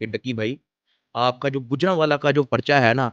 कि डक्की भाई, आपका जो गुजरांवाला का जो पर्चा है ना,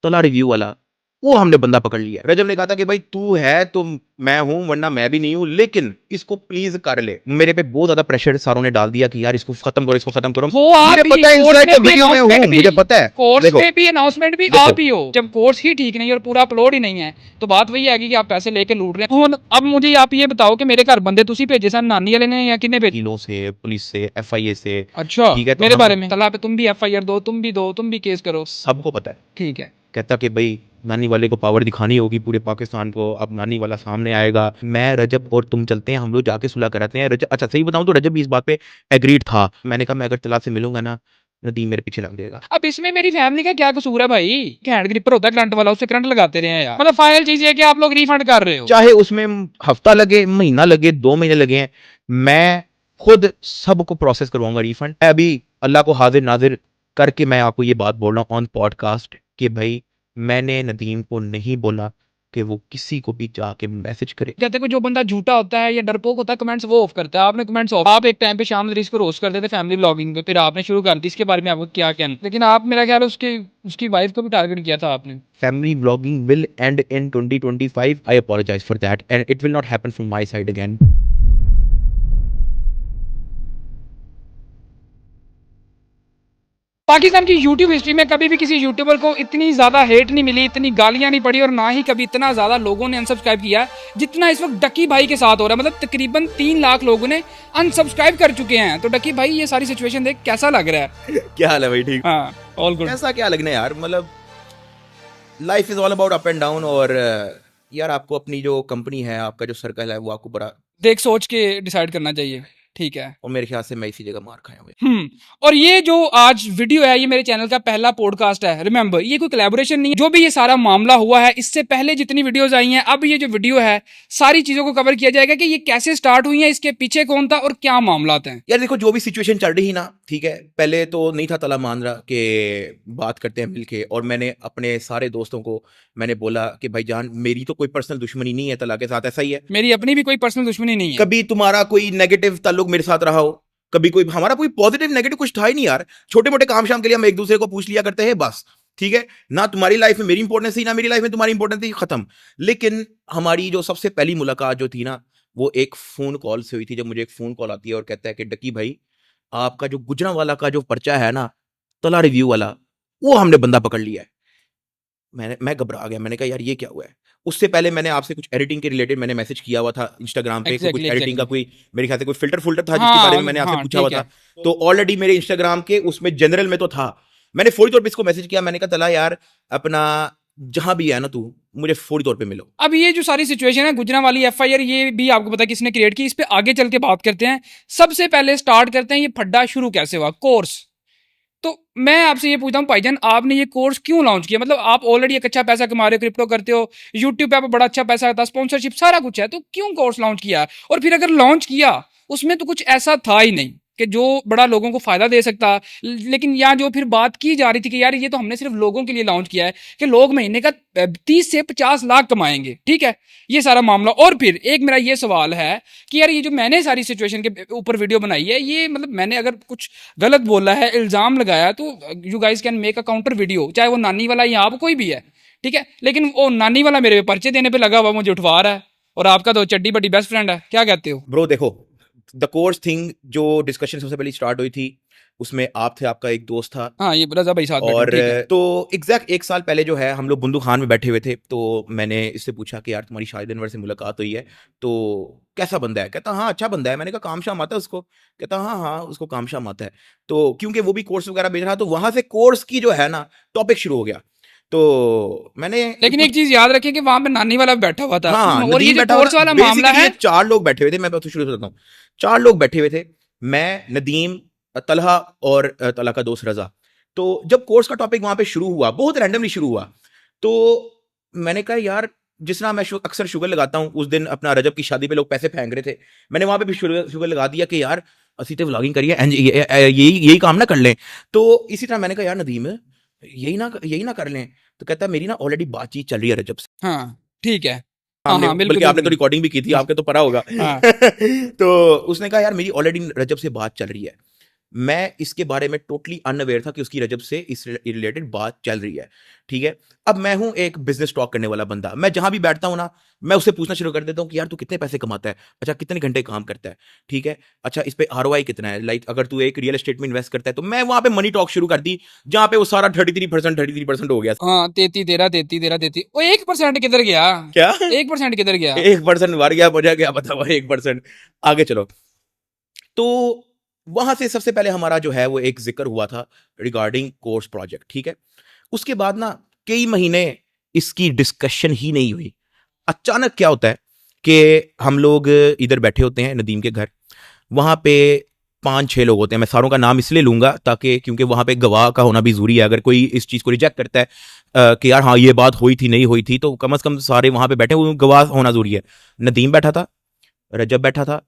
तला रिव्यू वाला, वो हमने बंदा पकड़ लिया है। रजब ने कहा था कि भाई तू है तो मैं हूँ, वरना मैं भी नहीं हूँ, लेकिन इसको प्लीज कर ले। मेरे पे बहुत ज्यादा प्रेशर सारों ने डाल दिया कि यार इसको खत्म करो, इसको खत्म करो। हो आप मुझे ही पता है, कोर्स इनसाइड में का भी वीडियो में हूँ, अनाउंसमेंट भी, मुझे पता है। कोर्स देखो में भी अनाउंसमेंट भी देखो आप ही हो। जब कोर्स ही ठीक नहीं और पूरा अपलोड ही नहीं है तो बात वही आएगी कि आप पैसे लेके लूट रहे हैं। अब मुझे आप ये बताओ कि मेरे घर बंदे तुसी भेजे सन, नानी वाले ने या किन्ने भेजे? वकीलों से, पुलिस से, एफआईए से, अच्छा, ठीक है, तो मेरे हम बारे में तला पे तुम भी एफआईआर दो, तुम भी दो, तुम भी केस करो। सबको पता है। ठीक है। कहता कि भाई नानी वाले को पावर दिखानी होगी पूरे पाकिस्तान को, अब नानी वाला सामने आएगा, मैं रजब और तुम चलते हैं, हम लोग जाके सुलह कराते हैं। रजब, अच्छा सही बताऊं तो रजब भी इस बात पे एग्रीड था। मैंने कहा मैं अगर तला से मिलूंगा ना, नदीम मेरे पीछे लग जाएगा। अब इसमें मेरी फैमिली का क्या कसूर है भाई? हैंड ग्रिपर होता है करंट वाला, उससे करंट लगाते रहे हैं यार। मतलब फाइनल चीज ये है कि आप लोग रिफंड कर रहे हो। चाहे उसमें हफ्ता लगे, महीना लगे, 2 महीने लगे हैं, मैं खुद सबको प्रोसेस करवाऊंगा रिफंड। अभी अल्लाह को हाजिर नाजिर करके मैं आपको ये बात बोल रहा हूँ ऑन पॉडकास्ट कि भाई मैंने नदीम को नहीं बोला कि वो किसी को भी जाके मैसेज करे। कहते हैं कि जो बंदा झूठा होता है या डरपोक होता है कमेंट्स वो ऑफ करता है। आपने कमेंट्स ऑफ, आप एक टाइम पे शाम इसको रोस्ट करते थे फैमिली ब्लॉगिंग पे, फिर आपने शुरू कर दी। इसके बारे में आपको क्या कहना? लेकिन आप, मेरा ख्याल है उसकी वाइफ को भी टारगेट किया था आपने। Family vlogging will end in 2025। I apologise for that and it will not happen from my side again. Pakistan की यूट्यूब हिस्ट्री में कभी भी किसी यूट्यूबर को इतनी ज्यादा हेट नहीं मिली, इतनी गालियां नहीं पड़ी और ना ही कभी इतना ज्यादा लोगों ने अनसब्सक्राइब किया जितना इस वक्त डक्की भाई के साथ हो रहा है। मतलब तकरीबन 3 लाख लोगों ने अनसब्सक्राइब कर चुके हैं। तो डक्की भाई ये सारी सिचुएशन देख कैसा लग रहा है? क्या हाल है भाई? ठीक। हाँ, ऑल गुड। ऐसा क्या लगना है यार, मतलब life is all about up and down. और यार आपको अपनी जो कंपनी है, आपका जो सर्कल है, वो आपको बड़ा देख सोच के डिसाइड करना चाहिए, ठीक है। और मेरे ख्याल से मैं इसी जगह मार खाया हूँ। और ये जो आज वीडियो है ये मेरे चैनल का पहला पॉडकास्ट है। रिमेंबर, ये कोई कोलैबोरेशन नहीं है। जो भी ये सारा मामला हुआ है, इससे पहले जितनी वीडियोस आई हैं, अब ये जो वीडियो है सारी चीजों को कवर किया जाएगा कि ये कैसे स्टार्ट हुई है, इसके पीछे कौन था और क्या मामला थे। यार देखो, जो भी सिचुएशन चल रही ना, ठीक है, पहले तो नहीं था तला मान रहा कि बात करते हैं मिलके। और मैंने अपने सारे दोस्तों को मैंने बोला कि भाईजान मेरी तो कोई पर्सनल दुश्मनी नहीं है तला के साथ, ऐसा ही है। मेरी अपनी भी कोई पर्सनल दुश्मनी नहीं है। कभी तुम्हारा कोई नेगेटिव ताल्लुक मेरे साथ रहा हो, कभी कोई हमारा कोई पॉजिटिव नेगेटिव कुछ था ही नहीं यार। छोटे मोटे काम शाम के लिए हम एक दूसरे को पूछ लिया करते हैं बस, ठीक है ना। तुम्हारी लाइफ में मेरी इंपॉर्टेंस थी, ना मेरी लाइफ में तुम्हारी इंपॉर्टेंस थी, खत्म। लेकिन हमारी जो सबसे पहली मुलाकात जो थी ना, वो एक फोन कॉल से हुई थी। जब मुझे एक फोन कॉल आती है और कहता है कि डक्की भाई, आपका जो गुजरांवाला का जो पर्चा है ना, तला रिव्यू वाला, वो हमने बंदा पकड़ लिया है। मैं घबरा गया। मैंने कहा यार ये क्या हुआ है। उससे पहले मैंने आपसे कुछ एडिटिंग के रिलेटेड मैंने मैसेज किया हुआ था इंस्टाग्राम पे। कुछ एडिटिंग का कोई, मेरे ख्याल से कोई फिल्टर था जिसके बारे में मैंने आपसे पूछा हुआ था। तो ऑलरेडी मेरे इंस्टाग्राम के उसमें जनरल में तो था। मैंने फौरी तौर पे इसको मैसेज किया। मैंने कहा तला यार, अपना जहां भी है ना तू, मुझे फौरी तौर पे मिलो। अब ये जो सारी सिचुएशन है गुजरांवाली एफआईआर, ये भी आपको पता है किसने क्रिएट की। इस पे आगे चल के बात करते हैं। सबसे पहले स्टार्ट करते हैं ये फड्डा शुरू कैसे हुआ, कोर्स। तो मैं आपसे ये पूछता हूँ भाईजान, आपने ये कोर्स क्यों लॉन्च किया? मतलब आप ऑलरेडी एक अच्छा पैसा कमा रहे हो, क्रिप्टो करते हो, यूट्यूब पे आप बड़ा अच्छा पैसा आता है, स्पॉन्सरशिप सारा कुछ है, तो क्यों कोर्स लॉन्च किया? और फिर अगर लॉन्च किया, उसमें तो कुछ ऐसा था ही नहीं कि जो बड़ा लोगों को फायदा दे सकता। लेकिन यहाँ जो फिर बात की जा रही थी कि यार ये तो हमने सिर्फ लोगों के लिए लॉन्च किया है कि लोग महीने का 30 से 50 लाख कमाएंगे, ठीक है, ये सारा मामला। और फिर एक मेरा ये सवाल है कि यार ये जो मैंने सारी सिचुएशन के ऊपर वीडियो बनाई है, ये मतलब मैंने अगर कुछ गलत बोला है, इल्जाम लगाया, तो you guys can make a counter video, चाहे वो नानी वाला या आप कोई भी है, ठीक है। लेकिन वो नानी वाला मेरे पर्चे देने पे लगा हुआ, मुझे उठवा रहा है, और आपका तो चड्डी बड्डी बेस्ट फ्रेंड है। क्या कहते हो ब्रो? देखो, द कोर्स थिंग जो डिस्कशन सबसे पहले स्टार्ट हुई थी, उसमें आप थे, आपका एक दोस्त था, हाँ ये रजा भाई साथ बैठे, और ठीक है। तो एग्जैक्ट 1 साल पहले जो है हम लोग बुंदू खान में बैठे हुए थे। तो मैंने इससे पूछा कि यार तुम्हारी शाहिद अनवर से मुलाकात हुई है, तो कैसा बंदा है? कहता हाँ अच्छा बंदा है। मैंने कहा काम शाम आता है उसको? कहता हाँ हाँ उसको काम शाम आता है। तो क्योंकि वो भी कोर्स वगैरह भेज रहा, तो वहां से कोर्स की जो है ना टॉपिक शुरू हो गया। तो मैंने लेकिन एक चीज याद रखिए कि वहां पे नानी वाला बैठा हुआ था। हाँ, और ये नदीम जो बैठा हुआ कोर्स था। वाला मामला बेसिकली है, ये 4 लोग बैठे हुए थे। मैं तो शुरू से बताता हूँ। 4 लोग बैठे हुए थे, मैं, नदीम, तलहा और तलहा का दोस्त रजा। तो जब कोर्स का टॉपिक वहां पे शुरू हुआ, बहुत रैंडमली शुरू हुआ, तो मैंने कहा यार जिस तरह मैं अक्सर शुगर लगाता हूँ, उस दिन अपना रजब की शादी पे लोग पैसे फेंक रहे थे, मैंने वहां पे भी शुगर लगा दिया कि यार असी तो व्लॉगिंग करिए, यही काम ना कर लें। तो इसी तरह मैंने कहा यार नदीम यही ना कर लें। तो कहता है मेरी ना ऑलरेडी बातचीत चल रही है रजब से। हाँ ठीक है, हाँ हमने, हाँ बिल्कुल बल्कि आपने तो बिल्कुल। रिकॉर्डिंग भी की थी, आपके तो पता होगा। हाँ तो उसने कहा यार मेरी ऑलरेडी रजब से बात चल रही है। मैं इसके बारे में टोटली अनअवेयर था कि उसकी रजब से इस रिलेटेड बात चल रही है, ठीक है। अब मैं हूं एक बिजनेस टॉक करने वाला बंदा, मैं जहां भी बैठता हूं ना, मैं उससे पूछना शुरू कर देता हूं कि यार तू कितने पैसे कमाता है, अच्छा कितने घंटे काम करता है, ठीक है, अच्छा इस पे आरओआई कितना है, लाइक अगर तू एक रियल एस्टेट में इन्वेस्ट करता है, तो मैं वहां पे मनी टॉक शुरू कर दी, जहां पे वो सारा 33% हो गया। हाँ 33 वो 1% किधर गया? क्या 1% किधर गया? 1% मर गया, मुझे क्या पता हुआ 1%। आगे चलो। तो वहां से सबसे पहले हमारा जो है वो एक जिक्र हुआ था रिगार्डिंग कोर्स प्रोजेक्ट, ठीक है। उसके बाद ना कई महीने इसकी डिस्कशन ही नहीं हुई। अचानक क्या होता है कि हम लोग इधर बैठे होते हैं नदीम के घर, वहां पे 5-6 लोग होते हैं, मैं सारों का नाम इसलिए लूंगा ताकि क्योंकि वहां पे गवाह का होना भी जरूरी है। अगर कोई इस चीज को रिजेक्ट करता है कि यार हाँ ये बात हुई थी नहीं हुई थी, तो कम से कम सारे वहां पे बैठे, वो गवाह होना जरूरी है। नदीम बैठा था, रजब बैठा था,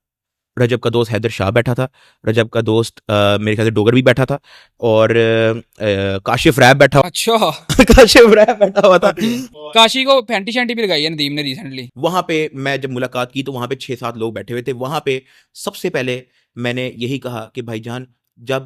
रजब का दोस्त हैदर शाह बैठा था, रजब का दोस्त मेरे ख्याल से डोगर भी बैठा था, और काशिफ रैब बैठा अच्छा काशिफ रैब बैठा हुआ था। काशी को फैंटी शैंटी भी लगाई है नदीम ने रिसेंटली। वहां पे मैं जब मुलाकात की तो वहां पे 6-7 लोग बैठे हुए थे। वहां पे सबसे पहले मैंने यही कहा कि भाईजान, जब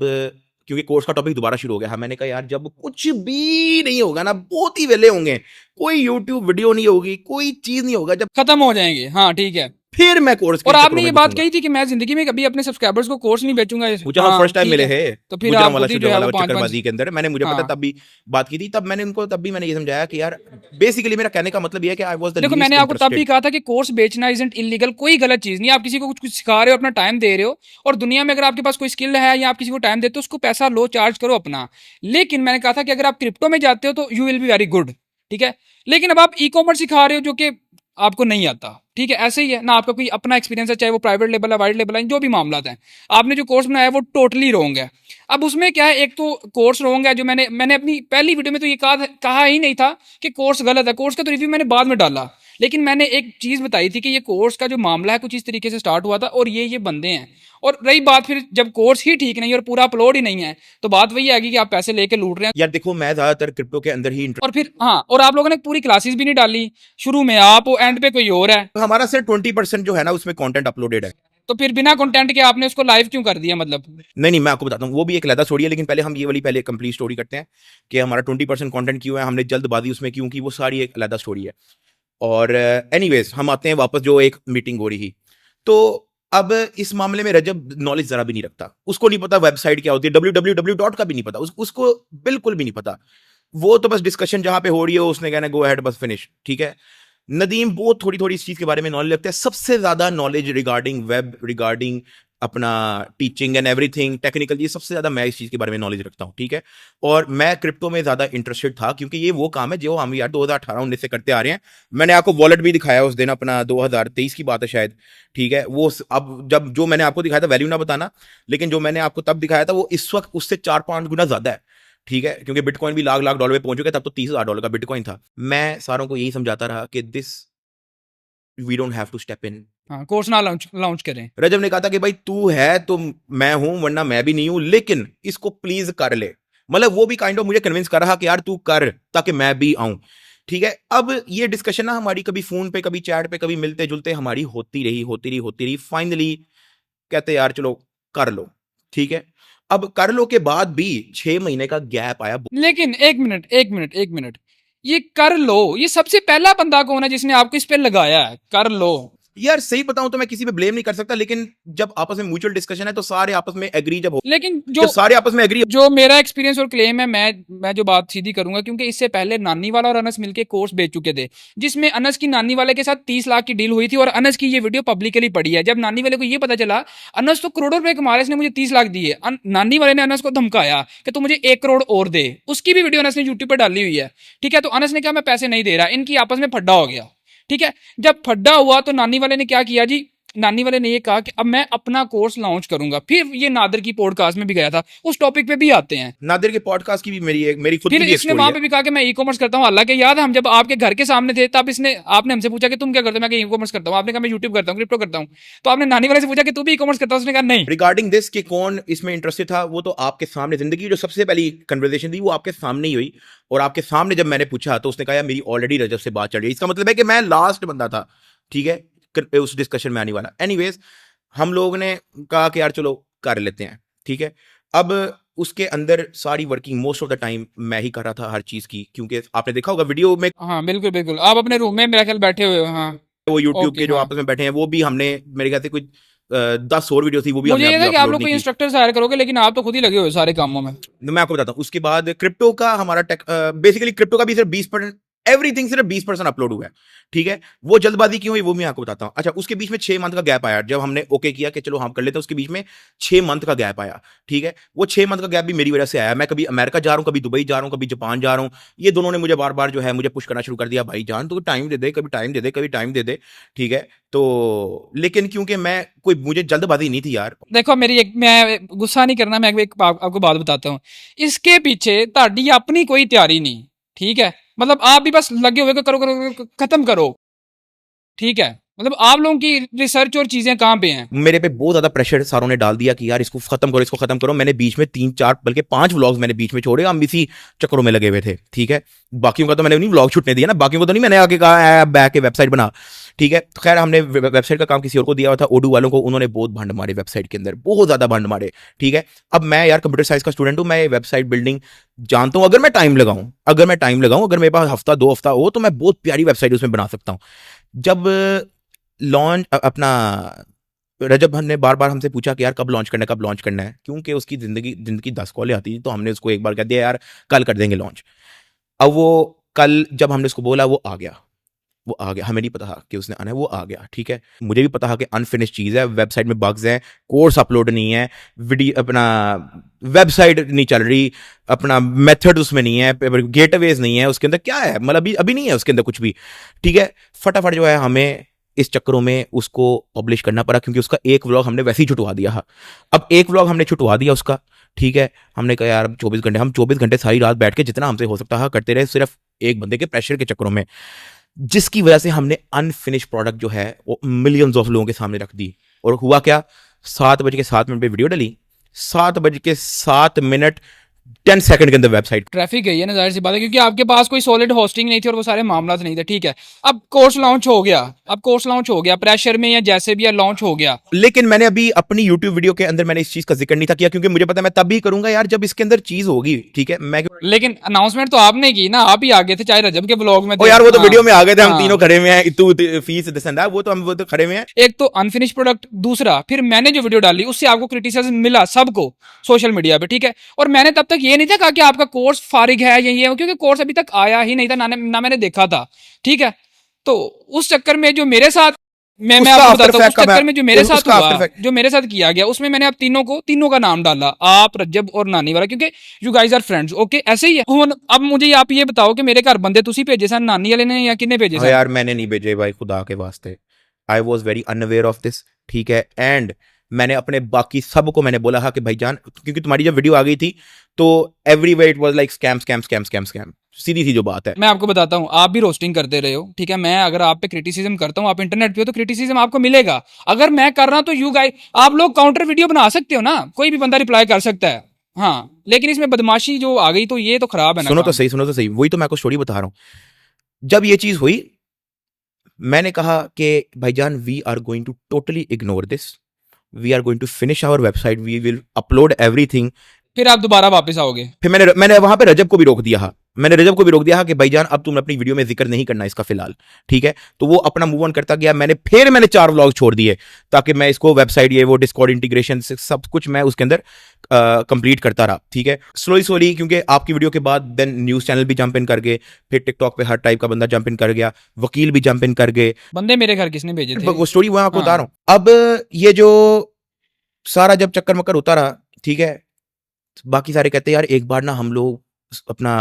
क्योंकि कोर्स का टॉपिक दोबारा शुरू हो गया, हाँ मैंने कहा यार जब कुछ भी नहीं होगा ना, बहुत ही वेले होंगे, कोई यूट्यूब वीडियो नहीं होगी, कोई चीज नहीं होगा, जब खत्म हो जाएंगे, हाँ ठीक है। फिर मैं कोर्स के और चक्करों आपने ये में बात घुसूंगा। कही थी कि मैं जिंदगी में कभी अपने सब्सक्राइबर्स को कोर्स नहीं बेचूंगा। मुझे हाँ फर्स्ट टाइम ठीक मिले है। हैं तो फिर गुजरां आप वाला खुद ही शुरू जो है वाला वो पाँच चक्करबाजी पाँच। के अंदर मैंने, मुझे पता हाँ तब भी बात की थी, तब मैंने उनको तब भी मैंने ये समझाया कि यार बेसिकली मेरा कहने का मतलब ये है कि आई वाज द देखो, मैंने लीस्ट आपको तब भी इंटरेस्टेड। कहा था कि कोर्स बेचना इजंट इलीगल, कोई गलत चीज नहीं है। आप किसी को कुछ कुछ सिखा रहे हो, अपना टाइम दे रहे हो, और दुनिया में अगर आपके पास कोई स्किल है या आप किसी को टाइम देते हो, उसको पैसा लो, चार्ज करो अपना। लेकिन मैंने कहा था कि अगर आप क्रिप्टो में जाते हो तो you will be very good, ठीक है। लेकिन अब आप ई कॉमर्स सिखा रहे हो जो कि आपको नहीं आता, ठीक है। ऐसे ही है ना, आपका कोई अपना एक्सपीरियंस है, चाहे वो प्राइवेट लेवल है, वाइड लेवल है, जो भी मामला है, आपने जो कोर्स बनाया है वो टोटली रॉन्ग है। अब उसमें क्या है, एक तो कोर्स रॉन्ग है, जो मैंने अपनी पहली वीडियो में तो ये कहा ही नहीं था कि कोर्स गलत है। कोर्स का तो रिव्यू मैंने बाद में डाला, लेकिन मैंने एक चीज बताई थी कि ये कोर्स का जो मामला है कुछ इस तरीके से स्टार्ट हुआ था, और ये बंदे हैं। और रही बात, फिर जब कोर्स ही ठीक नहीं है और पूरा अपलोड ही नहीं है, तो बात वही आएगी कि आप पैसे लेके लूट रहे हैं। यार देखो, मैं ज्यादातर क्रिप्टो के अंदर ही और फिर हाँ, और आप लोगों ने पूरी क्लासेस भी नहीं डाली, शुरू में आप हो, एंड पे कोई और है। हमारा सिर्फ 20% जो है ना उसमें कंटेंट अपलोडेड है। तो फिर बिना कंटेंट के आपने उसको लाइव क्यों कर दिया? मतलब नहीं मैं आपको बताता हूँ, वो भी एक अलग स्टोरी है, लेकिन पहले हम ये वाली पहले कंप्लीट स्टोरी करते हैं कि हमारा 20% कंटेंट क्यों है, हमने जल्दबाजी उसमें क्यों की, वो सारी एक अलग स्टोरी है। और एनीवेज हम आते हैं वापस जो एक मीटिंग हो रही थी। तो अब इस मामले में रजब नॉलेज जरा भी नहीं रखता, उसको नहीं पता वेबसाइट क्या होती है, www डॉट का भी नहीं पता, उसको बिल्कुल भी नहीं पता। वो तो बस डिस्कशन जहां पे हो रही है उसने कहना गो अहेड, बस फिनिश, ठीक है। नदीम बहुत थोड़ी थोड़ी इस चीज के बारे में नॉलेज रखते हैं, सबसे ज्यादा नॉलेज रिगार्डिंग वेब, रिगार्डिंग अपना टीचिंग एंड एवरीथिंग टेक्निकल, ये सबसे ज्यादा मैं इस चीज के बारे में नॉलेज रखता हूँ, ठीक है। और मैं क्रिप्टो में ज्यादा इंटरेस्टेड था क्योंकि ये वो काम है जो हम यार 2018-19 से करते आ रहे हैं। मैंने आपको वॉलेट भी दिखाया उस दिन, अपना 2023 की बात है शायद, ठीक है। वो अब जब जो मैंने आपको दिखाया था, वैल्यू ना बताना, लेकिन जो मैंने आपको तब दिखाया था वो इस वक्त उससे 4-5 गुना ज्यादा है, ठीक है। क्योंकि बिटकॉइन भी लाख लाख डॉलर में पहुंच चुका है, तब तो $30,000 का बिटकॉइन था। मैं सारों को यही समझाता रहा कि this we don't have to step in. हाँ, कोर्स ना लॉन्च करें। रजब ने कहा था कि भाई तू है तो मैं हूं, वरना मैं भी नहीं हूं, लेकिन इसको प्लीज कर ले। मतलब वो भी काइंड ऑफ मुझे कन्विंस कर रहा कि यार तू कर ताकि मैं भी आऊं, ठीक है। अब ये डिस्कशन ना हमारी कभी फोन पे, कभी चैट पे, कभी मिलते जुलते हमारी होती रही। फाइनली कहते यार चलो कर लो, ठीक है। अब कर लो के बाद भी 6 महीने का गैप आया। लेकिन एक मिनट, ये कर लो, ये सबसे पहला बंदा कौन है जिसने आपको इस पे लगाया है कर लो? यार सही बताऊं तो मैं किसी पे ब्लेम नहीं कर सकता, लेकिन जब आपस में म्यूचुअल डिस्कशन है तो सारे आपस में एग्री लेकिन जब सारे आपस में एग्री। जो मेरा एक्सपीरियंस और क्लेम है, मैं जो बात सीधी करूंगा, क्योंकि इससे पहले नानी वाला और अनस मिलके कोर्स बेच चुके थे, जिसमें अनस की नानी वाले के साथ 30 लाख की डील हुई थी, और अनस की ये वीडियो पब्लिकली पड़ी है। जब नानी वाले को ये पता चला, अनस तो करोड़ों रुपए कमा रहा है, इसने मुझे 30 लाख दिए, नानी वाले ने अनस को धमकाया कि तू मुझे 1 करोड़ और दे। उसकी भी वीडियो अनस ने यूट्यूब पर डाली हुई है, ठीक है। तो अनस ने कहा मैं पैसे नहीं दे रहा, इनकी आपस में फड्डा हो गया, ठीक है। जब फड्डा हुआ तो नानी वाले ने क्या किया जी, नानी वाले ने ये कहा कि अब मैं अपना कोर्स लॉन्च करूंगा। फिर ये नादिर की पॉडकास्ट में भी गया था, उस टॉपिक पे भी आते हैं। नादिर के पॉडकास्ट की भी मेरी खुद फिर की भी इसने वहां पे भी कहा कि मैं ई कॉमर्स करता हूँ। हालांकि याद है हम जब आपके घर के सामने थे, तब आपने हमसे पूछा कि तुम क्या करते हो, मैं ई कॉमर्स करता हूँ। आपने कहा मैं यूट्यूब करता हूँ, क्रिप्टो करता हूँ। तो आपने नानी वाले से पूछा कि तू भी ई कॉमर्स करता है, उसने कहा नहीं। रिगार्डिंग दिस कि कौन इसमें इंटरेस्टेड था, वो तो आपके सामने जिंदगी जो सबसे पहली कन्वर्सेशन थी वो आपके सामने ही हुई, और आपके सामने जब मैंने पूछा तो उसने कहा यार मेरी ऑलरेडी रजब से बात चल रही है। इसका मतलब है कि मैं लास्ट बंदा था, ठीक है, उस डिस्कशन में आने वाला। एनीवेज हम लोगों ने कहा कि यार चलो कर लेते हैं, ठीक है। अब उसके अंदर सारी working most of the time मैं ही कर रहा था हर चीज की, क्योंकि आपने देखा होगा वीडियो में हाँ बिल्कुल बिल्कुल, आप अपने रूम में मेरे ख्याल बैठे हुए हो। हाँ वो यूट्यूब ओके के जो हाँ। आपस में बैठे हैं वो भी हमने, मेरे ख्याल से कुछ 10 और वीडियो थी वो भी हमने मुझे ये अभी था कि आप अपलोड लोग नहीं कोई की। इंस्ट्रक्टर से हायर करोगे, लेकिन आप तो खुद ही लगे हुए हो सारे कामों में। तो मैं आपको बताता हूँ उसके बाद क्रिप्टो का हमारा टेक, बेसिकली क्रिप्टो का भी सिर्फ 20%, एवरीथिंग सिर्फ 20% अपलोड हुआ है, ठीक है। वो जल्दबाजी क्यों हुई वो मैं आपको बताता हूँ। अच्छा, उसके बीच में 6 मंथ का गैप आया, जब हमने ओके किया कि चलो हम कर लेते हैं, उसके बीच में 6 मंथ का गैप आया, ठीक है। वो 6 मंथ का गैप भी मेरी वजह से आया। मैं कभी अमेरिका जा रहा हूँ, कभी दुबई जा रहा हूँ, कभी जापान जा रहा हूँ। ये दोनों ने मुझे बार बार जो है मुझे पुश करना शुरू कर दिया, भाई जान तू टाइम दे दे, कभी टाइम दे दे, कभी टाइम दे दे, ठीक है। तो लेकिन क्योंकि मैं कोई, मुझे जल्दबाजी नहीं थी यार। देखो मेरी एक, मैं गुस्सा नहीं करना, मैं आपको बात बताता हूँ। इसके पीछे ताड़ी अपनी कोई तैयारी नहीं, ठीक है। मतलब आप भी बस लगे हुए करो करो करो, खत्म करो, ठीक है। मतलब आप लोगों की रिसर्च और चीजें कहाँ पे हैं? मेरे पे बहुत ज्यादा प्रेशर सारों ने डाल दिया कि यार इसको खत्म करो, इसको खत्म करो। मैंने बीच में 3-4 बल्कि 5 व्लॉग्स मैंने बीच में छोड़े, हम इसी चक्करों में लगे हुए थे, ठीक है। बाकियों का तो मैंने नहीं व्लॉग छूटने दिया ना, बाकियों को तो नहीं मैंने आगे कहा बैक के वेबसाइट बना, ठीक है। तो खैर हमने वेबसाइट का काम किसी और को दिया हुआ था, ओडू वालों को, उन्होंने बहुत भंड मारे वेबसाइट के अंदर, बहुत ज्यादा भंड मारे, ठीक है। अब मैं यार कंप्यूटर साइंस का स्टूडेंट हूं, मैं वेबसाइट बिल्डिंग जानता हूं। अगर मैं टाइम लगाऊं, अगर मेरे पास हफ्ता 2 हफ्ता हो, तो मैं बहुत प्यारी वेबसाइट उसमें बना सकता हूं। जब लॉन्च अपना रजब ने बार बार हमसे पूछा कि यार कब लॉन्च करना है, कब लॉन्च करना है, क्योंकि उसकी जिंदगी 10 कॉलें आती थी, तो हमने उसको एक बार कह दिया यार कल कर देंगे लॉन्च। अब वो कल जब हमने उसको बोला वो आ गया, वो आ गया। हमें नहीं पता था कि उसने आना है, वो आ गया, ठीक है। मुझे भी पता था कि अनफिनिश चीज़ है, वेबसाइट में बग्स हैं, कोर्स अपलोड नहीं है, वीडियो अपना वेबसाइट नहीं चल रही, अपना मेथड उसमें नहीं है, गेटवेज नहीं है उसके अंदर, क्या है मतलब अभी नहीं है उसके अंदर कुछ भी, ठीक है। फटाफट जो है हमें इस चक्करों में उसको पब्लिश करना पड़ा, क्योंकि उसका एक व्लॉग हमने वैसे ही छुटवा दिया था। अब एक व्लॉग हमने छुटवा दिया उसका, ठीक है। हमने कहा यार 24 घंटे, हम 24 घंटे सारी रात बैठ के जितना हमसे हो सकता था करते रहे, सिर्फ एक बंदे के प्रेशर के चक्करों में, जिसकी वजह से हमने अनफिनिश प्रोडक्ट जो है वो मिलियंस ऑफ लोगों के सामने रख दी। और हुआ क्या, 7:07 पे वीडियो डली, 7:07 10 सेकंड के अंदर वेबसाइट। ट्रैफिक गई है ना, जाहिर सी बात है, क्योंकि आपके पास कोई सॉलिड होस्टिंग नहीं थी और वो सारे मामला नहीं थे, ठीक है। अब कोर्स लॉन्च हो गया, प्रेशर में या जैसे भी लॉन्च हो गया। लेकिन मैंने अभी अपनी YouTube वीडियो के अंदर मैंने इस चीज का जिक्र नहीं था किया, क्योंकि मुझे पता है मैं तब भी करूंगा यार जब इसके अंदर चीज होगी, ठीक है। मैं लेकिन अनाउंसमेंट तो आपने की ना, आप ही आगे थे, चाहे रजब के व्लॉग में ओ थे। यार वो तो हाँ, वीडियो में आ गए थे, हम हाँ। तीनों खड़े हुए हैं, तू फीस दिसंदा, वो तो खड़े हुए हैं। एक तो अनफिनिश प्रोडक्ट, दूसरा फिर मैंने जो वीडियो डाली उससे आपको क्रिटिसिज्म मिला सबको सोशल मीडिया पे, ठीक है। और मैंने तब तक ये नहीं था कहा कि आपका कोर्स फारिग है या ये, क्योंकि कोर्स अभी तक आया ही नहीं था ना मैंने देखा था, ठीक है। तो उस चक्कर में जो मेरे साथ, मैं आपको बताता हूँ, उस चक्कर में जो मेरे साथ हुआ, जो मेरे साथ किया गया, उसमें मैंने आप तीनों का नाम डाला, आप, रजब और नानी वाला, क्योंकि you guys are friends, okay. ऐसे ही है। अब मुझे आप ये बताओ कि मेरे घर बंदे तुसी भेजे सन, नानी वाले ने या किन्ने भेजे सन? यार मैंने नहीं भेजे भाई, खुदा के वास्ते, I was very unaware of this, ठीक है। एंड मैंने अपने बाकी सबको मैंने बोला था कि भाईजान, क्योंकि तुम्हारी जब वीडियो आ गई थी तो everywhere it was like scam scam scam scam scam, सीधी सी जो बात है। मैं आपको बताता हूँ, आप भी रोस्टिंग करते रहे हो, ठीक है। मैं अगर आप पे क्रिटिसिज्म करता हूँ, आप इंटरनेट पे हो, तो क्रिटिसिज्म आपको मिलेगा। अगर मैं कर रहा हूँ तो यू गाइस, आप लोग काउंटर वीडियो बना सकते हो ना, कोई भी बंदा रिप्लाई कर सकता है, हाँ। लेकिन इसमें बदमाशी जो आ गई तो ये तो खराब है ना। सुनो तो सही, वही तो मैं आपको स्टोरी बता रहा हूँ। जब ये चीज हुई, मैंने कहा कि भाईजान we are going to totally ignore this, we are going to finish our website, we will upload everything. फिर आप दोबारा वापस आओगे। फिर मैंने वहां पे रजब को भी रोक दिया, मैंने रजब को भी रोक दिया कि भाईजान अब तुम अपनी वीडियो में जिक्र नहीं करना इसका फिलहाल, ठीक है। तो वो अपना मूव ऑन करता गया। मैंने 4 व्लॉग छोड़ दिए ताकि मैं इसको वेबसाइट, ये वो डिस्कॉर्ड इंटीग्रेशन से सब कुछ मैं उसके अंदर कंप्लीट करता रहा, ठीक है। स्लोली, क्योंकि आपकी वीडियो के बाद देन न्यूज चैनल भी जंप इन कर गए, फिर टिकटॉक पे हर टाइप का बंदा जंप इन कर गया, वकील भी जंप इन कर गए। बंदे मेरे घर किसने भेजे थे? वो स्टोरी वहां आपको बता रहा हूं। अब ये जो सारा जब चक्कर मक्कर होता रहा, ठीक है, बाकी सारे कहते हैं यार एक बार ना हम लोग अपना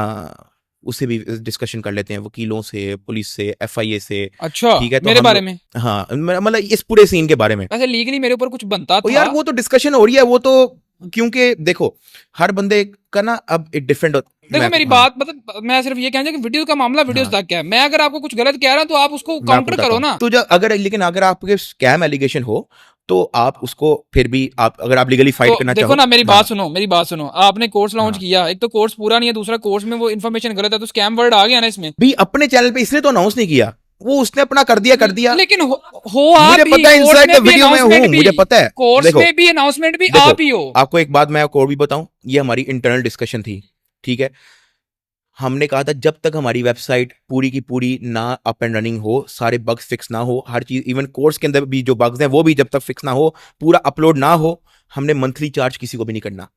उससे भी डिस्कशन कर लेते हैं, वकीलों से, पुलिस से, एफआईए से। अच्छा, ठीक है, तो मेरे बारे में? हाँ, मतलब इस पूरे सीन के बारे में। वैसे लीगली मेरे ऊपर कुछ बनता था यार वो तो डिस्कशन हो रही है, वो तो क्योंकि देखो हर बंदे का ना अब एक डिफरेंट। देखो मेरी बात, मतलब मैं सिर्फ ये कहना कि वीडियो का मामला वीडियोस तक क्या है। मैं अगर आपको कुछ गलत कह रहा हूं तो आप उसको काउंटर करो ना। तो जब लेकिन अगर आपके स्कैम एलिगेशन हो तो आप उसको फिर भी अगर आप लीगली फाइट करना चाहो। देखो ना, मेरी बात सुनो, आपने कोर्स लॉन्च किया, एक तो कोर्स पूरा नहीं है, दूसरा कोर्स में वो इन्फॉर्मेशन गलत है, तो स्कैम वर्ड आ गया ना इसमें। भी अपने चैनल पे इसलिए तो अनाउंस नहीं किया वो उसने अपना कर दिया। लेकिन हो आप मुझे ही, पता है, कोर्ट इनसाइड में द भी वीडियो में announcement हूँ, भी, मुझे पता है। कोर्ट्स देखो में भी अनाउंसमेंट भी देखो, आप ही हो। आपको एक बात मैं और भी बताऊं, ये हमारी इंटरनल डिस्कशन थी, ठीक है। हमने कहा था जब तक हमारी वेबसाइट पूरी की पूरी ना अप एंड रनिंग हो, सारे बग्स फिक्स ना हो, हर चीज, इवन कोर्स के अंदर भी जो बग्स हैं वो भी जब तक फिक्स ना हो, पूरा अपलोड ना हो, हमने मंथली चार्ज किसी को भी नहीं करना।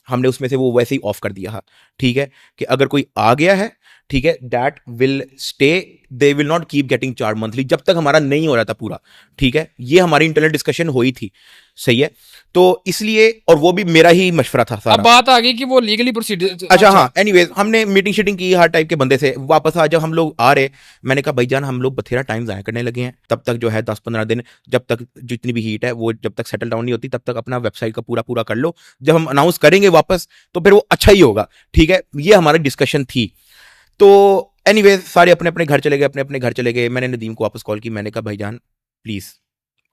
हमने उसमें से वो वैसे ही ऑफ कर दिया, ठीक है, कि अगर कोई आ गया है, ठीक है, that will stay, they will not keep getting charge monthly, जब तक हमारा नहीं हो रहा था पूरा, ठीक है। ये हमारी इंटरनल डिस्कशन हुई थी, सही है। तो इसलिए, और वो भी मेरा ही मशवरा था अब सारा। बात आ गई कि वो लीगली प्रोसीडर। अच्छा हाँ, एनीवेज हमने मीटिंग शीटिंग की हर टाइप के बंदे से, वापस आज जब हम लोग आ रहे, मैंने कहा भाईजान हम लोग बथेरा टाइम ज़ाया करने लगे हैं, तब तक जो है 10-15 दिन, जब तक जितनी भी हीट है वो जब तक सेटल डाउन नहीं होती, तब तक अपना वेबसाइट का पूरा पूरा कर लो, जब हम अनाउंस करेंगे वापस तो फिर वो अच्छा ही होगा, ठीक है। ये हमारी डिस्कशन थी। तो एनीवेज सारे अपने अपने घर चले गए, अपने अपने घर चले गए। मैंने नदीम को वापस कॉल की, मैंने कहा भाईजान प्लीज़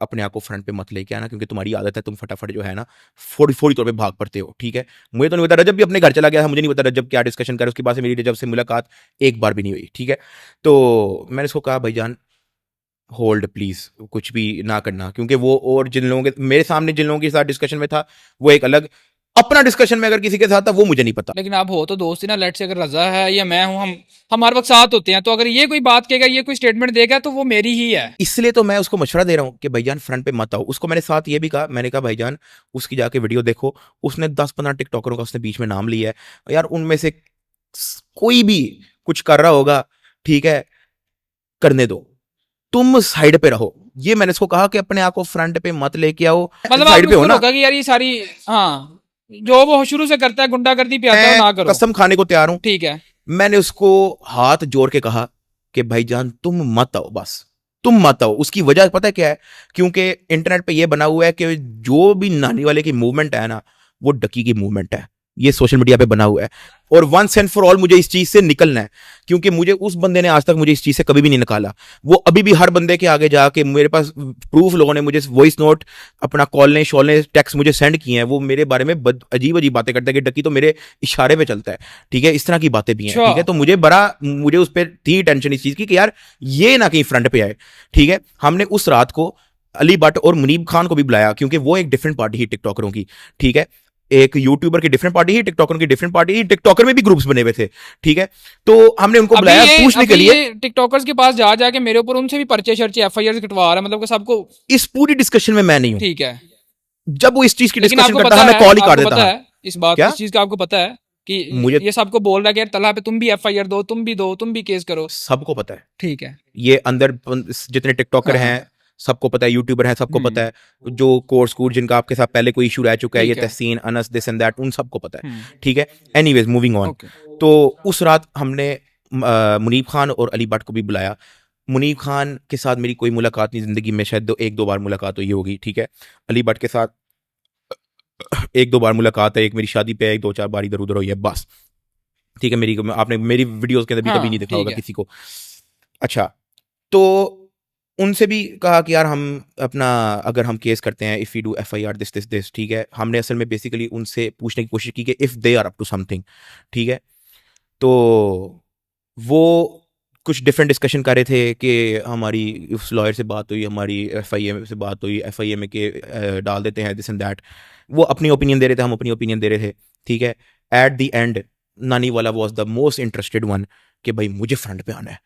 अपने आप को फ्रंट पे मत लेके आना, क्योंकि तुम्हारी आदत है, तुम फटाफट जो है ना फौरी फौरी तौर पे भाग पड़ते हो, ठीक है। मुझे तो नहीं पता, रजब भी अपने घर चला गया था, मुझे नहीं पता रजब क्या डिस्कशन करे, उसके बाद से मेरी रजब से मुलाकात एक बार भी नहीं हुई, ठीक है। तो मैंने उसको कहा भाईजान होल्ड प्लीज, कुछ भी ना करना, क्योंकि वो और जिन लोगों के मेरे सामने जिन लोगों के साथ डिस्कशन में था वो एक अलग, अपना डिस्कशन में अगर किसी के साथ था वो मुझे नहीं पता। लेकिन आप हो तो दोस्त ही ना, लेट से अगर रजा है या मैं हूं, हम हर वक्त साथ होते हैं, तो अगर ये कोई बात कहेगा, ये कोई स्टेटमेंट देगा, तो वो मेरी ही है। इसलिए तो मैं उसको मशवरा दे रहा हूँ कि भाईजान फ्रंट पे मत आओ। उसको मैंने साथ ये भी कहा, मैंने कहा भाईजान उसकी जाके वीडियो देखो, उसने 10-15 टिकटॉकरों का उसने बीच में नाम लिया है यार, उनमें से कोई भी कुछ कर रहा होगा, ठीक है, करने दो, तुम साइड पे रहो। ये मैंने इसको कहा कि अपने आप को फ्रंट पे मत लेके आओ, मतलब साइड आपको पे हो इसको ना। रोका कि यार ये सारी, हाँ, जो वो शुरू से करता है गुंडागर्दी पे आता है, वो ना मैं करो। कसम खाने को तैयार हूं। ठीक है। मैंने उसको हाथ जोड़ के कहा कि भाईजान तुम मत आओ, बस तुम मत आओ। उसकी वजह पता है क्या है? क्योंकि इंटरनेट पे ये बना हुआ है कि जो भी नानी वाले की मूवमेंट है ना, वो डकी की मूवमेंट है। ये सोशल मीडिया पे बना हुआ है, और वंस एंड फॉर ऑल मुझे इस चीज से निकलना है, क्योंकि मुझे उस बंदे ने आज तक मुझे इस चीज से कभी भी नहीं निकाला। वो अभी भी हर बंदे के आगे जाके, मेरे पास प्रूफ, लोगों ने मुझे वॉइस नोट, अपना कॉल शॉल टेक्स्ट मुझे सेंड किए हैं, वो मेरे बारे में अजीब अजीब बातें करता है कि डकी तो मेरे इशारे पे चलता है, ठीक है, इस तरह की बातें भी हैं, अच्छा। ठीक है। तो मुझे उस पर थी टेंशन इस चीज की कि यार ये ना कहीं फ्रंट पे आए, ठीक है। हमने उस रात को अली भट्ट और मुनीब खान को भी बुलाया, क्योंकि वो एक डिफरेंट पार्टी ही टिकटॉकरों की, ठीक है। एक यूट्यूबर की डिफरेंट पार्टी ही, टिकटॉकर की डिफरेंट पार्टी ही, टिकटॉकर में भी ग्रुप्स बने हुए थे, ठीक है। तो हमने उनको बुलाया पूछने के लिए। टिकटॉकर्स के पास जा जाके मेरे ऊपर उनसे भी पर्चे शर्चे एफआईआर कटवा रहा है, मतलब कि सबको। इस पूरी डिस्कशन में मैं नहीं हूं। ठीक है। जब वो इस चीज की लेकिन डिस्कशन आपको करता पता था, मैं है, कॉल ही कर आपको देता पता था। है इस बात, क्या इस चीज का आपको पता है कि मुझे ये सबको बोल रहा है कि यार तलहा पे तुम भी एफआईआर दो, तुम भी दो, तुम भी केस करो। सबको पता है, ठीक है। ये अंदर जितने टिकटॉकर हाँ। हैं सबको पता है, यूट्यूबर हैं सबको पता है, जो कोर्स कूर जिनका आपके साथ पहले कोई इशू रह चुका है, ये ठीक है। तहसीन, अनस, दिस एंड दैट, उन सबको पता है, हम्म। ठीक है। Anyways moving on. ओके। तो उस रात हमने मुनीब खान और अली भट्ट को भी बुलाया। मुनीब खान के साथ मेरी कोई मुलाकात नहीं, जिंदगी में शायद एक दो बार मुलाकात हुई होगी, ठीक है। अली भट्ट के साथ एक दो बार मुलाकात है, एक मेरी शादी पे, एक दो चार बार इधर उधर हुई है, बस, ठीक है। आपने मेरी वीडियोस के अंदर भी कभी नहीं हाँ देखा ठीक होगा है। किसी को। अच्छा, तो उनसे भी कहा कि यार हम अपना, अगर हम केस करते हैं, if you do FIR this this this, ठीक है। हमने असल में बेसिकली उनसे पूछने की कोशिश की कि if they are up to something, ठीक है। तो वो कुछ डिफरेंट डिस्कशन कर रहे थे कि हमारी उस लॉयर से बात हुई, हमारी एफआईए से बात हुई, एफआईए में के डाल देते हैं दिस एंड दैट। वो अपनी ओपिनियन दे रहे थे, हम अपनी ओपिनियन दे रहे थे, ठीक है। एट द एंड नानी वाला was the most interested one कि भाई मुझे फ्रंट पे आना है,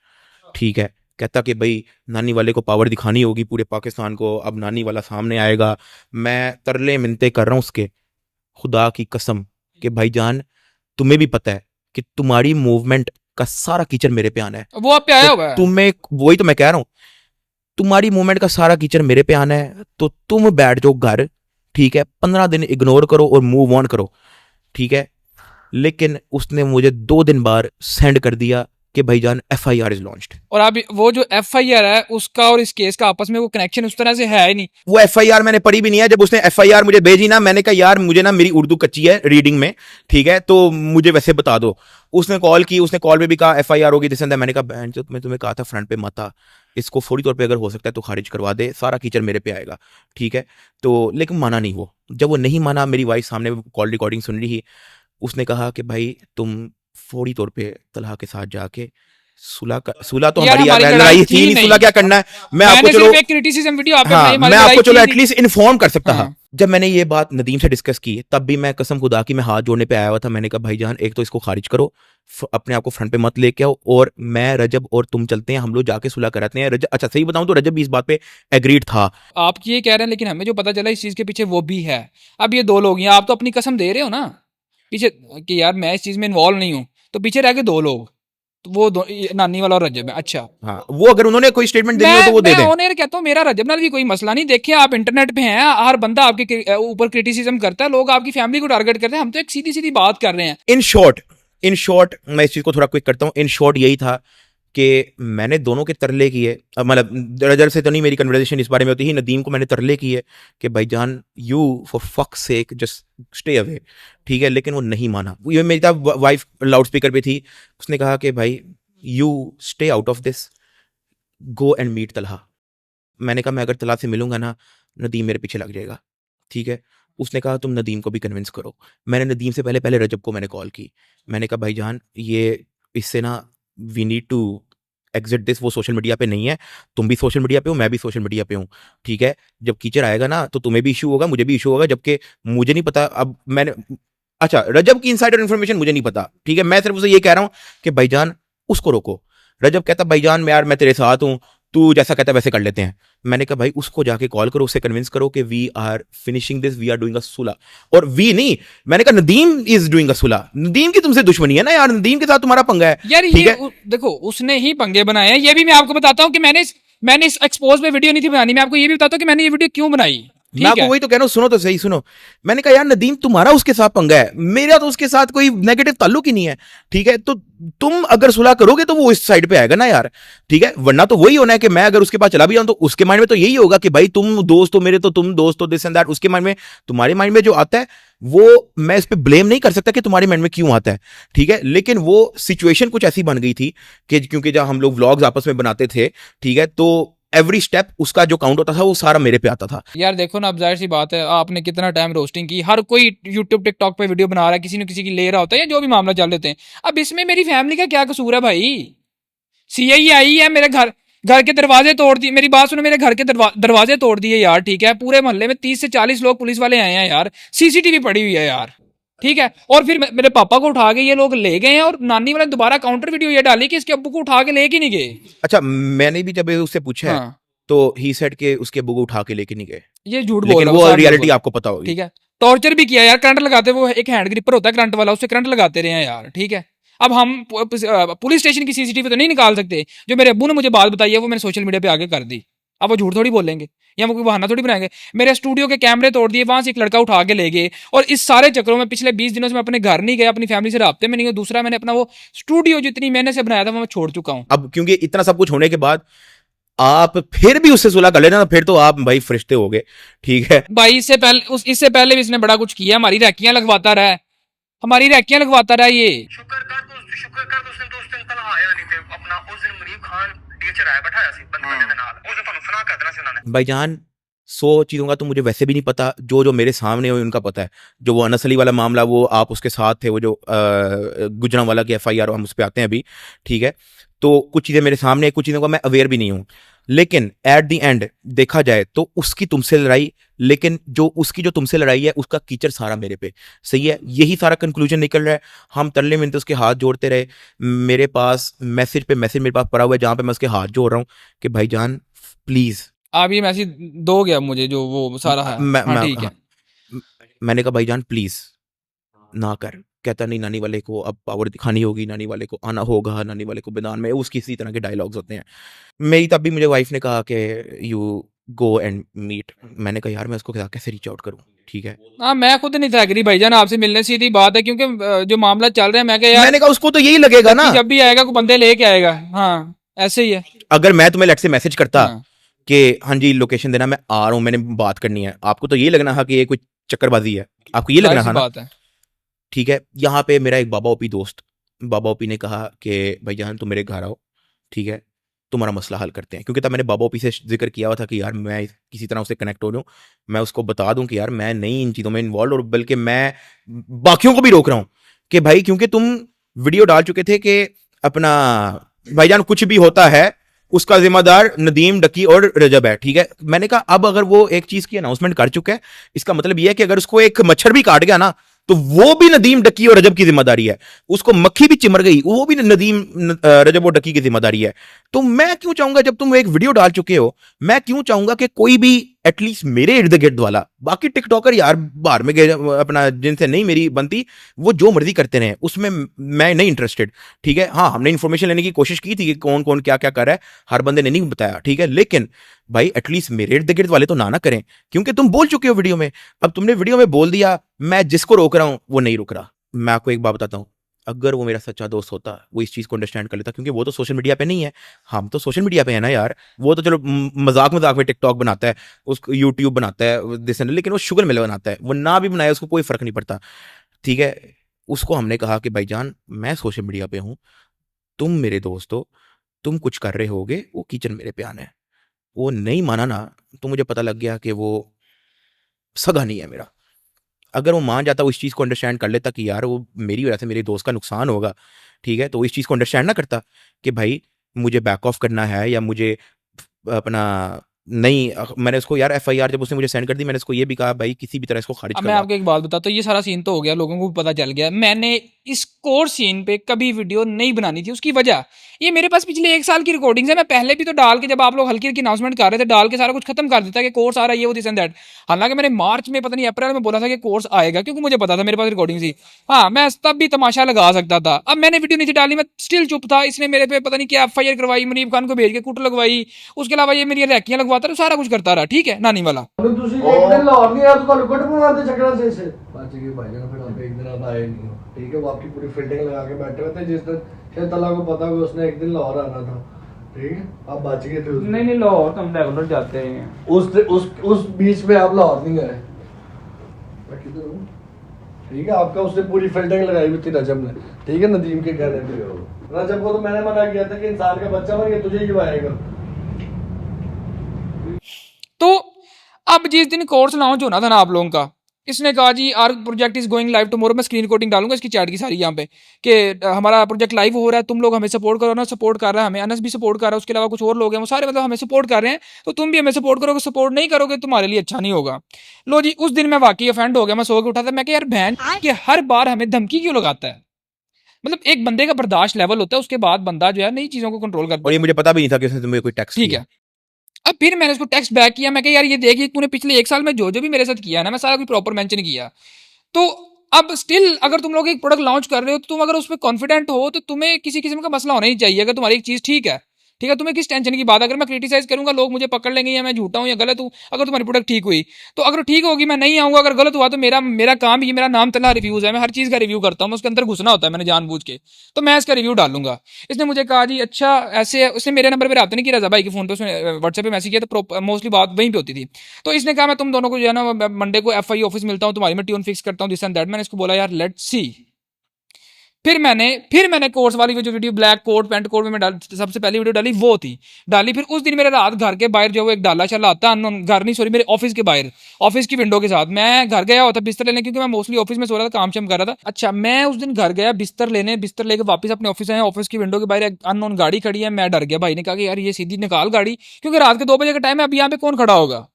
ठीक है। कहता कि भाई नानी वाले को पावर दिखानी होगी पूरे पाकिस्तान को, अब नानी वाला सामने आएगा। मैं तरले मिन्नतें कर रहा हूँ उसके, खुदा की कसम, कि भाईजान तुम्हें भी पता है कि तुम्हारी मूवमेंट का सारा कीचड़ मेरे पे आना है। वो आप पे आया तो हुआ है। तुम्हें, वही तो मैं कह रहा हूँ, तुम्हारी मूवमेंट का सारा कीचड़ मेरे पे आना है, तो तुम बैठ जाओ घर, ठीक है। 15 दिन इग्नोर करो और मूव ऑन करो, ठीक है। लेकिन उसने मुझे 2 दिन बाद सेंड कर दिया कि भाईजान एफआईआर इज लॉन्च्ड। और अब वो जो एफआईआर है उसका और इस केस का आपस में वो कनेक्शन उस तरह से है ही नहीं। वो एफआईआर मैंने पढ़ी भी नहीं है। जब उसने एफआईआर मुझे भेजी ना, मैंने कहा यार मुझे ना, मेरी उर्दू कच्ची है रीडिंग में, ठीक है, तो मुझे वैसे बता दो। उसने कॉल की, उसने कॉल पे भी कहा एफआईआर होगी दिस एंड दैट। मैंने कहा बहन चोद, मैं तुम्हें कहा था फ्रंट पे मत आ, इसको फौरी तौर पे अगर हो सकता है तो खारिज करवा दे, सारा कीचड़ मेरे पे आएगा, ठीक है। तो लेकिन माना नहीं वो। जब वो नहीं माना, मेरी वाइफ सामने कॉल रिकॉर्डिंग सुन रही, उसने कहा कि भाई तुम फौरी तौर पे तलहा के साथ जाके सुलह तो यार हमारी हमारी यार लड़ाई लड़ाई थी थी नहीं, नहीं। सुलह क्या करना है। मैं आपको मैंने चलो सिर्फ एक क्रिटिसिज्म वीडियो आप पे बनाई, हाँ हमारी मैं लड़ाई आपको थी चलो नहीं। एटलीस्ट इन्फॉर्म कर सकता था। हाँ। जब मैंने ये बात नदीम से डिस्कस की तब भी मैं कसम खुदा की मैं हाथ जोड़ने पे आया हुआ था। मैंने कहा भाईजान एक तो इसको खारिज करो, अपने आप को फ्रंट पे मत लेके आओ, और मैं रजब और तुम चलते हैं, हम लोग जाके सुलह कराते हैं। रजब, अच्छा सही बताऊं तो रजब भी इस बात पे एग्रीड था। आप ये कह रहे हैं, लेकिन हमें जो पता चला इस चीज के पीछे वो भी है। अब ये दो लोग हैं, आप तो अपनी कसम दे रहे हो ना पीछे कि यार मैं इस चीज में इन्वॉल्व नहीं हूं, तो पीछे रह गए दो लोग, तो वो दो, ये नानी वाला और रजब है। अच्छा, हाँ वो अगर उन्होंने कोई स्टेटमेंट देनी हो तो मैं वो दे मैं दें। ऑन एयर कहता हूँ मेरा रजब नाल भी कोई मसला नहीं। देखिए आप इंटरनेट पे हैं, हर बंदा आपके ऊपर क्रिटिसिज्म करता है, लोग आपकी फैमिली को टारगेट करते हैं, हम तो एक सीधी सीधी बात कर रहे हैं। इन शॉर्ट मैं इस चीज को थोड़ा क्विक करता हूँ। इन शॉर्ट यही था कि मैंने दोनों के तरले किए। मतलब रजब से तो नहीं मेरी कन्वर्सेशन इस बारे में होती ही, नदीम को मैंने तरले किए कि भाईजान you for fuck sake just stay away, ठीक है। लेकिन वो नहीं माना। ये मेरी तब वाइफ लाउड स्पीकर पे थी, उसने कहा कि भाई you stay out of this, go and meet Talha. मैंने कहा मैं अगर तलहा से मिलूंगा ना, नदीम मेरे पीछे लग जाएगा, ठीक है। उसने कहा तुम नदीम को भी कन्विंस करो। मैंने नदीम से पहले पहले रजब को मैंने कॉल की। मैंने कहा भाईजान ये इससे ना we need to exit this. वो सोशल मीडिया पे नहीं है, तुम भी सोशल मीडिया पे हो, मैं भी सोशल मीडिया पे हूँ, ठीक है। जब कीचड़ आएगा ना तो तुम्हें भी इशू होगा, मुझे भी इशू होगा, जबकि मुझे नहीं पता। अब मैंने, अच्छा रजब की इनसाइडर इन्फॉर्मेशन मुझे नहीं पता, ठीक है। मैं सिर्फ उसे ये कह रहा हूँ कि भाईजान उसको रोको। रजब कहता भाईजान मैं यार मैं तेरे साथ हूँ, तू जैसा कहता है वैसे कर लेते हैं। मैंने कहा भाई उसको जाके कॉल करो, उससे कन्विंस करो कि we are finishing this, we are doing a सुलह। और वी नहीं, मैंने कहा नदीम इज डूइंग अ सुलह। नदीम की तुमसे दुश्मनी है ना यार, नदीम के साथ तुम्हारा पंगा है, यार ठीक ये है। देखो उसने ही पंगे बनाए हैं। ये भी मैं आपको बताता हूँ कि मैंने इस एक्सपोज पे वीडियो नहीं थी बनानी। मैं आपको ये भी बताता हूँ कि मैंने ये वीडियो क्यों बनाई। मैं ठीक आपको है, वही तो कह रहा हूँ, सुनो तो सही सुनो। मैंने कहा यार नदीम तुम्हारा उसके साथ पंगा है, मेरा तो उसके साथ कोई नेगेटिव ताल्लुक ही नहीं है, ठीक है। तो तुम अगर सुलह करोगे तो वो इस साइड पे आएगा ना यार, ठीक है। वरना तो वही होना है कि मैं अगर उसके पास चला भी जाऊं तो उसके माइंड में तो यही होगा कि भाई तुम दोस्त हो मेरे, तो तुम दोस्त हो, दिस एंड दैट। उसके माइंड में, तुम्हारे माइंड में जो आता है वो मैं इस पे ब्लेम नहीं कर सकता कि तुम्हारे माइंड में क्यों आता है, ठीक है। लेकिन वो सिचुएशन कुछ ऐसी बन गई थी कि क्योंकि जब हम लोग व्लॉग्स आपस में बनाते थे, ठीक है, तो एवरी स्टेप उसका जो काउंट होता था वो सारा मेरे पे आता था। यार देखो ना, अब जाहिर सी बात है, आपने कितना टाइम रोस्टिंग की, हर कोई यूट्यूब टिकटॉक पे वीडियो बना रहा है, किसी न किसी की ले रहा होता है, या जो भी मामला चल रहे थे। अब इसमें मेरी फैमिली का क्या कसूर है भाई? सीआईए आई है मेरे घर के दरवाजे तोड़ दिए। मेरी बात सुनो, मेरे घर के दरवाजे तोड़ दिए यार, ठीक है। पूरे मोहल्ले में 30 से 40 लोग पुलिस वाले आए हैं यार, सीसीटीवी पड़ी हुई है यार, ठीक है। और फिर मेरे पापा को उठा के ये लोग ले गए हैं, और नानी वाले दोबारा काउंटर वीडियो ये डाली कि इसके अब्बू को उठा के लेके नहीं गए। अच्छा मैंने भी जब उससे पूछा है हाँ, तो ही सेड के उसके बुक उठा के लेके नहीं गए, ये झूठ बोल लेकिन रहा है, वो साफ झूठ रियलिटी बोल रहा है, आपको पता होगी। ठीक है। टॉर्चर भी किया यार, करंट लगाते, वो एक हैंड ग्रिपर होता है करंट वाला, उससे करंट लगाते रहे हैं यार, ठीक है। अब हम पुलिस स्टेशन की सीसीटीवी तो नहीं निकाल सकते। जो मेरे अब्बू ने मुझे बात बताई है वो मैंने सोशल मीडिया पे आगे कर दी। अब वो झूठ थोड़ी बोलेंगे या वो कोई बहाना थोड़ी बनाएंगे। मेरे स्टूडियो के कैमरे तोड़ दिए, वहां से एक लड़का उठा के ले गए, और इस सारे चक्करों में पिछले 20 दिनों से मैं अपने घर नहीं गया, अपनी फैमिली से राब्ते में नहीं हूँ। दूसरा, मैंने अपना वो स्टूडियो जितनी मेहनत से बनाया था वो मैं छोड़ चुका हूँ। अब क्योंकि इतना सब कुछ होने के बाद आप फिर भी उससे सुलह कर लेना, फिर तो आप भाई फरिश्ते हो गए, ठीक है। भाई इससे पहले भी इसने बड़ा कुछ किया, हमारी रैकियां लगवाता रहा है, हमारी रैकियां लगवाता रहा ये। शुक्र कर उस दिन तलहा आया नहीं थे अपना। उस दिन मुनीब खान टीचर आया बैठाया सी बंदे दे नाल, उस दिन ਤੁਹਾਨੂੰ सुना कर देना सी उन्होंने। भाईजान 100 चीज़ों का तो मुझे वैसे भी नहीं पता, जो मेरे सामने हो उनका पता है। जो वो अनस अली वाला मामला, वो आप उसके साथ थे, वो जो गुजरांवाला की FIR, हम उस पर आते हैं अभी, ठीक है। तो कुछ चीज़ें मेरे सामने, कुछ चीज़ों का मैं अवेयर भी नहीं हूँ। लेकिन एट द एंड देखा जाए तो उसकी तुमसे लड़ाई, लेकिन जो तुमसे लड़ाई है उसका कीचड़ सारा मेरे पे, सही है। यही सारा कंक्लूजन निकल रहा है। हम तरले मिनते उसके हाथ जोड़ते रहे, मेरे पास मैसेज पे मैसेज मेरे पास पड़ा हुआ है जहाँ पे मैं उसके हाथ जोड़ रहा हूँ कि भाईजान प्लीज़। आप ये मैसेज दोगे अब मुझे, जो वो सारा है? हाँ ठीक है। मैंने कहा भाईजान प्लीज ना कर। कहता नहीं, नानी वाले को अब पावर दिखानी होगी, नानी वाले को आना होगा, नानी वाले को मैदान में, उसकी इसी तरह के डायलॉग्स होते हैं। मेरी तब भी मुझे वाइफ ने कहा कि यू गो एंड मीट। मैंने कहा यार मैं उसको कैसे रीच आउट करूं, ठीक है। हाँ, मैं खुद नहीं था एग्री भाईजान आपसे मिलने, सीधी बात है, क्योंकि जो मामला चल रहा है, मैं कहा यार मैंने कहा उसको तो यही लगेगा ना, जब भी आएगा कोई बंदे लेके आएगा। हाँ, ऐसे ही है। अगर मैं तुम्हें लेट से मैसेज करता हाँ, कि हाँ जी लोकेशन देना, मैं आ रहा हूँ, मैंने बात करनी है, आपको तो ये लगना था कि ये कोई चक्करबाजी है, आपको ये लगना जाहिर सी था ना, बात है। ठीक है। यहाँ पे मेरा एक बाबा ओपी दोस्त, बाबा ओपी ने कहा कि भाईजान तुम मेरे घर आओ, ठीक है, तुम्हारा मसला हल करते हैं। क्योंकि तब मैंने बाबा ओपी से जिक्र किया हुआ था कि यार मैं किसी तरह उससे कनेक्ट हो जाऊँ, मैं उसको बता दूं कि यार मैं नहीं इन चीज़ों में इन्वॉल्व, और बल्कि मैं बाकियों को भी रोक रहा हूँ कि भाई, क्योंकि तुम वीडियो डाल चुके थे कि अपना भाईजान कुछ भी होता है उसका जिम्मेदार नदीम, डक्की और रजब है, ठीक है। मैंने कहा अब अगर वो एक चीज की अनाउंसमेंट कर चुका है, इसका मतलब ये है कि अगर उसको एक मच्छर भी काट गया ना, तो वो भी नदीम, डक्की और रजब की जिम्मेदारी है। उसको मक्खी भी चिमर गई, वो भी नदीम, रजब और डक्की की जिम्मेदारी है। तो मैं क्यों चाहूंगा, जब तुम एक वीडियो डाल चुके हो, मैं क्यों चाहूंगा कि कोई भी एटलीस्ट मेरे इर्द गिर्द वाला, बाकी टिकटॉकर यार बाहर में गए अपना, जिनसे नहीं मेरी बनती, वो जो मर्जी करते रहे, उसमें मैं नहीं इंटरेस्टेड, ठीक है। हाँ, हमने इन्फॉर्मेशन लेने की कोशिश की थी कि कौन कौन क्या क्या कर रहा है, हर बंदे ने नहीं बताया, ठीक है। लेकिन भाई एटलीस्ट मेरे इर्द गिर्द वाले तो ना करें, क्योंकि तुम बोल चुके हो वीडियो में। अब तुमने वीडियो में बोल दिया, मैं जिसको रोक रहा हूं वो नहीं रुक रहा। मैं आपको एक बात बताता हूं, अगर वो मेरा सच्चा दोस्त होता, वो इस चीज को अंडरस्टैंड कर लेता, क्योंकि वो तो सोशल मीडिया पे नहीं है, हम तो सोशल मीडिया पे है ना यार। वो तो चलो मजाक मजाक में टिकटॉक बनाता है, उसको यूट्यूब बनाता है दिस, लेकिन वो शुगर मिल बनाता है, वो ना भी बनाए उसको कोई फर्क नहीं पड़ता, ठीक है। उसको हमने कहा कि भाईजान मैं सोशल मीडिया पे हूं, तुम मेरे दोस्त हो, तुम कुछ कर रहे होगे, वो किचन मेरे पे आना है। वो नहीं माना ना, तो मुझे पता लग गया कि वो सगा नहीं है मेरा। अगर वो मान जाता, वो इस चीज़ को अंडरस्टैंड कर लेता कि यार वो मेरी वजह से मेरे दोस्त का नुकसान होगा, ठीक है, तो वो इस चीज़ को अंडरस्टैंड ना करता कि भाई मुझे बैक ऑफ करना है, या मुझे अपना नहीं। मैंने उसको यार एफआईआर जब उसने मुझे सेंड कर दी, मैंने उसको ये भी कहा भाई किसी भी तरह इसको खारिज अब मैं करवा। आपको एक बात बताता हूँ, ये सारा सीन तो हो गया, लोगों को भी पता चल गया। मैंने इस कोर सीन पे कभी वीडियो नहीं बनानी थी। उसकी वजह ये, मेरे पास पिछले 1 साल की रिकॉर्डिंग्स है। मैं पहले भी तो डाल के, जब आप लोग हल्की हल्की अनाउंसमेंट कर रहे थे, डाल के सारा कुछ खत्म कर देता कि कोर्स आ रहा है, ये वो दिस एंड दैट। हालांकि मैंने मार्च में, पता नहीं अप्रैल में बोला था कि कोर्स आएगा, क्योंकि मुझे पता था, मेरे पास रिकॉर्डिंग थी। हाँ, मैं तब भी तमाशा लगा सकता था। अब मैंने वीडियो नहीं थी डाली, मैं स्टिल चुप था। इसने मेरे पे पता नहीं क्या एफआईआर करवाई, मुनीब खान को भेज के कुट लगवाई, उसके अलावा ये मेरी रैकियां लगवाता रहा, सारा कुछ करता रहा, ठीक है, नानी वाला। ਤੁਸੀਂ ਇੱਕ ਦਿਨ ਲਾਹੌਰ ਨਹੀਂ ਆਇਆ तो ਤੁਹਾਨੂੰ ਕੁੱਟ ਪਵਾਉਂਦੇ ਚੱਕਰਾਂ से इसे बच गए भाई जान। फिर आप एक दिन आप आए नहीं हो, ठीक है। वो आपकी पूरी फील्डिंग लगा के बैठे हुए थे। जिस दिन शायद तला को पता हुआ उसने एक दिन लाहौर आना था, ठीक है, आप बच गए थे उस दिन। नहीं लाहौर तो हम रेगुलर जाते हैं। उस बीच में आप लाहौर नहीं गए। मैं किधर हूँ, ठीक है। आपका उसने पूरी फील्डिंग लगाई हुई थी रजब ने, ठीक है, नदीम के कहने पे। रजब को तो मैंने मना किया था कि इंसान का बच्चा मर गया, तुझे क्यों आएगा। तो अब जिस दिन कोर्स लॉन्च होना था ना आप लोगों का, इसने कहा जी our project is going live tomorrow. मैं स्क्रीन रिकॉर्डिंग डालूंगा इसकी चैट की सारी यहाँ पे, कि हमारा प्रोजेक्ट लाइव हो रहा है, तुम लोग हमें सपोर्ट करो ना। सपोर्ट कर रहा है हमें, अनस भी सपोर्ट कर रहा है, उसके अलावा कुछ और लोग हैं, वो सारे मतलब हमें सपोर्ट कर रहे हैं। तो तुम भी हमें सपोर्ट करोगे, सपोर्ट नहीं करोगे तुम्हारे लिए अच्छा नहीं होगा। लो जी, उस दिन मैं वाकई ऑफेंड हो गया। मैं सो के उठा था, मैं यार बहन कि हर बार हमें धमकी क्यों लगाता है। मतलब एक बंदे का बर्दाश्त लेवल होता है, उसके बाद बंदा जो है नई चीजों को कंट्रोल करता और है, ये मुझे पता भी नहीं था कि उसने तुम्हें कोई टैक्स ठीक है। अब फिर मैंने उसको टेक्स्ट बैक किया, मैं कहा यार ये देखिए तूने पिछले 1 साल में जो जो भी मेरे साथ किया ना, मैं सारा कुछ प्रॉपर मेंशन किया। तो अब स्टिल अगर तुम लोग एक प्रोडक्ट लॉन्च कर रहे हो, तो तुम अगर उसमें कॉन्फिडेंट हो, तो तुम्हें किसी किस्म का मसला होना ही चाहिए। अगर तुम्हारी एक चीज ठीक है, ठीक है, तुम्हें किस टेंशन की बात है। अगर मैं क्रिटिसाइज करूंगा, लोग मुझे पकड़ लेंगे या मैं झूठा हूं या गलत हूं। अगर तुम्हारी प्रोडक्ट ठीक हुई तो अगर ठीक होगी, मैं नहीं आऊंगा। अगर गलत हुआ तो मेरा काम ही, मेरा नाम तला रिव्यूज है, मैं हर चीज का रिव्यू करता हूं, मैं उसके अंदर घुसना होता है मैंने जानबूझ के, तो मैं इसका रिव्यू डालूंगा। इसने मुझे कहा जी अच्छा ऐसे, उसने मेरे नंबर पर रब्ता नहीं किया, रजा भाई के फोन पे उसने व्हाट्सएप पे मैसेज किया, तो मोस्टली बात वहीं पे होती थी। तो इसने कहा मैं तुम दोनों को जो है ना मंडे को एफआई ऑफिस मिलता हूं, तुम्हारी मैं ट्यून फिक्स करता हूं, दिस एंड दैट। मैंने इसको बोला यार लेट्स सी। फिर मैंने कोर्स वाली जो video black coat pant coat में मैं सबसे पहली वीडियो डाली वो थी डाली। फिर उस दिन मेरे रात घर के बाहर जो वो एक डाला चला आता, घर नहीं सॉरी, मेरे ऑफिस के बाहर, ऑफिस की विंडो के साथ मैं घर गया होता बिस्तर लेने, क्योंकि मैं मोस्टली ऑफिस में सो रहा था, काम शाम कर रहा था। अच्छा, मैं उस दिन घर गया बिस्तर लेने, बिस्तर लेके वापस अपने ऑफिस आया, ऑफिस की विंडो के बाहर एक अननोन गाड़ी खड़ी है। मैं डर गया, भाई ने कहा कि यार ये सीधी निकाल गाड़ी, क्योंकि रात के 2 बजे का टाइम है, अब यहाँ पे कौन खड़ा होगा।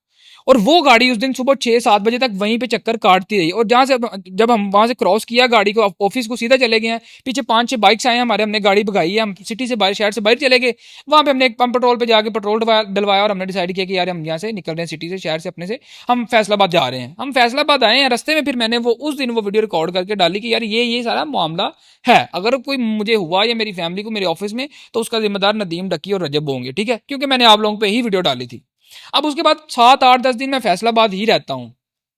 और वो गाड़ी उस दिन सुबह 6-7 बजे तक वहीं पे चक्कर काटती रही। और जहाँ से जब हम वहां से क्रॉस किया गाड़ी को, ऑफिस को सीधा चले गए हैं, पीछे 5-6 बाइक्स आए हमारे, हमने गाड़ी भगाई है, हम सिटी से बाहर, शहर से बाहर चले गए। वहां पे हमने एक पंप पेट्रोल पे जाके पेट्रोल डलवाया और हमने डिसाइड किया कि यार हम यहाँ से निकल रहे हैं, सिटी से, शहर से, अपने से हम फैसलाबाद जा रहे हैं। हम फैसलाबाद आए हैं, रास्ते में फिर मैंने वो उस दिन वो वीडियो रिकॉर्ड करके डाली कि यार ये सारा मामला है, अगर कोई मुझे हुआ या मेरी फैमिली को मेरे ऑफिस में, तो उसका जिम्मेदार नदीम, डक्की और रजब होंगे, ठीक है, क्योंकि मैंने आप लोगों पे ही वीडियो डाली थी। अब उसके बाद 7-8-10 दिन मैं फैसलाबाद ही रहता हूँ,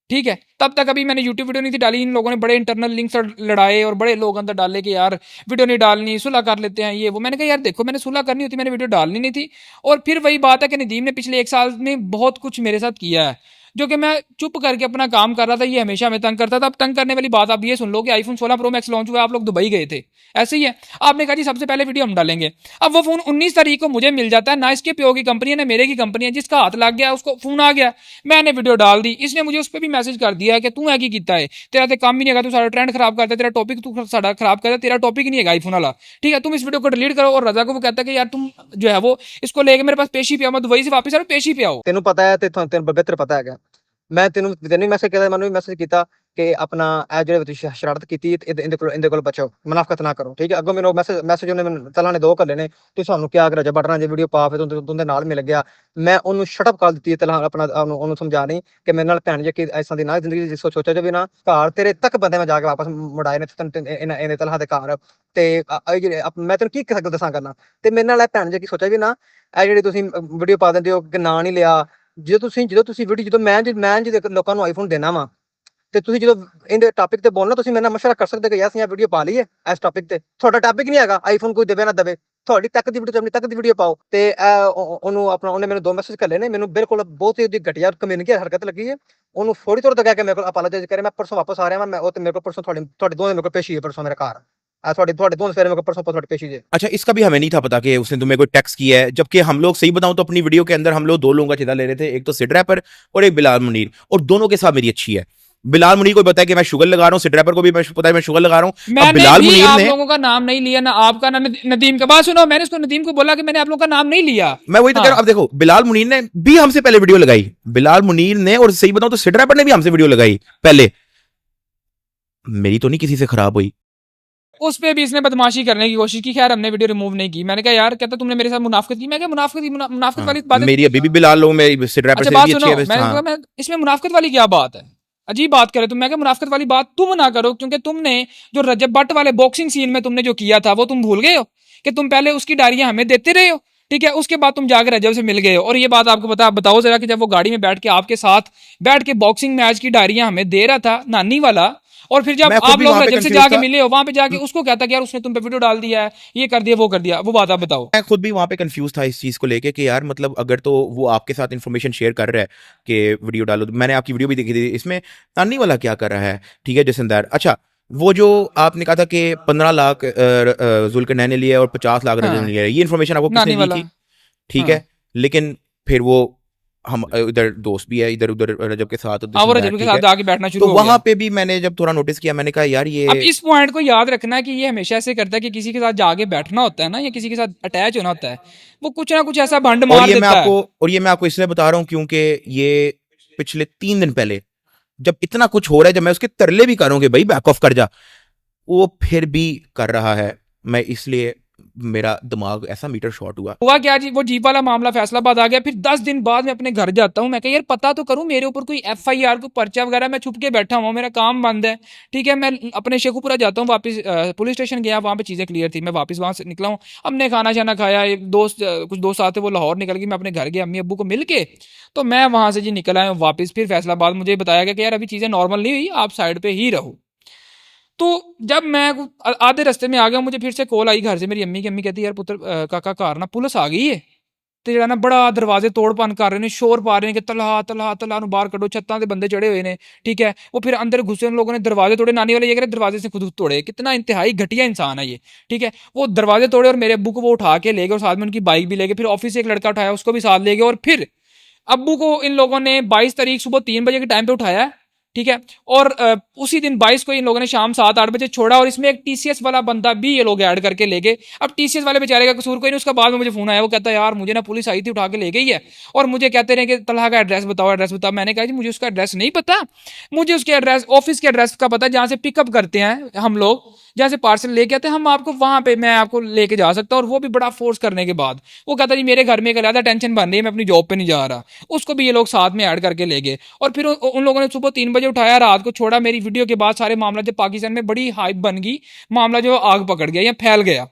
ठीक है। तब तक अभी मैंने यूट्यूब वीडियो नहीं थी डाली। इन लोगों ने बड़े इंटरनल लिंक्स लड़ाए और बड़े लोग अंदर डाले कि यार वीडियो नहीं डालनी, सुलह कर लेते हैं, ये वो। मैंने कहा यार देखो, मैंने सुलह करनी होती, मैंने वीडियो डालनी नहीं थी। और फिर वही बात है कि नदीम ने पिछले 1 साल में बहुत कुछ मेरे साथ किया है। जो कि मैं चुप करके अपना काम कर रहा था, ये हमेशा हमें तंग करता था। अब तंग करने वाली बात आप ये सुन लो कि आईफोन 16 प्रो मैक्स लॉन्च हुआ, आप लोग दुबई गए थे, ऐसे ही है। आपने कहा जी सबसे पहले वीडियो हम डालेंगे। अब वो फोन 19 तारीख को मुझे मिल जाता है, ना इसके प्यो की कंपनी है ना मेरे की कंपनी है, जिसका हाथ लग गया उसको फोन आ गया, मैंने वीडियो डाल दी, इसने मुझे उस पर भी मैसेज कर दिया कि तू है की किया है, तेरा तो काम ही नहीं है, तू सारा ट्रेंड खराब करता है, तेरा टॉपिक तू सारा खराब करता है, तेरा टॉपिक नहीं है आईफोन वाला, ठीक है, तुम इस वीडियो को डिलीट करो। और रजा को वो कहता है कि यार तुम जो है वो इसको लेके मेरे पास पेशी पे आओ, मैं दुबई से वापस आ रहा हूं, पेशी पे आओ। ਤੈਨੂੰ ਪਤਾ ਹੈ ਤੇ ਤੈਨੂੰ ਬਿਹਤਰ ਪਤਾ ਹੈਗਾ। ਮੈਂ ਤੈਨੂੰ ਵੀ ਮੈਸੇਜ ਕੀਤਾ, ਮੈਨੂੰ ਵੀ ਮੈਸੇਜ ਕੀਤਾ ਕਿ ਆਪਣਾ ਇਹ ਜਿਹੜੇ ਤੁਸੀਂ ਸ਼ਰਾਰਤ ਕੀਤੀ ਇਹਦੇ ਕੋਲ ਬਚੋ, ਮੁਨਾਫਕਤ ਨਾ ਕਰੋ, ਠੀਕ ਹੈ। ਅੱਗੋਂ ਮੈਨੂੰ ਮੈਸੇਜ ਉਹਨੇ ਮੈਨੂੰ ਤਲਾ ਨੇ 2 ਘੱਲੇ ਨੇ, ਤੂੰ ਸਾਨੂੰ ਕਿਹਾ ਕਰ ਬਟਰਾਂ ਜੇ ਵੀਡੀਓ ਪਾ, ਫਿਰ ਤੂੰ ਦੇ ਨਾਲ ਮਿਲ ਗਿਆ। ਮੈਂ ਉਹਨੂੰ ਸ਼ਟ ਅਪ ਕਰ ਦਿੱਤੀ ਤਲਾ, ਆਪਣਾ ਉਹਨੂੰ ਸਮਝਾ ਨਹੀਂ ਕਿ ਮੇਰੇ ਨਾਲ ਭੈਣ ਜੇ ਕਿ ਐਸਾਂ ਦੀ ਨਾ ਜ਼ਿੰਦਗੀ ਜਿਸ ਕੋ ਸੋਚਿਆ ਜਾਵੇ ਨਾ, ਘਰ ਤੇਰੇ ਤੱਕ ਬੰਦੇ ਮੈਂ ਜਾ ਕੇ ਵਾਪਸ ਮੁੜਾਏ ਨੇ ਇਹਨੇ ਤਲਾ ਦੇ ਘਰ। ਤੇ ਜਿਹੜੇ ਮੈਂ ਤੈਨੂੰ ਕੀ ਦੱਸਾਂ ਕਰਨਾ, ਤੇ ਮੇਰੇ ਨਾਲ ਇਹ ਭੈਣ ਜੇ ਕੀ ਸੋਚਿਆ ਵੀ ਨਾ, ਇਹ ਜਿਹੜੀ ਤੁਸੀਂ ਵੀਡੀਓ ਪਾ ਦਿੰਦੇ ਹੋ ਕਿ ਨਾਂ ਨਹੀਂ ਲਿਆ, ਜਦੋਂ ਤੁਸੀਂ ਵੀਡੀਓ ਜਦੋਂ ਮੈਂ ਜਦੋਂ ਲੋਕਾਂ ਨੂੰ ਆਈਫੋਨ ਦੇਣਾ ਵਾ, ਤੇ ਤੁਸੀਂ ਜਦੋਂ ਇਹਦੇ ਟਾਪਿਕ ਤੇ ਬੋਲਣਾ, ਤੁਸੀਂ ਮੇਰੇ ਨਾਲ ਮਸ਼ਵਰਾ ਕਰ ਸਕਦੇ ਕਿ ਯਾਰ ਅਸੀਂ ਇਹ ਵੀਡੀਓ ਪਾ ਲਈਏ ਇਸ ਟਾਪਿਕ ਤੇ। ਤੁਹਾਡਾ ਟਾਪਿਕ ਨਹੀਂ ਹੈਗਾ ਆਈਫੋਨ ਕੋਈ ਦੇਵੇ ਨਾ ਦੇਵੇ, ਤੁਹਾਡੀ ਤੱਕ ਦੀ ਵੀਡੀਓ, ਆਪਣੀ ਤੱਕ ਦੀ ਵੀਡੀਓ ਪਾਓ। ਤੇ ਉਹਨੇ ਮੈਨੂੰ 2 ਮੈਸੇਜ ਕਰ ਲਏ ਨੇ, ਮੈਨੂੰ ਬਿਲਕੁਲ ਬਹੁਤ ਹੀ ਘਟੀਆ ਕਮਿਊਨਿਟੀ ਹਰਕਤ ਲੱਗੀ ਹੈ। ਉਹਨੂੰ ਫੌਰੀ ਤੌਰ ਤੇ ਕਹਿ ਕੇ ਮੇਰੇ ਕੋਲ ਅਪੋਲੋਜਾਈਜ਼ ਕਰੇ, ਮੈਂ ਪਰਸੋਂ ਵਾਪਸ ਆ ਰਿਹਾ ਵਾਂ। ਮੈਂ ਉਹ ਤੇ ਮੇਰੇ ਕੋਲ ਪਰਸੋਂ ਤੁਹਾਡੇ ਦੋਵਾਂ ਦੇ ਮੇਰੇ ਕੋਲ ਪੇਸ਼ੀ ਹੈ, ਪਰਸੋਂ ਮੇਰੇ ਘਰ ਤੁਹਾਡੇ ਦੋਵਾਂ ਦੇ ਮੇਰੇ ਕੋਲ ਪਰਸੋं ਤੁਹਾਡੇ पेशी है। अच्छा, इसका भी हमें नहीं था पता कि उसने तुम्हें कोई टैक्स किया है, जबकि हम लोग सही बताऊं तो अपनी वीडियो के अंदर हम लोग 2 लोगों का चिदा ले रहे थे, एक तो सिड रैपर और एक बिलाल मुनीर, और दोनों के साथ मेरी अच्छी है। बिलाल मुनीर को बताया कि मैं शुगर लगा रहा हूं, सिड रैपर को भी पता है मैं शुगर लगा रहा हूं। अब मैंने बिलाल भी मुनीर आप ने, लोगों का नाम नहीं लिया, ना आपका ना नदीम का। बात सुनो, मैंने उसको नदीम को बोला कि मैंने आप लोगों का नाम नहीं लिया। मैं वही तो कह रहा हूं। अब देखो, बिलाल मुनीर ने भी हमसे पहले वीडियो लगाई, बिलाल मुनीर ने, और सही बताऊं तो सिड रैपर ने भी हमसे वीडियो लगाई पहले। मेरी तो नहीं किसी से खराब हुई। उस पे भी इसने बदमाशी करने की कोशिश की, खैर हमने वीडियो रिमूव नहीं की। मैंने कहा यार, कहता तुमने मेरे साथ मुनाफिकत की। मैं क्या मुनाफिकत वाली बात है? मेरी अभी भी बिलाल लोग मेरी सिड रैपर अच्छा से बात भी सुनो, अच्छी है। मैंने कहा मैं इसमें मुनाफिकत वाली क्या बात है, अजीब बात करे तुम। मैं क्या मुनाफिकत वाली बात तुम ना करो, क्योंकि तुमने जो रजब भट्ट वाले बॉक्सिंग सीन में तुमने जो किया था वो तुम भूल गए हो कि तुम पहले उसकी डायरियां हमें देते रहे हो, ठीक है। उसके बाद तुम जाकर रजब से मिल गए हो, और ये बात आपको पता, आप बताओ जरा कि जब वो गाड़ी में बैठ के आपके साथ बैठ के बॉक्सिंग मैच की डायरियां हमें दे रहा था नानी वाला, और फिर जब आप लोग रजब से जाके मिले हो, वहां पे जाके उसको कहता कि यार उसने तुम पे वीडियो डाल दिया है, ये कर दिया वो कर दिया, वो बात आप बताओ। मैं खुद भी वहां पे कंफ्यूज था इस चीज को लेके कि यार मतलब अगर तो वो आपके साथ इन्फॉर्मेशन शेयर कर रहा है कि वीडियो डालो, मैंने आपकी वीडियो भी देखी थी, इसमें नानी वाला क्या कर रहा है, ठीक है जसंदार। अच्छा, वो जो आपने कहा था कि 15 लाख जुल्करनैन ने लिया और 50 लाख रजब ने लिया, ये इन्फॉर्मेशन आपको किसने दी थी? ठीक है, लेकिन फिर वो हम इधर दोस्त भी है, इधर उधर रजब के साथ, वो रजब के साथ जाके बैठना शुरू तो हो गया। वहां पे भी मैंने जब थोड़ा नोटिस किया, मैंने कहा यार ये, अब इस पॉइंट को याद रखना है कि ये हमेशा ऐसे करता है कि किसी के साथ जाके बैठना होता है ना, या किसी के साथ अटैच होना होता है, वो कुछ ना कुछ ऐसा भंड मार देता है। और ये मैं आपको इसलिए बता रहा हूँ क्योंकि ये पिछले 3 दिन पहले जब इतना कुछ हो रहा है, जब मैं उसके तरले भी कर रहा हूँ कि भाई बैक ऑफ कर जा, वो फिर भी कर रहा है। मैं इसलिए मेरा दिमाग ऐसा मीटर शॉर्ट हुआ क्या जी, वो जीप वाला मामला फैसलाबाद आ गया। फिर 10 दिन बाद मैं अपने घर जाता हूँ, मैं कह यार पता तो करूँ मेरे ऊपर कोई FIR को पर्चा वगैरह, मैं छुप के बैठा हुआ, मेरा काम बंद है, ठीक है। मैं अपने शेखुपुरा जाता हूँ, वापस पुलिस स्टेशन गया, वहाँ पे चीज़ें क्लियर थी, मैं वापस वहाँ से निकला हूँ। हमने खाना शाना खाया, एक दोस्त कुछ दोस्त आते, वो लाहौर निकल गए, मैं अपने घर गया अम्मी अब्बू को मिल के, तो मैं वहाँ से जी निकल आया हूँ वापस। फिर फैसलाबाद मुझे बताया गया कि यार अभी चीज़ें नॉर्मल नहीं हुई, आप साइड पर ही रहो। तो जब मैं आधे रास्ते में आ गया, मुझे फिर से कॉल आई घर से मेरी अम्मी की। अम्मी कहती यार पुत्र काका घर ना पुलिस आ गई है, ਤੇ ਜਿਹੜਾ ਨਾ ਬੜਾ ਦਰਵਾਜ਼ੇ ਤੋੜ ਭੰਨ ਕਰ ਰਹੇ ਨੇ, ਸ਼ੋਰ ਪਾ ਰਹੇ ਨੇ ਕਿ तला ਨੂੰ ਬਾਹਰ ਕੱਢੋ, ਛੱਤਾਂ ਤੇ ਬੰਦੇ ਚੜੇ ਹੋਏ ਨੇ, ठीक है। वो फिर अंदर घुसे, उन लोगों ने दरवाजे तोड़े, नानी वाले ये कह रहे दरवाजे से खुद तोड़े। कितना इंतहाई घटिया इंसान है ये, ठीक है। वो दरवाजे तोड़े और मेरे अब्बू को वो उठा के ले गए, और साथ में उनकी बाइक भी ले गए। फिर ऑफिस से एक लड़का उठाया, उसको भी साथ ले गए, और फिर अब्बू को इन लोगों ने 22 तारीख सुबह 3 बजे के टाइम पे उठाया, ठीक है। और उसी दिन 22 को इन लोगों ने शाम 7-8 बजे छोड़ा, और इसमें एक TCS वाला बंदा भी ये लोग ऐड करके ले गए। अब TCS वाले बेचारे का कसूर कोई नहीं। उसका बाद में मुझे फोन आया, वो कहता है यार मुझे ना पुलिस आई थी, उठा के ले गई है, और मुझे कहते रहे कि तलहा का एड्रेस बताओ, एड्रेस बताओ। मैंने कहा जी मुझे उसका एड्रेस नहीं पता, मुझे उसके एड्रेस, ऑफिस के एड्रेस का पता है, जहाँ से पिकअप करते हैं हम लोग, जहाँ से पार्सल लेके आते हैं हम, आपको वहां पे मैं आपको लेके जा सकता हूँ। और वो भी बड़ा फोर्स करने के बाद वो कहता जी मेरे घर में एक अलग टेंशन बन रही है, मैं अपनी जॉब पे नहीं जा रहा। उसको भी ये लोग साथ में ऐड करके ले गए, और फिर उन लोगों ने सुबह 3 बजे उठाया, रात को छोड़ा। मेरी वीडियो के बाद सारे मामला जब पाकिस्तान में बड़ी हाइप बन गई, मामला जो आग पकड़ गया या फैल गया,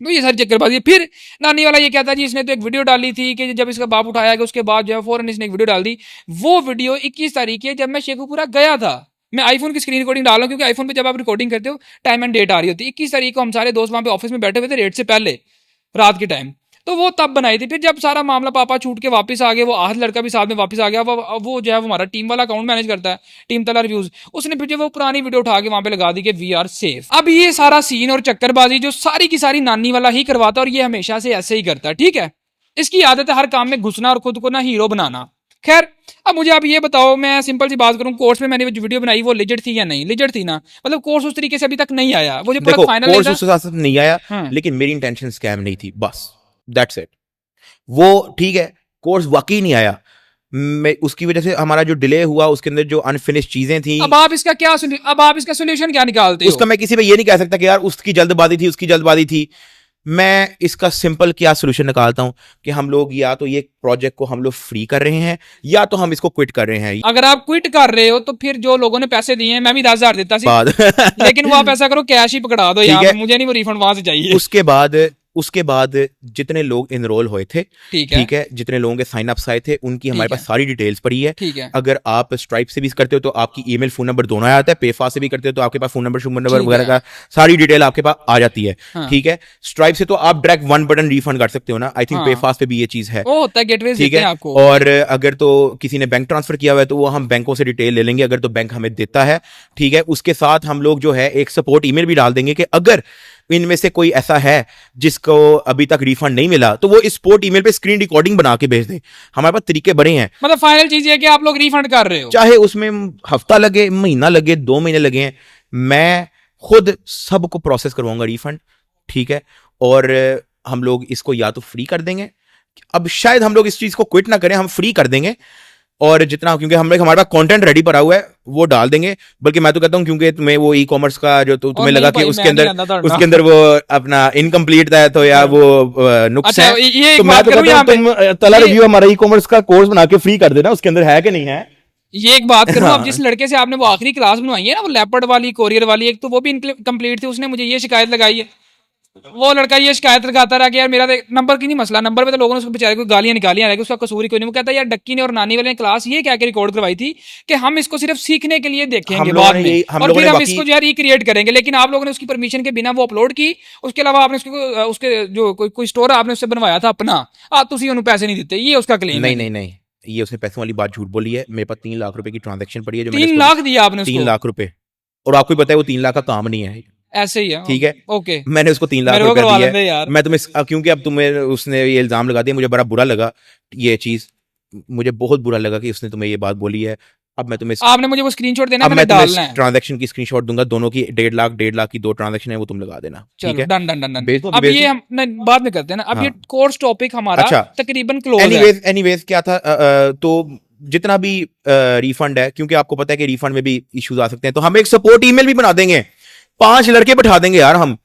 तो ये सारी चक्करबाजी। फिर नानी वाला ये कहता जी इसने तो एक वीडियो डाली थी कि जब इसका बाप उठाया गया, उसके बाद जो है फौरन इसने एक वीडियो डाल दी। वो वीडियो 21 तारीख की, जब मैं शेखुपुरा गया था। मैं आईफोन की स्क्रीन रिकॉर्डिंग डाल रहा हूं, क्योंकि आईफोन पे जब आप रिकॉर्डिंग करते हो टाइम एंड डेट आ रही होती है। 21 तारीख को हम सारे दोस्त वहां पे ऑफिस में बैठे हुए थे, रेट से पहले रात के टाइम। तो वो तब बनाई थी। फिर जब सारा मामला पापा छूट के वापस आ गए, वो आहद लड़का भी साथ में वापस आ गया, वो जो है वो हमारा टीम वाला अकाउंट मैनेज करता है, टीम तला रिव्यूज, उसने फिर जो वो पुरानी वीडियो उठा के वहां पे लगा दी कि वी आर सेफ। अब ये सारा सीन और चक्करबाजी जो सारी की सारी नानी वाला ही करवाता है, और ये हमेशा से ऐसे ही करता है, ठीक है। इसकी आदत है हर काम में घुसना और खुद को ना हीरो बनाना। खैर, अब मुझे आप ये बताओ, मैं सिंपल सी बात करूं, कोर्स में मैंने जो वीडियो बनाई वो लिजिट थी या नहीं? लिजिट थी ना, मतलब कोर्स उस तरीके से अभी तक नहीं आया, वो जो देखो प्रोडक्ट फाइनल कोर्स उस हिसाब से नहीं आया, हाँ। लेकिन मेरी इंटेंशन स्कैम नहीं थी, बस दैट्स इट। वो ठीक है, कोर्स वाकई नहीं आया, मैं उसकी वजह से हमारा जो डिले हुआ, उसके अंदर जो अनफिनिश चीजें थी। अब आप इसका क्या अब आप इसका सोल्यूशन क्या निकालते हो? उसका मैं किसी पे ये नहीं कह सकता कि यार उसकी जल्दबाजी थी, उसकी जल्दबाजी थी। मैं इसका सिंपल क्या सोल्यूशन निकालता हूं कि हम लोग या तो ये प्रोजेक्ट को हम लोग फ्री कर रहे हैं, या तो हम इसको क्विट कर रहे हैं। अगर आप क्विट कर रहे हो तो फिर जो लोगों ने पैसे दिए हैं, मैं भी 10,000 देता सी, बाद लेकिन वो आप ऐसा करो कैश ही पकड़ा दो यहाँ है। पे, मुझे नहीं वो रिफंड वहां से चाहिए। उसके बाद जितने लोग इनरोल हुए थे, ठीक है, जितने लोगों के साइन अप्स आए थे, उनकी हमारे पास सारी डिटेल्स पड़ी है। ठीक है, अगर आप स्ट्राइप से भी करते हो तो आपकी ईमेल, फोन नंबर दोनों आ जाता है। पेफा से भी करते हो तो आपके पास फोन नंबर, शुभ नंबर ठीक वगैरह है। का सारी डिटेल आपके पास आ जाती है। हाँ। ठीक है, स्ट्राइप से तो आप डायरेक्ट 1 बटन रिफंड कर सकते हो ना। आई थिंक हाँ। पेफास्ट पे भी ये चीज है। वो होता है गेटवे ठीक देते हैं है, आपको। और अगर तो किसी ने बैंक ट्रांसफर किया हुआ है तो वो हम बैंकों से डिटेल ले लेंगे, अगर तो बैंक हमें देता है। ठीक है, उसके साथ हम लोग जो है एक सपोर्ट ईमेल भी डाल देंगे कि अगर इनमें से कोई ऐसा है जिसको अभी तक रिफंड नहीं मिला तो वो इस सपोर्ट ईमेल पे स्क्रीन रिकॉर्डिंग बना के भेज दे। हमारे पास तरीके बड़े हैं, मतलब फाइनल चीज ये है कि आप लोग रिफंड कर रहे हो, चाहे उसमें हफ्ता लगे, महीना लगे, 2 महीने लगे, मैं खुद सबको प्रोसेस करवाऊंगा रिफंड। ठीक है, और हम लोग इसको या तो फ्री कर देंगे, अब शायद हम लोग इस चीज को क्विट ना करें, हम फ्री कर देंगे, और जितना, क्योंकि हमारे पास कंटेंट रेडी पड़ा हुआ है, वो डाल देंगे। बल्कि मैं तो कहता हूं, क्योंकि तुम्हें वो ई कॉमर्स का जो तुम्हें नहीं लगा कि भाई, उसके मैं नहीं आता अंदर था उसके अंदर वो अपना इनकम्प्लीट है तो या वो नुक्स अच्छा, है, ये एक तो मैं बात तो करूं कहता यहाँ हूं पे, तुम तला ये- रिव्यू हमारा ई कॉमर्स का कोर्स बना के फ्री कर देना, उसके अंदर है कि नहीं है। ये एक बात करूं, हाँ। अब जिस लड़के से आपने वो आखिरी क्लास बनवाई है ना, वो लेपर्ड वाली, कोरियर वाली, एक तो वो भी इनकम्प्लीट थी, उसने मुझे ये शिकायत लगाई है। वो लड़का ये शिकायत लगाता रहा कि यार मेरा नंबर की नहीं मसला, नंबर पे तो लोगों ने उसको बेचारे को गालियां निकाली, हालांकि उसका कसूर ही कोई नहीं। वो कहता है यार डक्की ने और नानी वाले ने क्लास ये क्या रिकॉर्ड करवाई थी कि हम इसको सिर्फ सीखने के लिए देखेंगे हम लोगों बाद ने में, यही- हम और लोगों फिर ने हम बाकी- इसको जो है रिक्रिएट करेंगे, लेकिन आप लोगों ने उसकी परमिशन के बिना वो अपलोड की। उसके अलावा आपने उसके जो कोई स्टोर आपने उससे बनवाया था अपना, तुसी उन्होंने पैसे नहीं देते, ये उसका क्लेम है। नहीं, ये उसने पैसों वाली बात झूठ बोली है। मेरे पास 3 लाख रुपए की ट्रांजैक्शन पड़ी है, जो 3 लाख दिया आपने 3 उसको? लाख रुपए, और आपको भी पता है वो 3 लाख का काम नहीं है। ऐसे ही है, ठीक है, ओके, मैंने उसको 3 लाख मेरे को रुपए करवा दिए लेंदे यार। मैं तुम्हें क्योंकि अब तुम्हें उसने ये इल्जाम लगा दिया, मुझे बड़ा बुरा लगा ये चीज, मुझे बहुत बुरा लगा कि उसने तुम्हें ये बात बोली है। अब मैं तुम्हें आपने मुझे वो स्क्रीनशॉट देना, अब मैंने मैं डालना तुम्हें है। ट्रांजैक्शन की स्क्रीनशॉट दूंगा, दोनों की 1.5 लाख की 2 ट्रांजैक्शन है, वो तुम लगा देना। ठीक चलो है, डन डन डन डन। भेज दो, अब भेज ये दो। हम नहीं, बाद में करते हैं ना, अब ये हाँ। कोर्स टॉपिक हमारा अच्छा। तकरीबन क्लोज है। एनीवेज क्या था, तो जितना भी रिफंड है, क्योंकि आपको पता है कि रिफंड में भी इश्यूज आ सकते हैं, तो हम एक सपोर्ट ईमेल भी बना देंगे। 5 लड़के बैठा देंगे यार, हम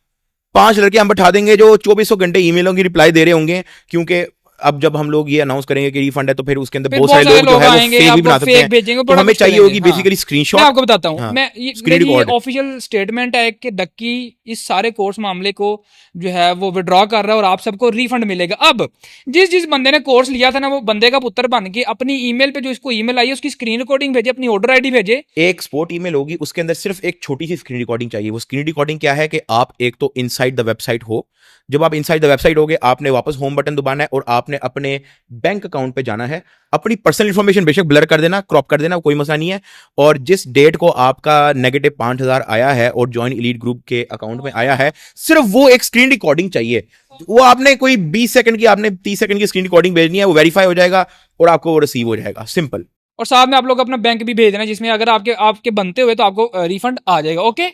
5 लड़के हम बैठा देंगे जो 24 घंटे ईमेलों की रिप्लाई दे रहे होंगे। क्योंकि अब जब हम लोग ये अनाउंस करेंगे कि रिफंड है, तो फिर उसके अंदर फिर बहुत सारे लोग जो है वो आएंगे, फेक भी बना आपको सकते फेक हैं, भेजेंगे, तो बड़ा हमें कुछ चाहिए करेंगे। होगी हाँ। बेसिकली मैं स्क्रीनशॉट। आपको बताता हूँ, हाँ, मैं screen ये record। ऑफिशियल स्टेटमेंट है कि डक्की इस सारे कोर्स मामले को जो है वो विड्रॉ कर रहा है और आप सबको रिफंड मिलेगा। अब जिस बंदे ने कोर्स लिया था ना, वो बंदे का पुत्र बन के अपनी ईमेल पे जो इसको ईमेल आई है उसकी स्क्रीन रिकॉर्डिंग भेजे, अपनी ऑर्डर आईडी भेजे। एक सपोर्ट ईमेल होगी, उसके अंदर सिर्फ एक छोटी सी स्क्रीन रिकॉर्डिंग चाहिए। वो स्क्रीन रिकॉर्डिंग क्या है कि आप एक तो इनसाइड द वेबसाइट हो, जब आप इनसाइड द वेबसाइट होगे, आपने वापस होम बटन दबाना है और आपने अपने बैंक अकाउंट पे जाना है। अपनी पर्सनल इंफॉर्मेशन बेशक ब्लर कर देना, क्रॉप कर देना, कोई मसला नहीं है। और जिस डेट को आपका नेगेटिव 5,000 आया है और ज्वाइन एलीट ग्रुप के अकाउंट में आया है, सिर्फ वो एक स्क्रीन रिकॉर्डिंग चाहिए। वो आपने कोई 20 सेकंड की, आपने 30 सेकंड की स्क्रीन रिकॉर्डिंग भेजनी है, वो वेरीफाई हो जाएगा और आपको वो रिसीव हो जाएगा, सिंपल। और साथ में आप लोग अपना बैंक भी भेज देना, जिसमें अगर आपके बनते हुए तो आपको रिफंड आ जाएगा। Okay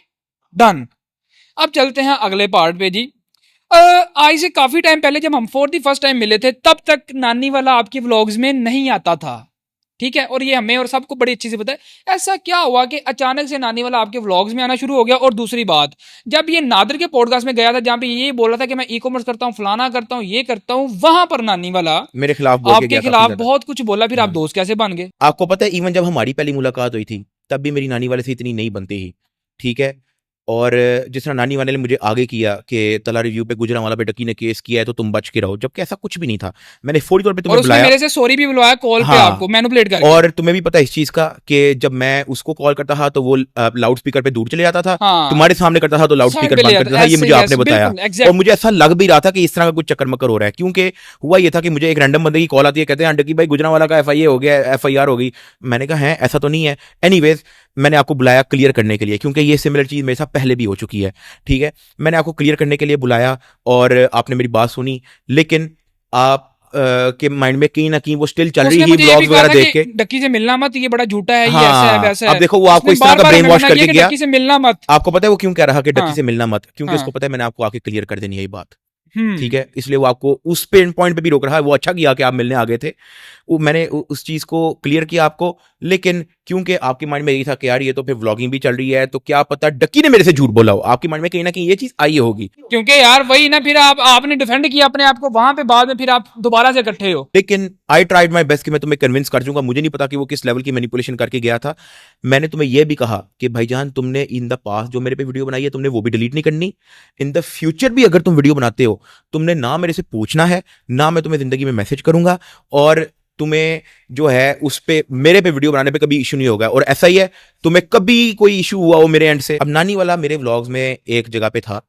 done. अब चलते हैं अगले पार्ट पे जी। आज से काफी टाइम पहले जब हम फॉर द फर्स्ट टाइम मिले थे, तब तक नानी वाला आपके व्लॉग्स में नहीं आता था, ठीक है, और ये हमें और सबको बड़ी अच्छी से पता है। ऐसा क्या हुआ कि अचानक से नानी वाला आपके व्लॉग्स में आना शुरू हो गया? और दूसरी बात, जब ये नादर के पॉडकास्ट में गया था जहां पे ये बोल रहा था कि मैं ई कॉमर्स करता हूँ, फलाना करता हूँ, ये करता हूँ, वहां पर नानी वाला मेरे खिलाफ बोल के आपके गया था खिलाफ काफी ज्यादा। बहुत कुछ बोला, फिर आप दोस्त कैसे बन गए? आपको पता है, इवन जब हमारी पहली मुलाकात हुई थी, तब भी मेरी नानी वाले से इतनी नहीं बनती ही। ठीक है, और जिस तरह नानी वाले ने मुझे आगे किया कि तला रिव्यू पे गुजरांवाला पे डक्की ने केस किया है तो तुम बच के रहो, जबकि ऐसा कुछ भी नहीं था। मैंने फौरी तौर पे और तुम्हें उसने बुलाया मेरे से सॉरी भी बुलवाया कॉल पे, हाँ। आपको मैनिपुलेट करके। और तुम्हें भी पता है इस चीज का कि जब मैं उसको कॉल करता था तो वो लाउड स्पीकर पे दूर चले जाता था, हाँ। तुम्हारे सामने करता था तो लाउड साइड स्पीकर पे ले बंद कर जाता, देता था। ये ऐसे मुझे ही, आपने ऐसे, बताया बिल्कुल, exact। और मुझे ऐसा लग भी रहा था कि इस तरह का कुछ चक्कर मक्कर हो रहा है, क्योंकि हुआ ये था कि मुझे एक रैंडम बंदे की कॉल आती है, कहते हैं डक्की भाई गुजरांवाला का FIA हो गया, FIR हो गई। मैंने कहा है ऐसा तो नहीं है। एनीवेज मैंने आपको बुलाया क्लियर करने के लिए, क्योंकि ये सिमिलर चीज मेरे साथ पहले भी हो चुकी है, ठीक है। मैंने आपको क्लियर करने के लिए बुलाया और आपने मेरी बात सुनी, लेकिन आप के माइंड में कहीं ना कहीं वो स्टिल चल रही उसने थी मुझे ये भी ब्लॉग्स कहा वगैरह था देख कि के। डक्की से मिलना मत, ये बड़ा झूठा है, ये ऐसा है हाँ, वैसा है। अब देखो वो आपको उसने इस तरह का बार-बार ब्रेन हमें वॉश मना करके किया कि गया। डक्की से मिलना मत। आपको पता है वो क्यों कह रहा कि डक्की हाँ। से मिलना मत, क्योंकि हाँ। उसको पता है मैंने आपको आके क्लियर कर देनी है ये बात, हम्म। ठीक है। इसलिए वो आपको उस पेन पॉइंट पे भी रोक रहा है। वो अच्छा किया कि आप मिलने आ गए थे, वो मैंने उस चीज को क्लियर किया आपको। लेकिन क्योंकि आपके माइंड में यही था कि यार ये तो फिर व्लॉगिंग भी चल रही है, तो क्या पता डक्की ने मेरे से झूठ बोला हो, आपके माइंड में कहीं ना कहीं ये चीज आई होगी। क्योंकि यार वही ना, फिर आपने डिफेंड किया अपने आप को वहां पे, बाद में फिर आप दोबारा से इकट्ठे हो। लेकिन आई ट्राइड माई बेस्ट कि मैं तुम्हें कन्विंस कर दूंगा। मुझे नहीं पता कि वो किस लेवल की मैनिपुलेशन करके गया था। मैंने तुम्हें यह भी कहा कि भाईजान तुमने इन द पास्ट जो मेरे पे वीडियो बनाई है तुमने वो भी डिलीट नहीं करनी। इन द फ्यूचर भी अगर तुम वीडियो बनाते हो तुमने ना मेरे से पूछना है, ना मैं तुम्हें जिंदगी में मैसेज करूंगा, और तुम्हें जो है उस पे मेरे पे वीडियो बनाने पे कभी इशू नहीं होगा। और ऐसा ही है, तुम्हें कभी कोई इशू हुआ हो मेरे एंड से। अब नानी वाला मेरे व्लॉग्स में एक जगह पे था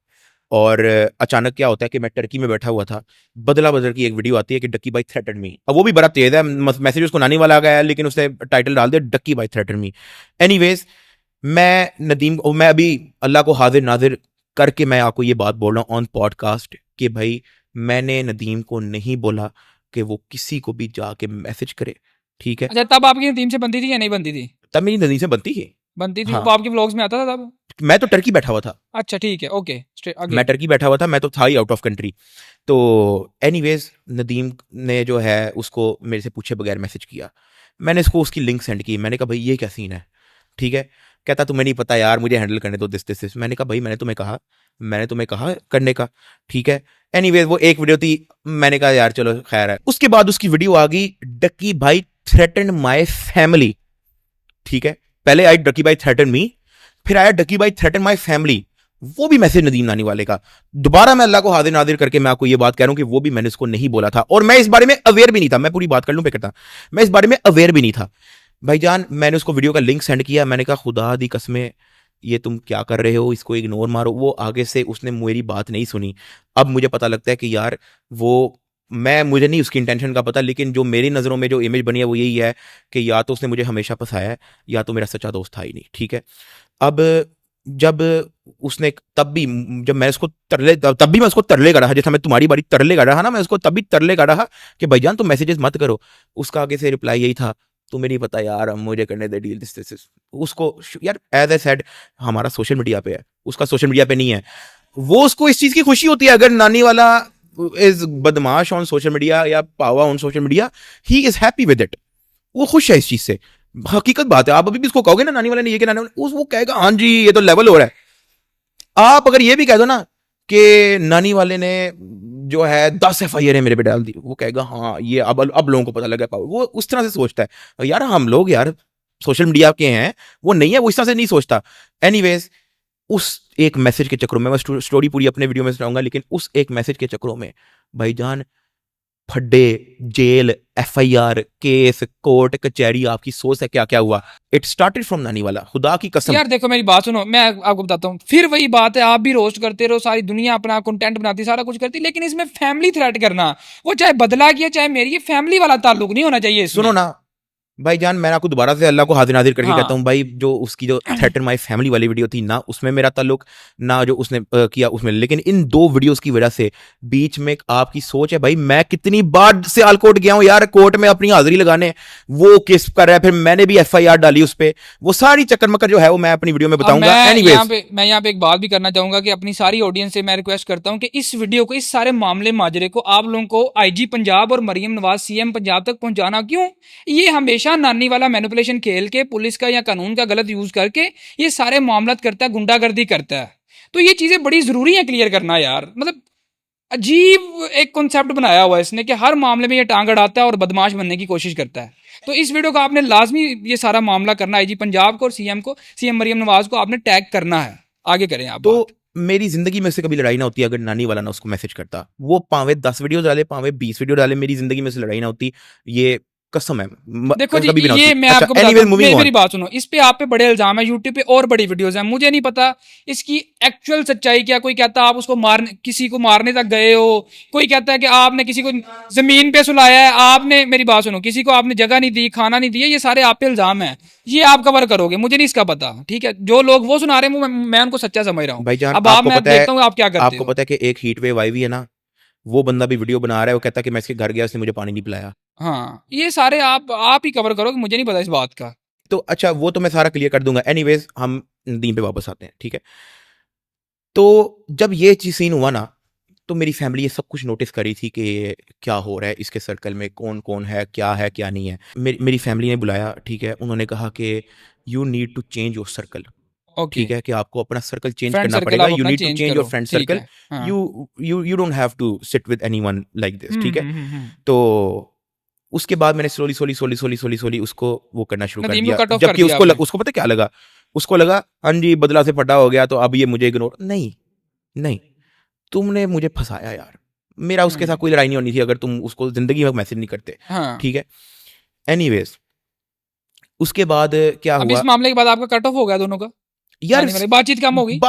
और अचानक क्या होता है कि मैं टर्की में बैठा हुआ था, बदला बदल की एक वीडियो आती है कि डक्की भाई थ्रेटन मी। अब वो भी बड़ा तेज है, मैसेज उसको नानी वाला आ गया है, लेकिन उसने टाइटल डाल दिया डक्की भाई थ्रेटन मी। एनीवेज मैं अभी अल्लाह को हाजिर नाजिर करके मैं आपको ये बात बोल रहा हूँ ऑन पॉडकास्ट कि भाई मैंने नदीम को नहीं बोला कि वो किसी को भी जाके मैसेज करे, ठीक है। अच्छा, तब आपकी टीम से बनती थी या नहीं बनती थी? तब मेरी नदीम से बनती थी, बनती थी। हाँ। वो आपके व्लॉग्स में आता था तब? मैं तो टर्की बैठा हुआ था। अच्छा ठीक है, ओके, आगे। मैं टर्की बैठा हुआ था, मैं तो था ही आउट ऑफ कंट्री। तो एनीवेज नदीम ने जो है उसको मेरे से पूछे बगैर मैसेज किया। मैंने इसको उसकी लिंक सेंड की। मैंने कहा भाई ये क्या सीन है, ठीक है। कहता तुम्हें नहीं पता यार, मुझे हैंडल करने दो दिस। मैंने कहा भाई मैंने तुम्हें कहा करने का, ठीक है। एनीवेज वो एक वीडियो थी, मैंने कहा यार चलो खैर है। उसके बाद उसकी वीडियो आ गई डक्की भाई थ्रेटन माई फैमिली, ठीक है। पहले आई डक्की भाई थ्रेटन मी, फिर आया डक्की भाई थ्रेटन माई फैमिली, वो भी मैसेज नदीम नानी वाले का। दोबारा मैं अल्लाह को हाजिर नाजिर करके मैं आपको ये बात कह रहा हूं कि वो भी मैंने उसको नहीं बोला था, और मैं इस बारे में अवेयर भी नहीं था। मैं पूरी बात कर लूं पे करता, मैं इस बारे में अवेयर भी नहीं था भाईजान। मैंने उसको वीडियो का लिंक सेंड किया, मैंने कहा खुदा दी कसमें ये तुम क्या कर रहे हो, इसको इग्नोर मारो। वो आगे से उसने मेरी बात नहीं सुनी। अब मुझे पता लगता है कि यार मुझे नहीं उसकी इंटेंशन का पता, लेकिन जो मेरी नज़रों में जो इमेज बनी है वो यही है कि या तो उसने मुझे हमेशा फंसाया है या तो मेरा सच्चा दोस्त था ही नहीं, ठीक है। अब जब उसने जब मैं उसको तब भी मैं उसको तरले कर रहा, जैसा मैं तुम्हारी बारी तरले कर रहा ना, मैं उसको तभी तरले कर रहा कि भाईजान तुम मैसेजेस मत करो। उसका आगे से रिप्लाई यही था, तुम्हें नहीं पता यार, हम मुझे करने दे डील दिस। उसको यार एज ए सेड हमारा सोशल मीडिया पे है, उसका सोशल मीडिया पे नहीं है। वो उसको इस चीज की खुशी होती है अगर नानी वाला इज बदमाश ऑन सोशल मीडिया या पावा on social media, he is happy with it, वो खुश है इस चीज से। हकीकत बात है, आप अभी भी उसको कहोगे ना नानी वाले ने ये कि नानी वाले, वो कहेगा हाँ जी ये तो लेवल हो रहा है। आप अगर ये भी कह दो ना कि नानी वाले ने जो है 10 FIR मेरे पे डाल दी, वो कहेगा हाँ ये अब लोगों को पता लगा। वो उस तरह से सोचता है यार, हम लोग यार सोशल मीडिया के हैं, वो नहीं है, वो इस तरह से नहीं सोचता। एनीवेज उस एक मैसेज के चक्रों में, मैं स्टोरी पूरी अपने वीडियो में सुनाऊंगा, लेकिन उस एक मैसेज के चक्रों में भाईजान फड्डे, जेल, FIR, केस, कोर्ट कचहरी, आपकी सोच है क्या क्या हुआ। इट स्टार्टेड फ्रॉम नानी वाला, खुदा की कसम। यार देखो मेरी बात सुनो, मैं आपको बताता हूँ। फिर वही बात है, आप भी रोस्ट करते रहो, सारी दुनिया अपना कंटेंट बनाती, सारा कुछ करती, लेकिन इसमें फैमिली थ्रेट करना, वो चाहे बदला की चाहे मेरी, ये फैमिली वाला ताल्लुक नहीं होना चाहिए इसमें। सुनो ना भाईजान, मैं आपको दोबारा से अल्लाह को हाजिर नाजिर करके हाँ। कहता हूँ भाई, जो उसकी जो थ्रेटन माई फैमिली वाली वीडियो थी ना, उसमें मेरा ताल्लुक ना जो उसने किया उसमें, लेकिन इन 2 वीडियोस की वजह से बीच में आपकी सोच है भाई। मैं कितनी बार सियालकोट गया हूँ यार कोर्ट में अपनी हाजिरी लगाने, वो केस कर रहा है, फिर मैंने भी FIR डाली उस पर, वो सारी चक्कर मक्कर जो है वो मैं अपनी वीडियो में बताऊंगा। मैं यहाँ पे एक बात भी करना चाहूंगा कि अपनी सारी ऑडियंस से मैं रिक्वेस्ट करता हूँ कि इस वीडियो को, इस सारे मामले माजरे को आप लोगों को IG पंजाब और मरियम नवाज CM पंजाब तक पहुंचाना। क्यों? ये हमेशा नानी वाला मैनिपुलेशन खेल के, पुलिस का या कानून का गलत यूज करके ये सारे मामलात करता है, गुंडागर्दी करता है। तो ये चीजें बड़ी जरूरी है क्लियर करना यार। मतलब अजीब एक कॉन्सेप्ट बनाया हुआ है इसने कि हर मामले में ये टांग अड़ाता है और बदमाश बनने की कोशिश करता है। तो इस वीडियो को आपने लाजमी ये सारा मामला करना, IG पंजाब को और CM मरियम नवाज को आपने टैग करना है। आगे करें आप तो बात। मेरी जिंदगी में से कभी लड़ाई ना होती अगर नानी वाला ना उसको मैसेज करता। वो पावे 10 वीडियो डाले, पावे 20 वीडियो डाले, मेरी जिंदगी में से लड़ाई ना होती। ये कसम है, देखो जी, कभी भी ना ये होती। मैं अच्छा, आपको बताता एनीवेज हूँ, मूविंग मेरी ऑन। बात सुनो, इस पे आप पे बड़े इल्जाम है, यूट्यूब पे और बड़ी वीडियोस हैं, मुझे नहीं पता इसकी एक्चुअल सच्चाई क्या। कोई कहता है आप उसको मारने, किसी को मारने तक गए हो, कोई कहता है कि आपने किसी को जमीन पे सुलाया है, आपने, मेरी बात सुनो, किसी को आपने जगह नहीं दी, खाना नहीं दिया, ये सारे आप पे इल्जाम है, ये आप कवर करोगे, मुझे नहीं इसका पता, ठीक है। जो लोग वो सुना रहे हैं मैं उनको सच्चा समझ रहा हूँ। भाईजान, अब आप, आपको मैं पता है, देखता हूँ आप क्या करते आपको हो। पता है कि एक हीट वेव आई हुई है ना, वो बंदा भी वीडियो बना रहा है, वो कहता है कि मैं इसके घर गया, उसने मुझे पानी नहीं पिलाया। हाँ, ये सारे आप ही कवर करोगे, मुझे नहीं पता इस बात का। तो अच्छा, वो तो मैं सारा क्लियर कर दूंगा। एनीवेज, हम नदीम पे वापस आते हैं, ठीक है। तो जब ये चीज सीन हुआ ना, तो मेरी फैमिली ये सब कुछ नोटिस करी थी कि क्या हो रहा है इसके सर्कल में, कौन कौन है क्या नहीं है। मेरी फैमिली ने बुलाया, ठीक है। उन्होंने कहा कि you need to change your circle, okay, ठीक है, कि आपको अपना सर्कल चेंज फ्रेंड करना सर्कल पड़ेगा। आप यू अपना need to change change your करो, फ्रेंड ठीक सर्कल। है। हाँ। You don't have to sit with anyone like this, ठीक है। तो उसके बाद मैंने स्लोली उसको वो करना शुरू कर नदीम को दिया। कट ऑफ कर जबकि दिया उसको आपने। उसको पता क्या लगा, उसको लगा हाँ जी बदला से फटा हो गया, तो अब ये मुझे इग्नोर नहीं। नहीं, तुमने मुझे फंसाया यार। मेरा उसके साथ कोई लड़ाई नहीं होनी थी अगर तुम उसको जिंदगी में मैसेज नहीं करते, हाँ, ठीक है। एनीवेज, उसके बाद क्या अब हुआ इस मामले के बाद आपका कट ऑफ हो गया दोनों का, यार, आने वाली बातचीत कम होगी।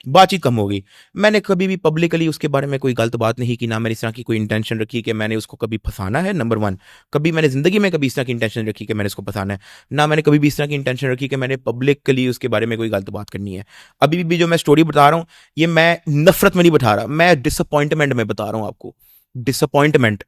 बातचीत कम होगी। मैंने कभी भी पब्लिकली उसके बारे में कोई गलत बात नहीं की, ना मैंने इस तरह की कोई इंटेंशन रखी कि मैंने उसको कभी फंसाना है। नंबर 1, कभी मैंने जिंदगी में कभी इस तरह की इंटेंशन रखी कि मैंने उसको फंसाना है। ना मैंने कभी भी इस तरह की इंटेंशन रखी कि मैंने पब्लिकली उसके बारे में कोई गलत बात करनी है। अभी भी जो मैं स्टोरी बता रहा हूँ, ये मैं नफरत में नहीं बता रहा, मैं डिसअपॉइंटमेंट में बता रहा हूँ आपको। डिसअपॉइंटमेंट,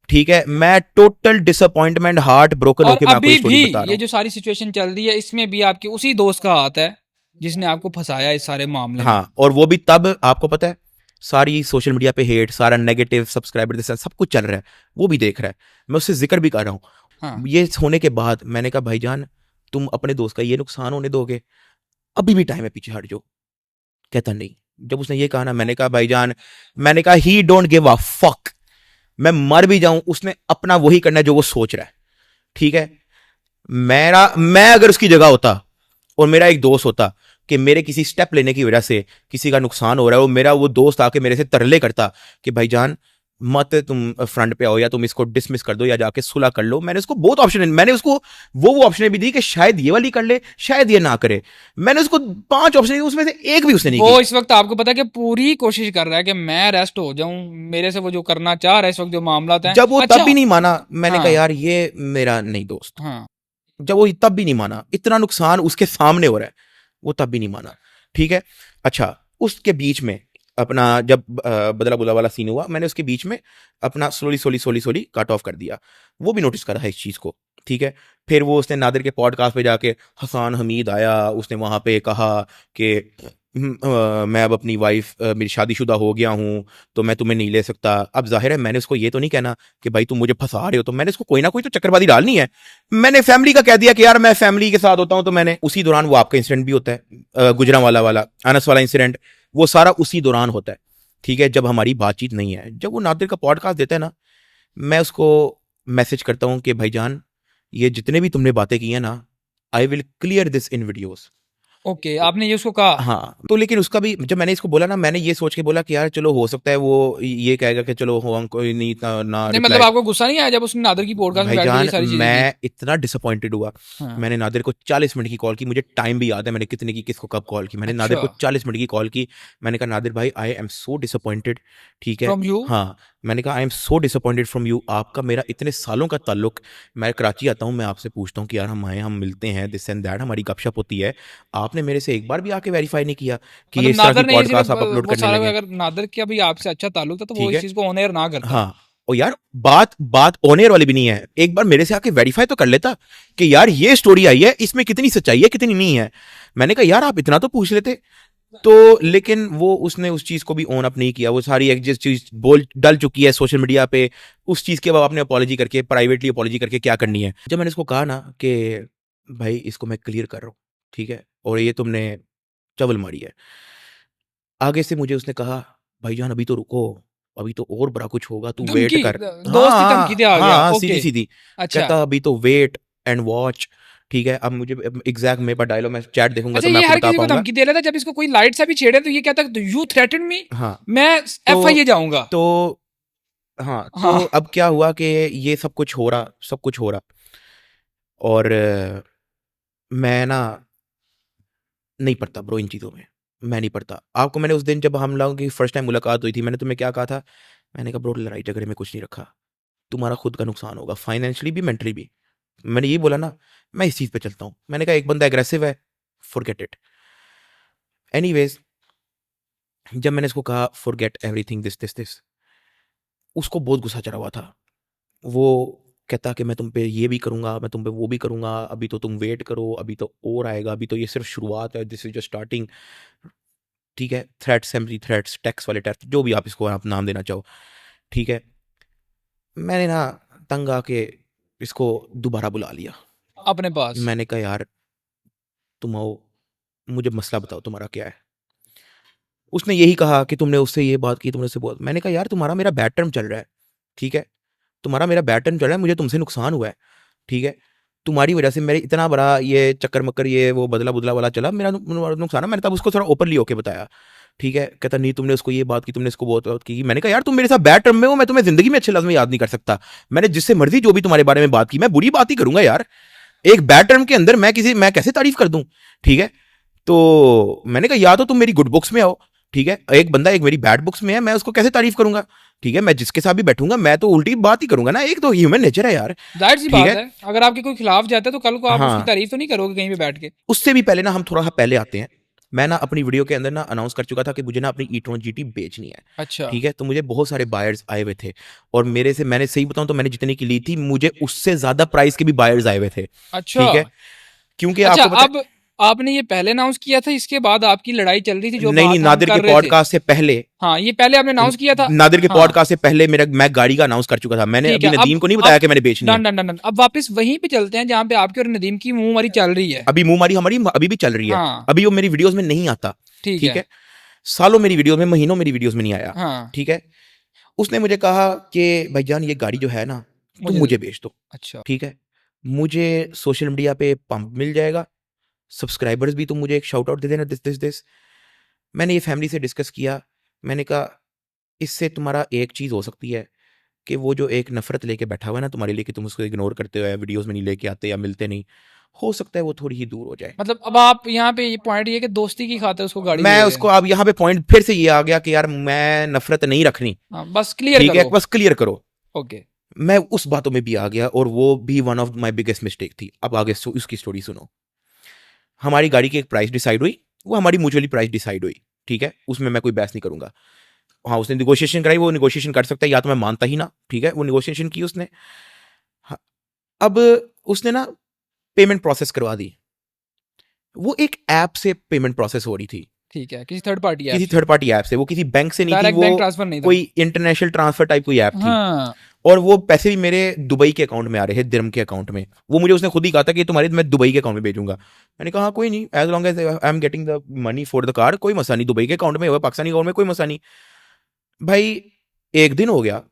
ठीक है, मैं टोटल डिसअपॉइंटमेंट, हार्ट ब्रोकन और होकर मैं आपको ये अभी भी स्टोरी बता रहा ये हूँ। जो सारी सिचुएशन चल रही है, इसमें भी आपके उसी दोस्त का हाथ है जिसने आपको फंसाया इस सारे मामले में। हाँ, और वो भी तब, आपको पता है, सारी सोशल मीडिया पे हेट, सारा नेगेटिव, सब्सक्राइबर सब कुछ चल रहा है, वो भी देख रहा है, मैं उससे जिक्र भी कर रहा हूँ। हाँ, ये होने के बाद मैंने कहा भाईजान, तुम अपने दोस्त का ये नुकसान होने दोगे? अभी भी टाइम है, पीछे हट जाओ। कहता नहीं। जब उसने ये कहा ना, मैंने कहा भाईजान, मैंने कहा ही डोंट गिव अ फक, मैं मर भी जाऊं, उसने अपना वही करना है जो वो सोच रहा है, ठीक है। मैं अगर उसकी जगह होता और मेरा एक दोस्त होता कि मेरे किसी स्टेप लेने की वजह से किसी का नुकसान हो रहा है, और मेरा वो दोस्त आके मेरे से तरले करता कि भाईजान मत तुम फ्रंट पे आओ, या तुम इसको डिसमिस कर दो, या जाके सुलह कर लो। मैंने उसको बहुत ऑप्शन, मैंने उसको वो ऑप्शन भी दी कि शायद ये वाली कर ले, शायद ये ना करे। मैंने उसको 5 ऑप्शन दी, उसमें से एक भी उसने नहीं वो की। इस वक्त आपको पता है कि पूरी कोशिश कर रहा है कि मैं अरेस्ट हो जाऊं, मेरे से वो जो करना चाह रहा है इस वक्त, जो मामला है। जब वो अच्छा, तब भी नहीं माना, मैंने कहा हाँ, यार ये मेरा नहीं दोस्त। हाँ, जब वो तब भी नहीं माना, इतना नुकसान उसके सामने हो रहा है, वो तब भी नहीं माना, ठीक है। अच्छा, उसके बीच में अपना जब बदला बुला वाला सीन हुआ, मैंने उसके बीच में अपना स्लोली कट ऑफ कर दिया। वो भी नोटिस करा है इस चीज को, ठीक है। फिर वो उसने नादिर के पॉडकास्ट पे जाके, हसन हमीद आया, उसने वहां पे कहा कि मैं अब अपनी वाइफ, मेरी शादीशुदा हो गया हूँ, तो मैं तुम्हें नहीं ले सकता। अब जाहिर है मैंने उसको ये तो नहीं कहना कि भाई तुम मुझे फंसा रहे हो, तो मैंने उसको कोई ना कोई तो चक्करबाजी डालनी है। मैंने फैमिली का कह दिया कि यार मैं फैमिली के साथ होता हूँ, तो मैंने उसी दौरान, वो आपका इंसिडेंट भी होता है, गुजरांवाला वाला, अनस वाला इंसिडेंट, वो सारा उसी दौरान होता है, ठीक है, जब हमारी बातचीत नहीं है। जब वो नादिर का पॉडकास्ट देता है ना, मैं उसको मैसेज करता हूँ कि भाईजान, ये जितने भी तुमने बातें की हैं ना, I will clear this in videos. Okay, आपने ये उसको कहा। हाँ, तो लेकिन उसका भी, जब मैंने इसको बोला ना, मैंने ये सोच के बोला कि यार चलो हो सकता है वो ये कहेगा कि चलो हो, हम कोई नहीं ना नहीं, मतलब आपको गुस्सा नहीं आया जब उसने नादिर की पॉडकास्ट में बैठ के ये भाईजान, सारी चीजें मैं इतना डिसअपॉइंटेड हुआ। की? हाँ, मैंने नादिर को 40 मिनट की कॉल की, मुझे टाइम भी याद है मैंने कितने की, किसको कब कॉल की। मैंने नादिर को अच्छा, 40 मिनट की कॉल की। मैंने कहा नादिर भाई, आई एम सो डिसअपॉइंटेड, ठीक है। From you. हाँ, मैंने कहा I am so disappointed from you, आपका मेरा इतने सालों का ताल्लुक, मैं कराची आता हूँ, मैं आपसे पूछता हूँ कि यार हम आए, हम मिलते हैं, दिस एंड दैट, हमारी गपशप होती है, आपने मेरे से एक बार भी आके वेरीफाई नहीं किया कि ये मतलब इस तरह नादिर की ने ये पॉडकास्ट सिर्फ आप अपलोड वो करने सारा, लगे। अगर नादिर का भी आपसे अच्छा ताल्लुक था तो वो ठीक इस है, चीज को ऑन एयर ना करता। हाँ। और यार बात ऑन एयर वाली भी नहीं है, एक बार मेरे से आके वेरीफाई तो कर लेता कि यार ये स्टोरी आई है, इसमें कितनी सच्चाई है, कितनी नहीं है। मैंने कहा यार आप इतना तो पूछ लेते। तो लेकिन वो, उसने उस चीज को भी ओन अप नहीं किया। वो सारी एक जिस चीज बोल डल चुकी है सोशल मीडिया पे, उस चीज के बाद आपने अपॉलॉजी करके, प्राइवेटली अपॉलॉजी करके क्या करनी है। जब मैंने इसको कहा ना कि भाई इसको मैं क्लियर कर रहा हूँ, ठीक है, और ये तुमने चवल मारी है, आगे से मुझे उसने कहा भाईजान अभी तो रुको, अभी तो और बड़ा कुछ होगा, तू वेट धमकी, कर। दोस्त की धमकी दे आ गया। हाँ, ओके, सीधी सीधी अच्छा, कहता अभी तो वेट एंड वॉच, ठीक है, अब मुझे एग्जैक्ट मेरे पास डायलॉग मैं चैट देखूंगा अच्छा तो मैं ये आपको हर बता किसी को पाऊंगा। धमकी दे रहा था, जब इसको कोई लाइट सा भी छेड़े तो ये कहता है यू थ्रेटन मी, हाँ मैं एफआईए जाऊंगा। तो हाँ तो हाँ अब क्या हुआ कि ये सब कुछ हो रहा, सब कुछ हो रहा, और मैं ना नहीं पढ़ता ब्रो इन चीज़ों में, मैं नहीं पढ़ता। आपको मैंने उस दिन जब हम लोगों की फर्स्ट टाइम मुलाकात हुई थी, मैंने तुम्हें क्या कहा था? मैंने कहा ब्रो लड़ाई झगड़े में कुछ नहीं रखा, तुम्हारा खुद का नुकसान होगा, फाइनेंशियली भी मेंटली भी। मैंने यही बोला ना, मैं इस चीज़ पे चलता हूँ। मैंने कहा एक बंदा एग्रेसिव है, फॉरगेट इट। एनीवेज, जब मैंने इसको कहा forget everything this this this, उसको बहुत गुस्सा चढ़ा हुआ था। वो कहता कि मैं तुम पे ये भी करूंगा, मैं तुम पे वो भी करूंगा, अभी तो तुम वेट करो, अभी तो और आएगा, अभी तो ये सिर्फ शुरुआत है, दिस इज जस्ट स्टार्टिंग। ठीक है, थ्रेट्स, एम्प्टी थ्रेट्स, टैक्स वाले टैक्स, जो भी आप इसको आप नाम देना चाहो। ठीक है, मैंने ना तंग आके इसको दोबारा बुला लिया। अपने पास। मैंने कहा यार तुम आओ, मुझे मसला बताओ तुम्हारा क्या है। उसने यही कहा कि तुमने उससे ये बात की, तुमने उससे बहुत। मैंने कहा यार तुम्हारा मेरा बैड टर्म चल रहा है, ठीक है, तुम्हारा मेरा बैड टर्म चल रहा है, मुझे तुमसे नुकसान हुआ है, ठीक है, तुम्हारी वजह से मेरे इतना बड़ा ये चक्कर मक्कर ये वो बदला बुदला वाला चला, मेरा नुकसान है। मैंने तब उसको थोड़ा ओपनली होके बताया। ठीक है, कहता नहीं तुमने उसको ये बात की, तुमने इसको बहुत की। मैंने कहा यार तुम मेरे साथ बैड टर्म में हो, मैं तुम्हें जिंदगी में अच्छे लफ्ज़ में याद नहीं कर सकता। मैंने जिससे मर्जी जो भी तुम्हारे बारे में बात की, मैं बुरी बात ही करूंगा यार। एक बैड टर्म के अंदर मैं कैसे तारीफ कर दूं? ठीक है, तो मैंने कहा या तो तुम मेरी गुड बुक्स में आओ, ठीक है, एक बंदा एक मेरी बैड बुक्स में है, मैं उसको कैसे तारीफ करूंगा? ठीक है, मैं जिसके साथ भी बैठूंगा मैं तो उल्टी बात ही करूंगा ना, एक तो ह्यूमन नेचर है यार। जाहिर सी ठीक बात है, है, अगर आपके कोई खिलाफ जाता है तो कल को आप उसकी हाँ, तारीफ तो नहीं करोगे कहीं पे बैठ के। उससे भी पहले ना हम थोड़ा सा पहले आते हैं। मैं ना अपनी वीडियो के अंदर ना अनाउंस कर चुका था कि मुझे ना अपनी ई-ट्रॉन जीटी बेचनी है। अच्छा ठीक है, तो मुझे बहुत सारे बायर्स आए हुए थे, और मेरे से, मैंने सही बताऊं तो मैंने जितने की ली थी, मुझे उससे ज्यादा प्राइस के भी बायर्स आए हुए थे। अच्छा ठीक है, क्योंकि अच्छा। आपको पता अब आपने ये पहले अनाउंस किया था, इसके बाद आपकी लड़ाई चल रही थी जो नहीं बात नहीं, हम नादिर के कर रहे थे। पॉडकास्ट से पहले, हाँ ये पहले आपने अनाउंस किया था। नादिर के हाँ पॉडकास्ट से पहले मैं गाड़ी का अनाउंस कर चुका था। मैंने ठीक अभी है। नदीम अब को नहीं बताया कि मैंने बेचनी है। Done done done done. अब वापस वहीं पे चलते हैं जहाँ पे आपकी और नदीम की मुंहमारी चल रही है। अभी मुंहमारी हमारी अभी भी चल रही है। हाँ अभी वो मेरी वीडियोस में नहीं आता। ठीक ठीक है। है, सालों मेरी वीडियोस में, महीनों मेरी वीडियोस में नहीं आया। हाँ ठीक है, उसने मुझे कहा कि भाईजान ये गाड़ी जो है ना, तुम मुझे बेच दो। अच्छा ठीक है, मुझे सोशल मीडिया पे पंप मिल जाएगा, सब्सक्राइबर्स भी तुम मुझे एक शाउट आउट दे देना, दिस दिस दिस। मैंने ये फैमिली से डिस्कस किया। मैंने कहा इससे तुम्हारा एक चीज़ हो सकती है कि वो जो एक नफरत लेके बैठा हुआ है ना तुम्हारे लिए, कि तुम उसको इग्नोर करते हो या वीडियोस में नहीं लेके आते या मिलते नहीं, हो सकता है वो थोड़ी ही दूर हो जाए। मतलब अब आप यहाँ पे ये पॉइंट ये कि दोस्ती की खातिर उसको गाड़ी दे मैं रहे उसको, हैं। अब यहाँ पे पॉइंट फिर से ये आ गया कि यार मैं नफरत नहीं रखनी। हाँ बस क्लियर ठीक है, करो। बस क्लियर करो। ओके मैं उस बातों में भी आ गया, और वो भी one of my biggest mistake थी। अब आगे उसकी स्टोरी सुनो। हमारी गाड़ी की एक प्राइस डिसाइड हुई, वो हमारी म्यूचुअली प्राइस डिसाइड हुई। ठीक है, उसमें मैं कोई बहस नहीं करूंगा। हाँ, उसने निगोशिएशन कराई, वो निगोशिएशन कर सकता है, या तो मैं मानता ही ना। ठीक है, वो निगोशिएशन की उसने। हाँ, अब उसने ना पेमेंट प्रोसेस करवा दी। वो एक ऐप से पेमेंट प्रोसेस हो रही थी, ठीक है, किसी थर्ड पार्टी किसी थर्ड पार्टी ऐप से, वो किसी बैंक से नहीं थी, डायरेक्ट बैंक वो ट्रांसफर नहीं था। कोई इंटरनेशनल ट्रांसफर टाइप कोई ऐप थी। हाँ और वो पैसे भी मेरे दुबई के अकाउंट में आ रहे थे, दिरहम के अकाउंट में। वो मुझे उसने खुद ही कहा था कि तुम्हारे मैं दुबई के अकाउंट में भेजूंगा। मैंने कहा हाँ कोई नहीं, as long as I am getting the money for the card, कोई मसला नहीं। दुबई के अकाउंट में हो, पाकिस्तानी अकाउंट में, कोई मसला नहीं। भाई एक दिन हो गया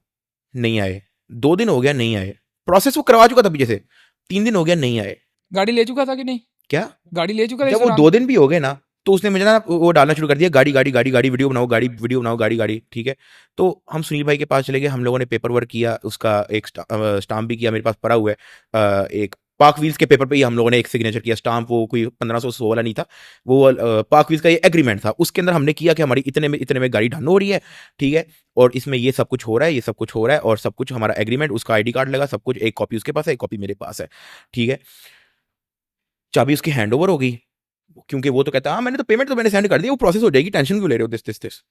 नहीं आए, 2 दिन हो गया नहीं आए, प्रोसेस वो करवा चुका था पीछे से, 3 दिन हो गया नहीं आए। गाड़ी ले चुका था कि नहीं? क्या? गाड़ी ले चुका था इस जब वो दौरान? 2 दिन भी हो गए ना, तो उसने मुझे ना वो डालना शुरू कर दिया, गाड़ी गाड़ी गाड़ी गाड़ी, वीडियो बनाओ गाड़ी, वीडियो बनाओ गाड़ी गाड़ी। ठीक है, तो हम सुनील भाई के पास चले गए, हम लोगों ने पेपर वर्क किया, उसका एक स्टाम्प भी किया, मेरे पास पड़ा हुआ है। एक पाक व्हील्स के पेपर पे ही हम लोगों ने एक सिग्नेचर किया, स्टाम्प वो कोई 1500 वाला नहीं था, वो पाक व्हील्स का ये एग्रीमेंट था, उसके अंदर हमने किया कि हमारी इतने में गाड़ी डन हो रही है। ठीक है, और इसमें ये सब कुछ हो रहा है, ये सब कुछ हो रहा है, और सब कुछ हमारा एग्रीमेंट, उसका आईडी कार्ड लगा, सब कुछ, एक कॉपी उसके पास है, एक कॉपी मेरे पास है। ठीक है, चाबी उसकी हैंड ओवर हो गई, क्योंकि वो तो कहता हाँ मैंने तो पेमेंट तो मैंने सेंड कर दी, वो प्रोसेस हो जाएगी, टेंशन क्यों ले रहे हो, दिस दिस दिस।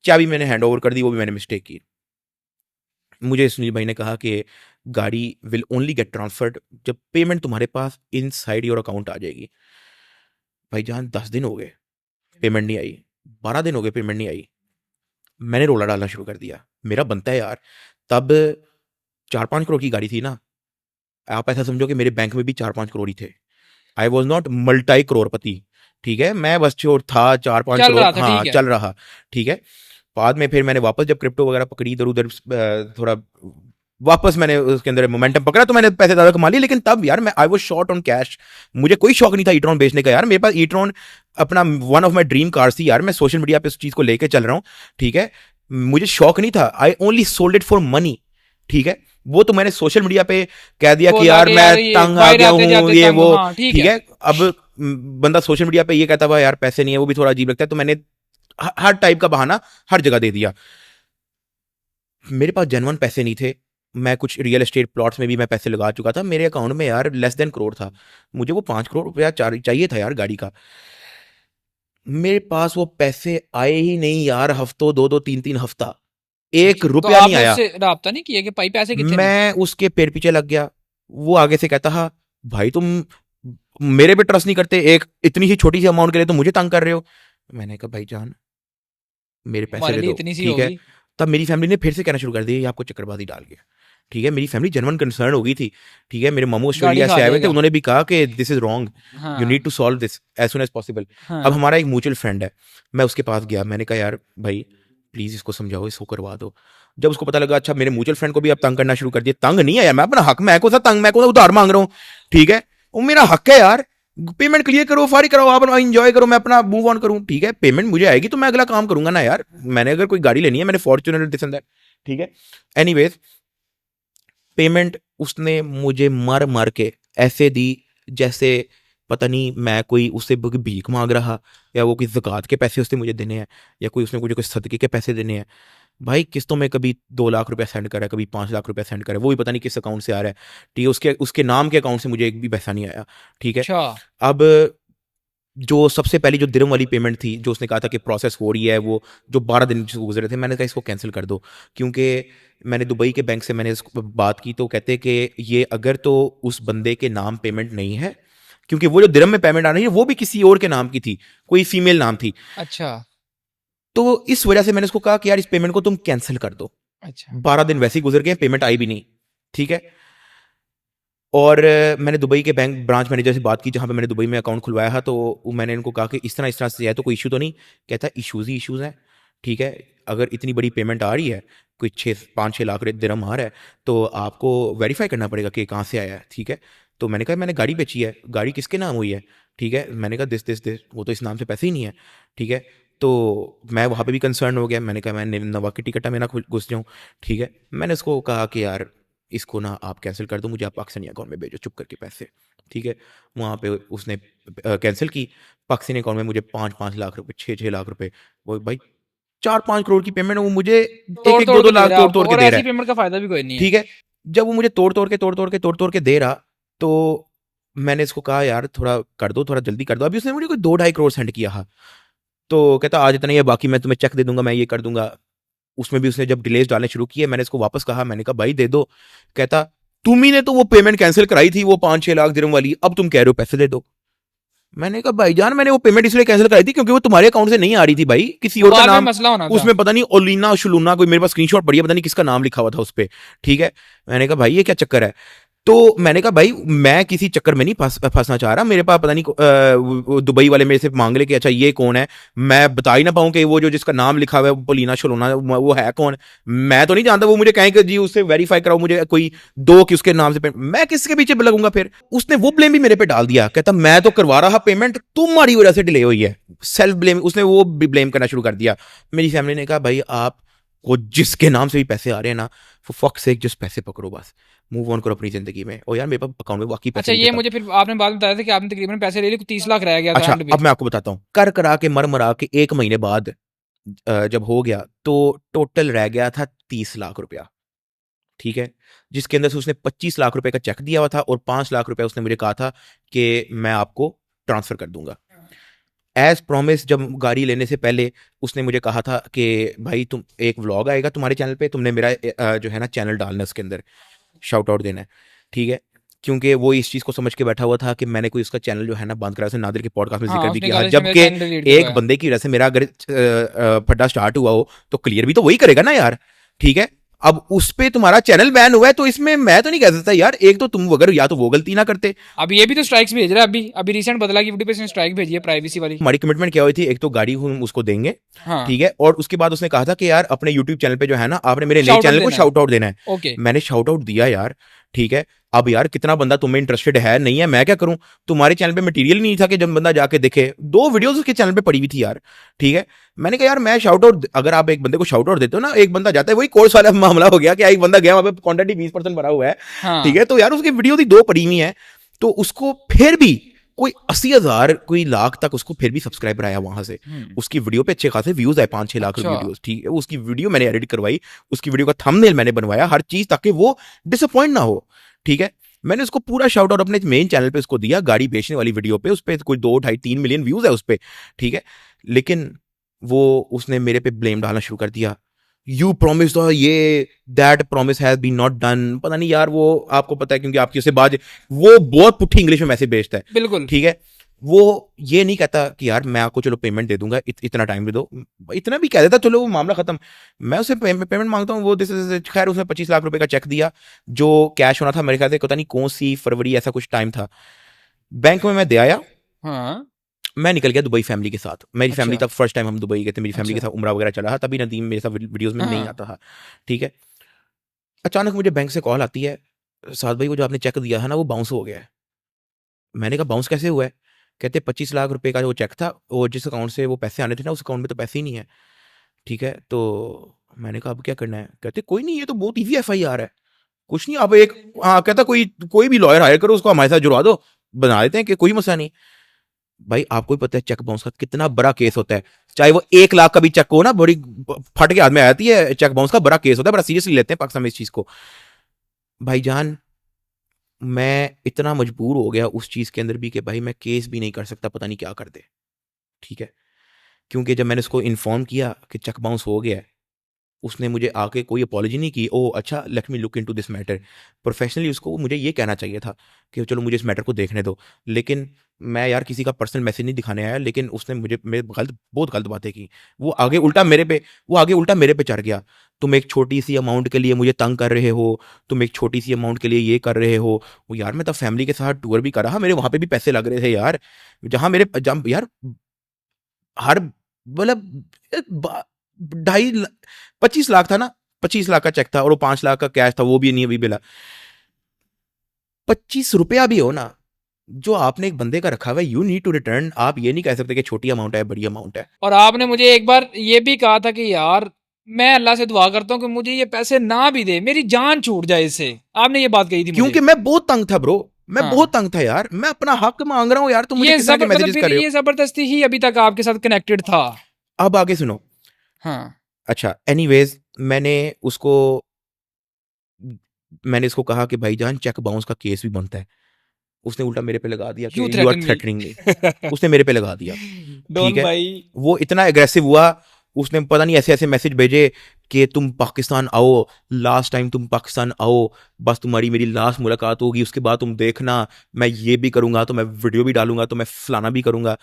चाबी मैंने हैंड ओवर कर दी, वो भी मैंने मिस्टेक की। मुझे सुनील भाई ने कहा कि गाड़ी विल ओनली गेट ट्रांसफर्ड जब पेमेंट तुम्हारे पास इन साइड योर अकाउंट आ जाएगी। भाईजान 10 दिन हो गए पेमेंट नहीं आई, 12 दिन हो गए पेमेंट नहीं आई। मैंने रोला डालना शुरू कर दिया, मेरा बनता है यार। तब 4-5 करोड़ की गाड़ी थी ना, आप ऐसा समझो कि मेरे बैंक में भी 4-5 करोड़ ही थे। आई वॉज नॉट मल्टी करोड़पति। ठीक है, मैं बस जो था 4-5 चल करोड़, रहा था, हाँ ठीक है। चल रहा। ठीक है, बाद में फिर मैंने वापस जब क्रिप्टो वगैरह पकड़ी, इधर उधर थोड़ा वापस मैंने उसके अंदर मोमेंटम पकड़ा तो मैंने पैसे ज़्यादा कमा लिए, लेकिन तब यार मैं I was short on cash, मुझे कोई शौक नहीं था ई-ट्रॉन बेचने का यार। मेरे पास ई-ट्रॉन अपना one of my dream cars थी यार, मैं सोशल मीडिया पे उस चीज़ को लेके चल रहा हूँ, ठीक है, मुझे शौक नहीं था, I only sold it for money, ठीक है। वो तो मैंने सोशल मीडिया पे कह दिया कि यार मैं तंग आ गया हूँ, ये वो, ठीक है। अब बंदा सोशल मीडिया पे ये कहता हुआ यार पैसे नहीं है, वो भी थोड़ा अजीब लगता है, तो मैंने हर टाइप का बहाना हर जगह दे दिया। मेरे पास जेन्युइन पैसे नहीं थे, मैं कुछ रियल एस्टेट प्लॉट्स में भी मैं पैसे लगा चुका था, मेरे अकाउंट में यार लेस देन करोड़ था, मुझे वो 5 करोड़ रुपया चाहिए था यार गाड़ी का, मेरे पास वो पैसे आए ही नहीं यार, हफ्तों 2-2 3-3 हफ्ता 1 रुपया नहीं आया। राब्ता नहीं किया कि भाई पैसे कितने? मैं उसके पेड़ पीछे लग गया, वो आगे से कहता हा भाई तुम मेरे पे ट्रस्ट नहीं करते, एक इतनी ही छोटी सी अमाउंट के लिए तुम मुझे तंग कर रहे हो। मैंने कहा भाई जान मेरे पैसे दे दो, ठीक है। तब मेरी फैमिली ने फिर से कहना शुरू कर दिया ये आपको चक्करबाजी डाल गया, ठीक है। मेरी फैमिली जेन्युइन कंसर्न हो गई थी, ठीक है। मेरे मामू ऑस्ट्रेलिया से आए हुए थे, उन्होंने भी कहा कि this is wrong, you need to solve this as soon as possible. अब हमारा एक म्यूचुअल फ्रेंड है, मैं उसके पास गया, मैंने कहा यार भाई प्लीज इसको समझाओ, इसको करवा दो। जब उसको पता लगा अच्छा मेरे म्यूचुअल फ्रेंड को भी अब तंग करना शुरू कर दिया, तंग नहीं है यार, मैं अपना हक, मैं को सा तंग, मैं को उधार मांग रहा हूँ, ठीक है, वो मेरा हक है यार, पेमेंट क्लियर करो, फारिग कराओ, आप एंजॉय करो, मैं अपना मूव ऑन करूं, ठीक है। पेमेंट मुझे आएगी तो मैं अगला काम करूंगा ना यार, मैंने अगर कोई गाड़ी लेनी है, मैंने फॉर्च्यूनर दिस एंड दैट, ठीक है। एनीवेज पेमेंट उसने मुझे मर मर के ऐसे दी जैसे पता नहीं मैं कोई उससे भीख मांग रहा, या वो कोई ज़कात के पैसे उसने मुझे देने हैं, या कोई उसने मुझे कोई सदके के पैसे देने हैं। भाई किस्तों में कभी 2 लाख रुपया सेंड करा है, कभी 5 लाख रुपया सेंड करा है, वो भी पता नहीं किस अकाउंट से आ रहा है, ठीक है। उसके नाम के अकाउंट से मुझे एक भी पैसा नहीं आया, ठीक है। अब जो सबसे पहली जो दिरहम वाली पेमेंट थी, जो उसने कहा था कि प्रोसेस हो रही है, वो जो 12 दिन गुजरे थे, मैंने कहा इसको कैंसिल कर दो, क्योंकि मैंने दुबई के बैंक से मैंने इसको बात की, तो कहते कि ये अगर तो उस बंदे के नाम पेमेंट नहीं है, क्योंकि वो जो दिरहम में पेमेंट आ रही है वो भी किसी और के नाम की थी, कोई फीमेल नाम थी। अच्छा, तो इस वजह से मैंने उसको कहा कि यार इस पेमेंट को तुम कैंसिल कर दो। अच्छा, 12 दिन वैसे ही गुजर गए, पेमेंट आई भी नहीं, ठीक है। और मैंने दुबई के बैंक ब्रांच मैनेजर से बात की जहाँ पे मैंने दुबई में अकाउंट खुलवाया था, तो मैंने इनको कहा कि इस तरह से है तो कोई इशू तो नहीं, कहता है इशूज़ ही इशूज़ हैं, ठीक है। अगर इतनी बड़ी पेमेंट आ रही है, कोई 5-6 लाख दिरहम आ रहा है, तो आपको वेरीफाई करना पड़ेगा कि कहाँ से आया है, ठीक है। तो मैंने कहा मैंने गाड़ी बेची है, गाड़ी किसके नाम हुई है, ठीक है। मैंने कहा दिस वो तो इस नाम से पैसे ही नहीं है, ठीक है। तो मैं वहाँ पे भी कंसर्न हो गया, मैंने कहा मैं नवा की टिकट है, मैं ना घुस जाऊँ, ठीक है। मैंने उसको कहा कि यार इसको ना आप कैंसिल कर दो, मुझे आप पाकिस्तानी अकाउंट में भेजो चुप करके पैसे, ठीक है। वहाँ पे उसने कैंसिल की, पाकिस्तानी अकाउंट में मुझे 5-5 लाख रुपए, 6-6 लाख रुपए, वो भाई 4-5 करोड़ की पेमेंट वो मुझे 1-1 2-2 लाख तोड़ के दे रहा है, पेमेंट का फायदा भी कोई नहीं है, ठीक है। जब वो मुझे तोड़ के दे रहा, तो मैंने इसको कहा यार थोड़ा कर दो, थोड़ा जल्दी कर दो। अभी उसने मुझे कोई 2-2.5 करोड़ सेंड किया था, तो कहता आज इतना ही है, बाकी मैं तुम्हें चेक दे दूंगा, मैं ये कर दूंगा। उसमें भी उसने जब डिलेज डालने शुरू किए, मैंने इसको वापस कहा, मैंने कहा भाई दे दो, कहता तुम ही ने तो वो पेमेंट कैंसिल कराई थी, वो 5-6 लाख दिरहम वाली, अब तुम कह रहे हो पैसे दे दो। मैंने कहा भाईजान मैंने वो पेमेंट इसलिए कैंसिल कराई थी क्योंकि वो तुम्हारे अकाउंट से नहीं आ रही थी भाई, किसी और का नाम मसला होना था उसमें, पता नहीं ओलिना शुलूना कोई, मेरे पास स्क्रीनशॉट पड़ी है, पता नहीं किसका नाम लिखा हुआ था उस पर, ठीक है। मैंने कहा भाई ये क्या चक्कर है, तो मैंने कहा भाई मैं किसी चक्कर में नहीं फंसना चाह रहा, मेरे पास पता नहीं दुबई वाले मेरे से मांग ले कि अच्छा ये कौन है, मैं बता ही ना पाऊँ कि वो जो जिसका नाम लिखा हुआ है पोलिना शलोना वो है कौन, मैं तो नहीं जानता। वो मुझे कहें कि जी उससे वेरीफाई कराओ, मुझे कोई दो कि उसके नाम से मैं किसके पीछे लगूंगा फिर। उसने वो ब्लेम भी मेरे पे डाल दिया, कहता मैं तो करवा रहा पेमेंट, तुम्हारी वजह से डिले हुई है, सेल्फ ब्लेम, उसने वो भी ब्लेम करना शुरू कर दिया। मेरी फैमिली ने कहा भाई आप वो जिसके नाम से भी पैसे आ रहे हैं ना, फॉर फक सेक जस्ट पैसे पकड़ो, बस मूव ऑन करो अपनी जिंदगी में। और यार मेरे पास अकाउंट में वाकई पैसे। अच्छा ये मुझे फिर आपने बाद में बताया था कि आपने तकरीबन पैसे ले लिए, 30 लाख रह गया था। अच्छा अब मैं आपको बताता हूँ, कर करा के मर मरा के 1 महीने बाद जब हो गया तो टोटल रह गया था 30 लाख रुपया, ठीक है, जिसके अंदर से उसने 25 लाख रुपए का चेक दिया हुआ था और 5 लाख रुपए उसने मुझे कहा था कि मैं आपको ट्रांसफर कर दूंगा। एज प्रॉमिस जब गाड़ी लेने से पहले उसने मुझे कहा था कि भाई तुम एक व्लॉग आएगा तुम्हारे चैनल पे, तुमने मेरा जो है ना चैनल डालना है, उसके अंदर शाउट आउट देना है, ठीक है। क्योंकि वो इस चीज़ को समझ के बैठा हुआ था कि मैंने कोई उसका चैनल जो है ना बंद करा, उसने नादिर के पॉडकास्ट में जिक्र भी किया, जबकि एक बंदे की वजह से मेरा अगर फड्डा स्टार्ट हुआ हो तो क्लियर भी तो वही करेगा ना यार, ठीक है। अब उस पे तुम्हारा चैनल बैन हुआ है, तो इसमें मैं तो नहीं कह सकता यार। एक तो तुम अगर या तो वो गलती ना करते, अब ये भी तो स्ट्राइक्स भेज रहा है। अभी रिसेंट बदला की वीडियो पे इसने स्ट्राइक भेजी है प्राइवेसी वाली। हमारी कमिटमेंट क्या हुई थी, एक तो गाड़ी हम उसको देंगे, हाँ ठीक है, और उसके बाद उसने कहा था कि यार अपने यूट्यूब चैनल पे जो है ना, आपने मेरे नए Shout out चैनल को देना है। शाउट आउट देना है। ओके मैंने शाउट आउट दिया यार, ठीक है। अब यार कितना बंदा तुम्हें इंटरेस्टेड है नहीं है, मैं क्या करूं। तुम्हारे चैनल पे मटेरियल नहीं था कि जब बंदा जाके देखे, 2 वीडियोस उसके चैनल पे पड़ी हुई थी यार, ठीक है। मैंने कहा यार मैं शाउट आउट, अगर आप एक बंदे को शाउट आउट देते हो ना, एक बंदा जाता है, वही कोर्स वाला मामला हो गया कि एक बंदा गया वहां पे कंटेंट ही 20% भरा हुआ है, हाँ ठीक है, तो यार उसकी वीडियो थी 2 पड़ी हुई है, तो उसको फिर भी कोई 80,000 कोई लाख तक उसको फिर भी सब्सक्राइबर आया वहां से। उसकी वीडियो पे अच्छे खासे व्यूज आए, 5-6 लाख अच्छा। वीडियोस, ठीक है। उसकी वीडियो मैंने एडिट करवाई, उसकी वीडियो का थंबनेल मैंने बनवाया, हर चीज, ताकि वो डिसअपॉइंट ना हो, ठीक है। मैंने उसको पूरा शाउट आउट अपने मेन चैनल पे उसको दिया, गाड़ी बेचने वाली वीडियो पे, उस पे कोई 2, 2.5, 3 मिलियन व्यूज है उस पे, ठीक है। लेकिन वो उसने मेरे पे ब्लेम डालना शुरू कर दिया, यू प्रॉमिस ये, that promise has been not done. पता नहीं यार, वो आपको पता है क्योंकि आपकी उससे बात, वो बहुत पुट्ठी इंग्लिश में मैसेज भेजता है, बिल्कुल। ठीक है। वो ये नहीं कहता कि यार मैं आपको चलो पेमेंट दे दूंगा, इतना टाइम दे दो, इतना भी कह देता चलो वो मामला खत्म। मैं उसे पेमेंट मांगता हूँ, वो खैर उसने 25 लाख रुपए का चेक दिया, जो कैश होना था मेरे ख्याल से, पता नहीं कौन सी फरवरी ऐसा कुछ टाइम था। बैंक में मैं दे आया, हाँ मैं निकल गया दुबई फैमिली के साथ। मेरी अच्छा। फैमिली तब फर्स्ट टाइम हम दुबई गए थे, मेरी फैमिली के अच्छा। साथ उम्रा वगैरह चला था, तभी नदीम मेरे साथ वीडियोस में नहीं हाँ। आता था, ठीक है। अचानक मुझे बैंक से कॉल आती है, साथ भाई वो जो आपने चेक दिया है ना, वो बाउंस हो गया है। मैंने कहा बाउंस कैसे हुआ है? कहते 25 लाख रुपए का जो चेक था, वो जिस अकाउंट से वो पैसे आने थे ना, उस अकाउंट में तो पैसे ही नहीं है, ठीक है। तो मैंने कहा अब क्या करना है? कहते कोई नहीं, ये तो बहुत ईजी FIR है, कुछ नहीं, आप एक, हाँ कहता कोई भी लॉयर हायर करो, उसको हमारे साथ जुड़वा दो, बना देते हैं कि कोई मसला नहीं। भाई आपको ही पता है चेक बाउंस का कितना बड़ा केस होता है, चाहे वो 1 लाख का भी चेक हो ना, बड़ी फट के हाथ में आती है, चेक बाउंस का बड़ा केस होता है, बड़ा सीरियसली लेते हैं पाकिस्तान में इस चीज को। भाईजान मैं इतना मजबूर हो गया उस चीज के अंदर भी कि भाई मैं केस भी नहीं कर सकता, पता नहीं क्या कर दे, ठीक है। क्योंकि जब मैंने उसको इन्फॉर्म किया कि चेक बाउंस हो गया है, उसने मुझे आके कोई अपॉलॉजी नहीं की, ओ अच्छा let me look into this matter. Professionally उसको मुझे ये कहना चाहिए था कि चलो मुझे इस मैटर को देखने दो, लेकिन मैं यार किसी का पर्सनल मैसेज नहीं दिखाने आया, लेकिन उसने मुझे मेरे बहुत गलत बातें की। वो आगे उल्टा मेरे पे चढ़ गया, तुम एक छोटी सी अमाउंट के लिए मुझे तंग कर रहे हो, तुम एक छोटी सी अमाउंट के लिए ये कर रहे हो। वो यार मैं तो फैमिली के साथ टूर भी कर रहा, मेरे वहां पे भी पैसे लग रहे थे यार, जहां मेरे यार हर मतलब 25 लाख था ना, 25 लाख का चेक था, और वो 5 लाख का कैश था, वो भी नहीं अभी मिला। 25 रुपया भी हो ना, जो आपने एक बंदे का रखा हुआ है, यू नीड टू रिटर्न। आप ये नहीं कह सकते कि छोटी अमाउंट है, बड़ी अमाउंट है। और आपने मुझे एक बार ये भी कहा था कि यार मैं अल्लाह से दुआ करता हूँ कि मुझे ये पैसे ना भी दे, मेरी जान छूट जाए इससे। आपने ये बात कही थी क्योंकि मुझे। मैं बहुत तंग था ब्रो, मैं हाँ। बहुत तंग था यार, मैं अपना हक मांग रहा हूँ यार, तुम मुझे ये किस तरह के मैसेजेस कर रहे हो। ये जबरदस्ती ही अभी तक आपके साथ कनेक्टेड था। अब आगे सुनो। हाँ अच्छा एनीवेज, मैंने इसको कहा कि भाईजान चेक बाउंस का केस भी बनता है। उसने उल्टा मेरे पे लगा दिया कि You you are threaten me. Threatening me. उसने मेरे पे लगा दिया, डॉन ठीक है। भाई। वो इतना एग्रेसिव हुआ, उसने पता नहीं ऐसे ऐसे मैसेज भेजे कि तुम पाकिस्तान आओ, लास्ट टाइम तुम पाकिस्तान आओ, बस तुम्हारी मेरी लास्ट मुलाकात होगी, उसके बाद तुम देखना मैं ये भी करूंगा, तो मैं वीडियो भी डालूंगा, तो मैं फलाना भी करूंगा।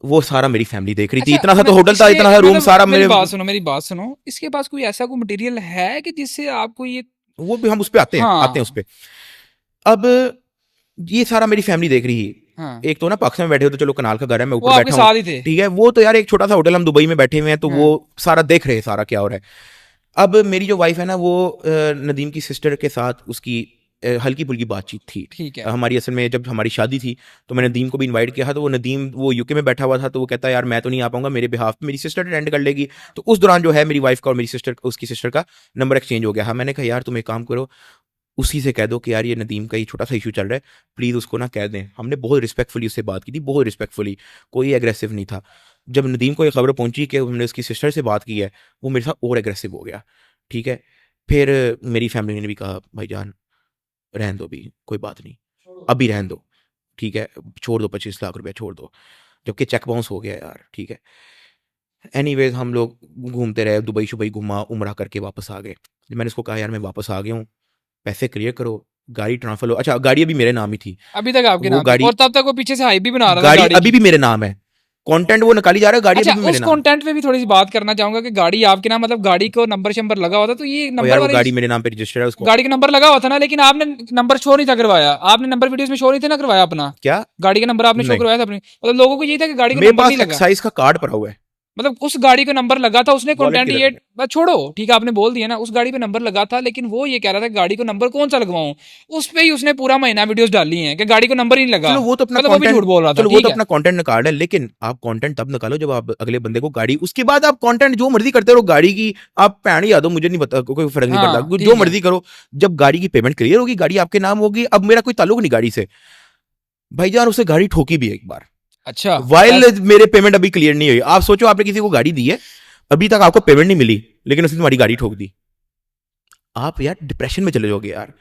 वो सारा मेरी फैमिली देख रही थी, इतना सा तो होटल था, इतना सा रूम, सारा मेरी मेरे। मेरी बात सुनो, इसके पास कोई ऐसा कोई मटेरियल है कि जिससे आपको ये। वो भी हम उस पे आते हैं, हाँ। आते हैं उस पे। अब ये सारा मेरी फैमिली देख रही है। हाँ। एक तो ना पाकिस्तान में बैठे हो तो चलो कनाल का घर है, मैं वो ऊपर आपके बैठा साथ हूँ, ही थे। ठीक है। वो तो यार एक छोटा सा होटल, हम दुबई में बैठे हुए हैं, तो हाँ। वो सारा देख रहे हैं सारा क्या हो रहा है। अब मेरी जो वाइफ है ना, वो नदीम की सिस्टर के साथ उसकी हल्की फुल्की बातचीत थी। ठीक है। हमारी असल में जब हमारी शादी थी तो मैंने नदीम को भी इनवाइट किया था, तो वो नदीम वो यूके में बैठा हुआ था, तो वो कहता है यार मैं तो नहीं आ पाऊंगा, मेरे बिहाफ पे मेरी सिस्टर अटेंड कर लेगी। तो उस दौरान जो है मेरी वाइफ का और मेरी सिस्टर उसकी सिस्टर का नंबर एक्सचेंज हो गया। हाँ, मैंने कहा यार तुम एक काम करो, उसी से कह दो कि यार ये नदीम का ये छोटा सा इशू चल रहा है, प्लीज़ उसको ना कह दें। हमने बहुत रिस्पेक्टफुली उससे बात की थी, बहुत रिस्पेक्टफुली, कोई एग्रेसिव नहीं था। जब नदीम को ये खबर पहुंची कि हमने उसकी सिस्टर से बात की है, वो मेरे साथ और एग्रेसिव हो गया, ठीक है। फिर मेरी फैमिली ने भी कहा भाईजान रहन दो, भी कोई बात नहीं, अभी रहन दो, ठीक है, छोड़ दो, 25 लाख रुपया छोड़ दो, जबकि चेक बाउंस हो गया यार, ठीक है। एनीवेज हम लोग घूमते रहे, दुबई शुबई घुमा, उम्रा करके वापस आ गए। मैंने उसको कहा यार मैं वापस आ गया हूँ, पैसे क्लियर करो, गाड़ी ट्रांसफर हो। अच्छा गाड़ी अभी मेरे नाम ही थी, अभी तक आपके वो नाम गाड़ी- और तब तक वो पीछे से हाई भी बना रहा था गाड़ी गाड़ी अभी की। भी मेरे नाम है, कंटेंट वो निकाली जा रहा है, गाड़ी अच्छा अभी भी मेरे उस नाम। कंटेंट पे भी थोड़ी सी बात करना चाहूंगा कि गाड़ी आपके नाम, मतलब गाड़ी को नंबर शंबर लगा हुआ था, तो ये और नंबर यार वो वाली गाड़ी मेरे नाम पे रजिस्टर्ड है उसको। गाड़ी का नंबर लगा हुआ था ना, लेकिन आपने नंबर शो नहीं था करवाया, आपने नंबर वीडियोस में शो नहीं थे ना करवाया अपना, क्या? गाड़ी का नंबर आपने शो नहीं। करवाया था अपने, मतलब लोगों को यही था कि गाड़ी का मेरे नंबर पास नहीं लगा, एक्साइज का कार्ड पड़ा हुआ है। मतलब उस गाड़ी का नंबर लगा था, उसने Wallet कंटेंट किधर ये है? बस छोड़ो, ठीक है आपने बोल दिया ना, उस गाड़ी पे नंबर लगा था, लेकिन वो ये कह रहा था कि गाड़ी को नंबर कौन सा लगवाऊं, उस पे ही उसने पूरा महीना वीडियोस डाली हैं कि गाड़ी को नंबर ही नहीं लगा। चलो वो तो अपना मतलब वो भी कंटेंट, झूठ बोल रहा था, चलो वो ठीक तो है। अपना कंटेंट निकाल है, लेकिन आप कंटेंट तब निकालो जब आप अगले बंदे को गाड़ी, उसके बाद आप कंटेंट जो मर्जी करते रहो गाड़ी की, आप पैन या दो, मुझे नहीं पता, कोई फर्क नहीं हाँ, पड़ता, ठीक जो है। मर्जी करो। जब गाड़ी की पेमेंट क्लियर होगी, गाड़ी आपके नाम होगी, अब मेरा कोई ताल्लुक नहीं गाड़ी से। भाईजान उसे गाड़ी ठोकी भी एक बार, अच्छा वाइल मेरे पेमेंट अभी क्लियर नहीं हुई। आप सोचो आपने किसी को गाड़ी दी है, अभी तक आपको पेमेंट नहीं मिली, लेकिन उसने तुम्हारी गाड़ी ठोक दी, आप यार डिप्रेशन में चले जाओगे यार।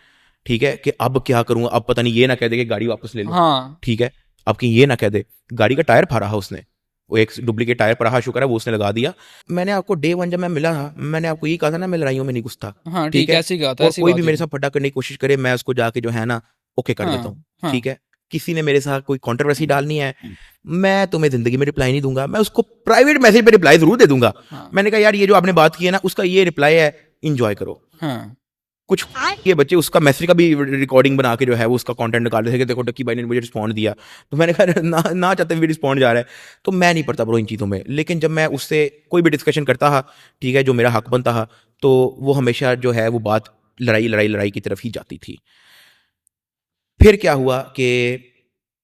ठीक है कि अब क्या करूंगा, अब पता नहीं ये ना कह दे कि गाड़ी वापस ले लो। हाँ ठीक है, आपकी ये ना कह दे, गाड़ी का टायर फाड़ा उसने, वो एक डुप्लीकेट टायर पड़ा, शुक्र है वो उसने लगा दिया। मैंने आपको डे वन जब मैं मिला था, मैंने आपको ये कहा था ना, मैं लड़ाइयों में नहीं घुसता। हाँ ठीक है, ऐसी बात है, और ऐसी कोई बात भी है। मेरे साथ फटा करने की कोशिश करे, मैं उसको जाके जो है ना ओके कर हाँ, देता हूँ। हाँ। ठीक है, किसी ने मेरे साथ कोई कंट्रोवर्सी डालनी है, मैं तुम्हें जिंदगी में रिप्लाई नहीं दूंगा, मैं उसको प्राइवेट मैसेज पे रिप्लाई जरूर दे दूंगा। हाँ। मैंने कहा यार ये जो आपने बात की है ना, उसका ये रिप्लाई है, इंजॉय करो। हाँ कुछ ये बच्चे उसका मैसेज का भी रिकॉर्डिंग बना के जो है वो उसका कंटेंट निकाल रहे थे कि देखो टक्की भाई ने मुझे रिस्पॉन्ड दिया, तो मैंने कहा ना चाहते भी रिस्पॉन्ड जा रहा है, तो मैं नहीं पड़ता ब्रो इन चीज़ों में। लेकिन जब मैं उससे कोई भी डिस्कशन करता था, ठीक है, जो मेरा हक बनता था, तो वो हमेशा जो है वो बात लड़ाई की तरफ ही जाती थी। फिर क्या हुआ कि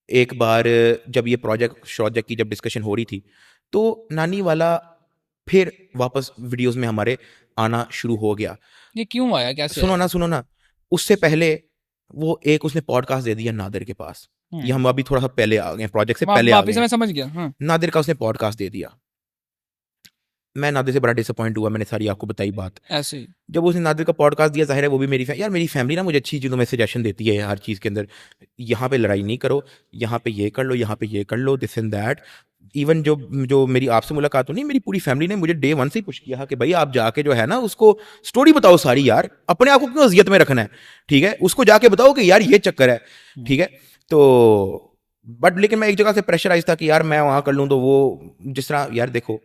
एक बार जब ये प्रोजेक्ट की जब डिस्कशन हो रही थी, तो नानी वाला फिर वापस वीडियोस में हमारे आना शुरू हो गया। ये क्यों आया, कैसे सुनो ना, उससे पहले वो एक उसने पॉडकास्ट दे दिया नादिर के पास। ये हम अभी थोड़ा सा पहले आ गए, प्रोजेक्ट से पहले आ वापिस गए। मैं समझ गया। हाँ नादिर का उसने पॉडकास्ट दे दिया, मैं नादिर से बड़ा डिसअपॉइंट हुआ, मैंने सारी आपको बताई बात। ऐसे ही। जब उसने नादिर का पॉडकास्ट दिया, जाहिर है वो भी यार मेरी फैमिली ना मुझे अच्छी चीज़ों में सजेशन देती है हर चीज़ के अंदर, यहाँ पे लड़ाई नहीं करो, यहाँ पे ये कर लो, यहाँ पे ये कर लो, दिस एंड दैट। इवन जो मेरी आपसे मुलाकात हुई, मेरी पूरी फैमिली ने मुझे डे वन से ही पुश किया कि भाई आप जाके जो है ना उसको स्टोरी बताओ सारी, यार अपने आप को क्यों अजियत में रखना है। ठीक है, उसको जाके बताओ कि यार ये चक्कर है। ठीक है, तो बट लेकिन मैं एक जगह से प्रेशराइज था कि यार मैं वहाँ कर लूँ, तो वो जिस तरह, यार देखो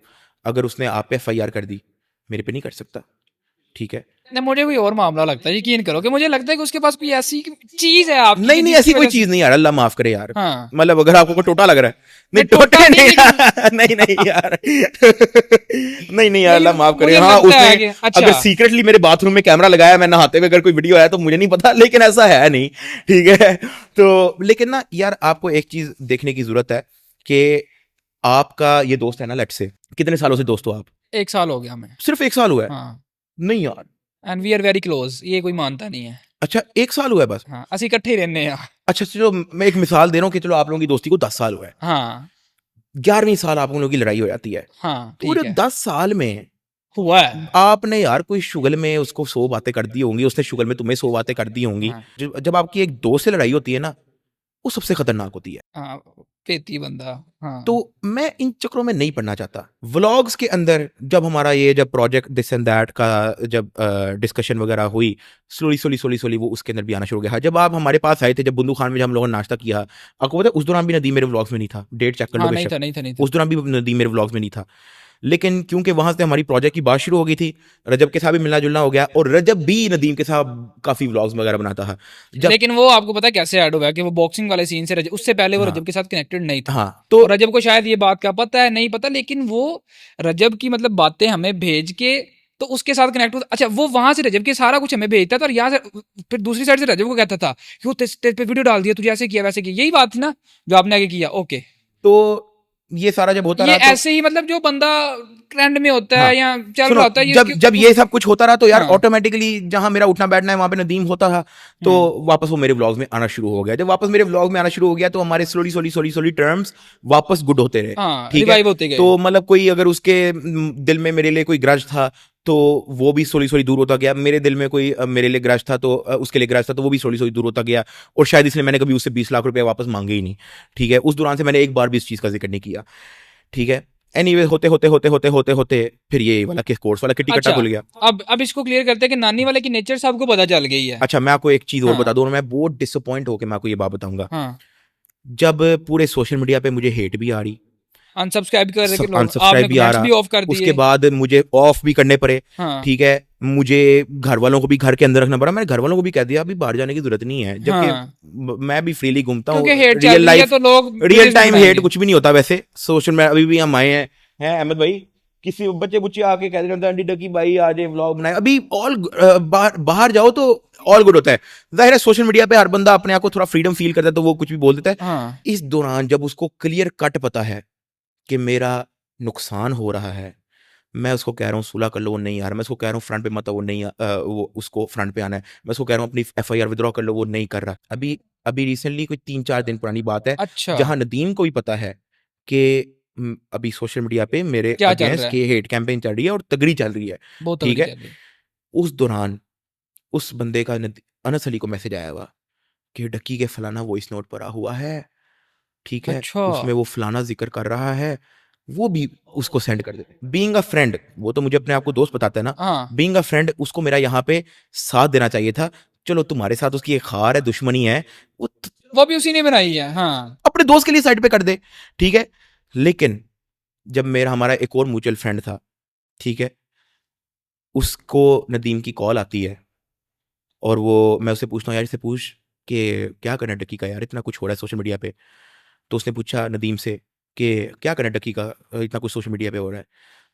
अगर उसने आप पे FIR कर दी, मेरे पे नहीं कर सकता। ठीक है, नहीं, मुझे कोई और मामला लगता है, यकीन करो कि मुझे लगता है कि उसके पास कोई ऐसी चीज है आपकी नहीं कि नहीं जिसकी ऐसी कोई वजह से- चीज नहीं यार, अल्लाह माफ करे यार। हाँ। मतलब अगर आपको कोई टोटा लग रहा है, नहीं टोटा टोटा नहीं नहीं, यार, नहीं यार नहीं यार, अल्लाह माफ करे। मुझे हाँ लगता है उसने कि- अच्छा। अगर सीक्रेटली मेरे बाथरूम में कैमरा लगाया, मैं नहाते हुए अगर कोई वीडियो आया तो मुझे नहीं पता, लेकिन ऐसा है नहीं। ठीक है, तो लेकिन ना यार आपको एक चीज देखने की जरूरत है कि आपका ये दोस्त है ना, लेट से कितने सालों से दोस्त हो आप? 1 साल हो गया हमें। सिर्फ 1 साल हुआ है? हाँ नहीं यार, and we are very close, ये कोई मानता नहीं है। अच्छा 1 साल हुआ है बस? हाँ ਅਸੀਂ ਇਕੱਠੇ ਹੀ ਰਹਿੰਦੇ ਆ। अच्छा चलो मैं एक मिसाल दे रहा हूँ कि चलो आप लोगों की दोस्ती को 10 साल हुआ है, हाँ 11वीं साल आप लोगों की लड़ाई हो जाती है। हाँ पूरे ठीक है, 10 साल में हुआ है। आपने यार कोई शुगल में उसको 100 बातें कर दी होंगी, उसने शुगल में तुम्हें 100 बातें कर दी होंगी। हाँ। जब आपकी एक दोस्त से लड़ाई होती है ना, वो सबसे खतरनाक होती है। हाँ पेती बंदा। हाँ तो मैं इन चक्रों में नहीं पड़ना चाहता। व्लॉग्स के अंदर जब हमारा ये जब प्रोजेक्ट दिस एंड दैट का जब डिस्कशन वगैरह हुई, स्लोली वो उसके अंदर भी आना शुरू हो गया। जब आप हमारे पास आए थे, जब बुंदू खान में जब हम लोगों ने नाश्ता किया, आपको पता है उस दौरान भी नदीम मेरे व्लॉग्स में नहीं था। डेट चेक कर लो हाँ नहीं बेशक। था, नहीं था। उस दौरान भी नदीम मेरे व्लॉग्स में नहीं था, लेकिन क्योंकि वहां से हमारी प्रोजेक्ट की बात शुरू हो गई थी, रजब के साथ भी मिलना जुलना हो गया, और रजब भी नदीम के साथ काफी व्लॉग्स वगैरह बनाता था। जब लेकिन वो आपको पता है कैसे ऐड हुआ कि वो बॉक्सिंग वाले सीन से रजब, उससे पहले वो हाँ। रजब के साथ कनेक्टेड नहीं था। हाँ तो और रजब को शायद ये बात का पता है, नहीं पता, लेकिन वो रजब की मतलब बातें हमें भेज के तो उसके साथ कनेक्ट होता। अच्छा वो वहां से रजब के सारा कुछ हमें भेजता था, और यहाँ से फिर दूसरी साइड से रजब को कहता था कि वो तेरे पे वीडियो डाल दिया, तुझे ऐसे किया वैसे किया। यही बात थी ना जो आपने आगे किया। ओके, तो ये सारा जब होता ये रहा तो ऐसे ही मतलब जो बंदा ट्रेंड में होता है हाँ। या चल सुनो, रहा होता है, जब ये सब कुछ होता रहा तो यार हाँ। ऑटोमेटिकली जहां मेरा उठना बैठना है वहां पे नदीम होता था, तो वापस वो मेरे व्लॉग्स में आना शुरू हो गया। जब वापस मेरे व्लॉग में आना शुरू हो गया तो हमारे स्लोली टर्म्स वापस गुड होते रहे। हाँ, ठीक है, रिवाइव होते गए। तो मतलब कोई अगर उसके दिल में मेरे लिए कोई ग्रज था तो वो भी स्लोली दूर होता गया। मेरे दिल में कोई मेरे लिए ग्रज था तो उसके लिए ग्रज था, तो वो भी स्लोली दूर होता गया। और शायद इसलिए मैंने कभी उससे 20 लाख रुपए वापस मांगे ही नहीं। ठीक है, उस दौरान से मैंने एक बार भी इस चीज का जिक्र नहीं किया। ठीक है, एनीवे होते फिर ये वाला किस कोर्स वाला किट्टी कट्टा खुल गया। अब इसको क्लियर करते हैं कि नानी वाले की नेचर से आपको पता चल गई है। अच्छा मैं आपको एक चीज और हाँ। बता दूं, मैं बहुत डिसअपॉइंट होकर मैं आपको ये बात बताऊंगा। हाँ जब पूरे सोशल मीडिया पे मुझे हेट भी आ रही, अनसब्सक्राइब कर रहे लोग, अनसब्सक्राइब भी आ कमेंट्स भी रहा, ऑफ कर दिए। उसके बाद मुझे ऑफ भी करने पड़े, हाँ ठीक है। मुझे घर वालों को भी घर के अंदर रखना पड़ा, मैंने घर वालों को भी कह दिया अभी बाहर जाने की जरूरत नहीं है, जबकि हाँ, मैं भी फ्रीली घूमता हूँ। क्योंकि हेट चल रियल रही है लाइफ, तो लोग रियल videos टाइम बनाएंगे। हेट कुछ भी नहीं होता वैसे सोशल में। अभी भी हम आए हैं अहमद भाई, किसी बच्चे बुच्चे आके कह रहे आंटी डकी भाई आज व्लॉग बनाए, अभी ऑल बाहर जाओ तो ऑल गुड होता है। जाहिर है सोशल मीडिया पे हर बंदा अपने आप को थोड़ा फ्रीडम फील करता है तो वो कुछ भी बोल देता है। हाँ इस दौरान जब उसको क्लियर कट पता है कि मेरा नुकसान हो रहा है, मैं उसको कह रहा हूँ सुलह कर लो, वो नहीं आ रहा। मैं उसको कह रहा हूँ फ्रंट पे मत आओ, वो नहीं वो उसको फ्रंट पे आना है। मैं उसको कह रहा हूँ अपनी FIR विड्रॉ कर लो, वो नहीं कर रहा। अभी अभी रिसेंटली कोई 3-4 दिन पुरानी बात है, अच्छा जहां नदीम को भी पता है कि अभी सोशल मीडिया पे मेरे क्या चल अगेंस्ट रहा है, के हेट कैंपेन चल रही है और तगड़ी चल रही है, बहुत ठीक तगड़ी है। चल रही है। उस दौरान उस बंदे का अनस अली को मैसेज आया हुआ कि डक्की के फलाना वॉइस नोट पड़ा हुआ है, ठीक है, अच्छा उसमें वो फलाना जिक्र कर रहा है, वो भी उसको सेंड कर देते। बीइंग अ फ्रेंड, वो तो मुझे अपने आप को दोस्त बताता है ना, हाँ बीइंग अ फ्रेंड उसको मेरा यहाँ पे साथ देना चाहिए था। चलो तुम्हारे साथ उसकी एक खार है, दुश्मनी है, वो वो भी उसी ने बनाई है। हाँ अपने दोस्त के लिए साइड पे कर दे, ठीक है। लेकिन जब हमारा एक और म्यूचुअल फ्रेंड था, ठीक है, उसको नदीम की कॉल आती है और वो मैं उससे पूछता हूँ यार इससे पूछ कि क्या करना है डक्की का, यार इतना कुछ हो रहा है सोशल मीडिया पे। तो उसने पूछा नदीम से कि क्या करना है डक्की का, इतना कुछ सोशल मीडिया पे हो रहा है।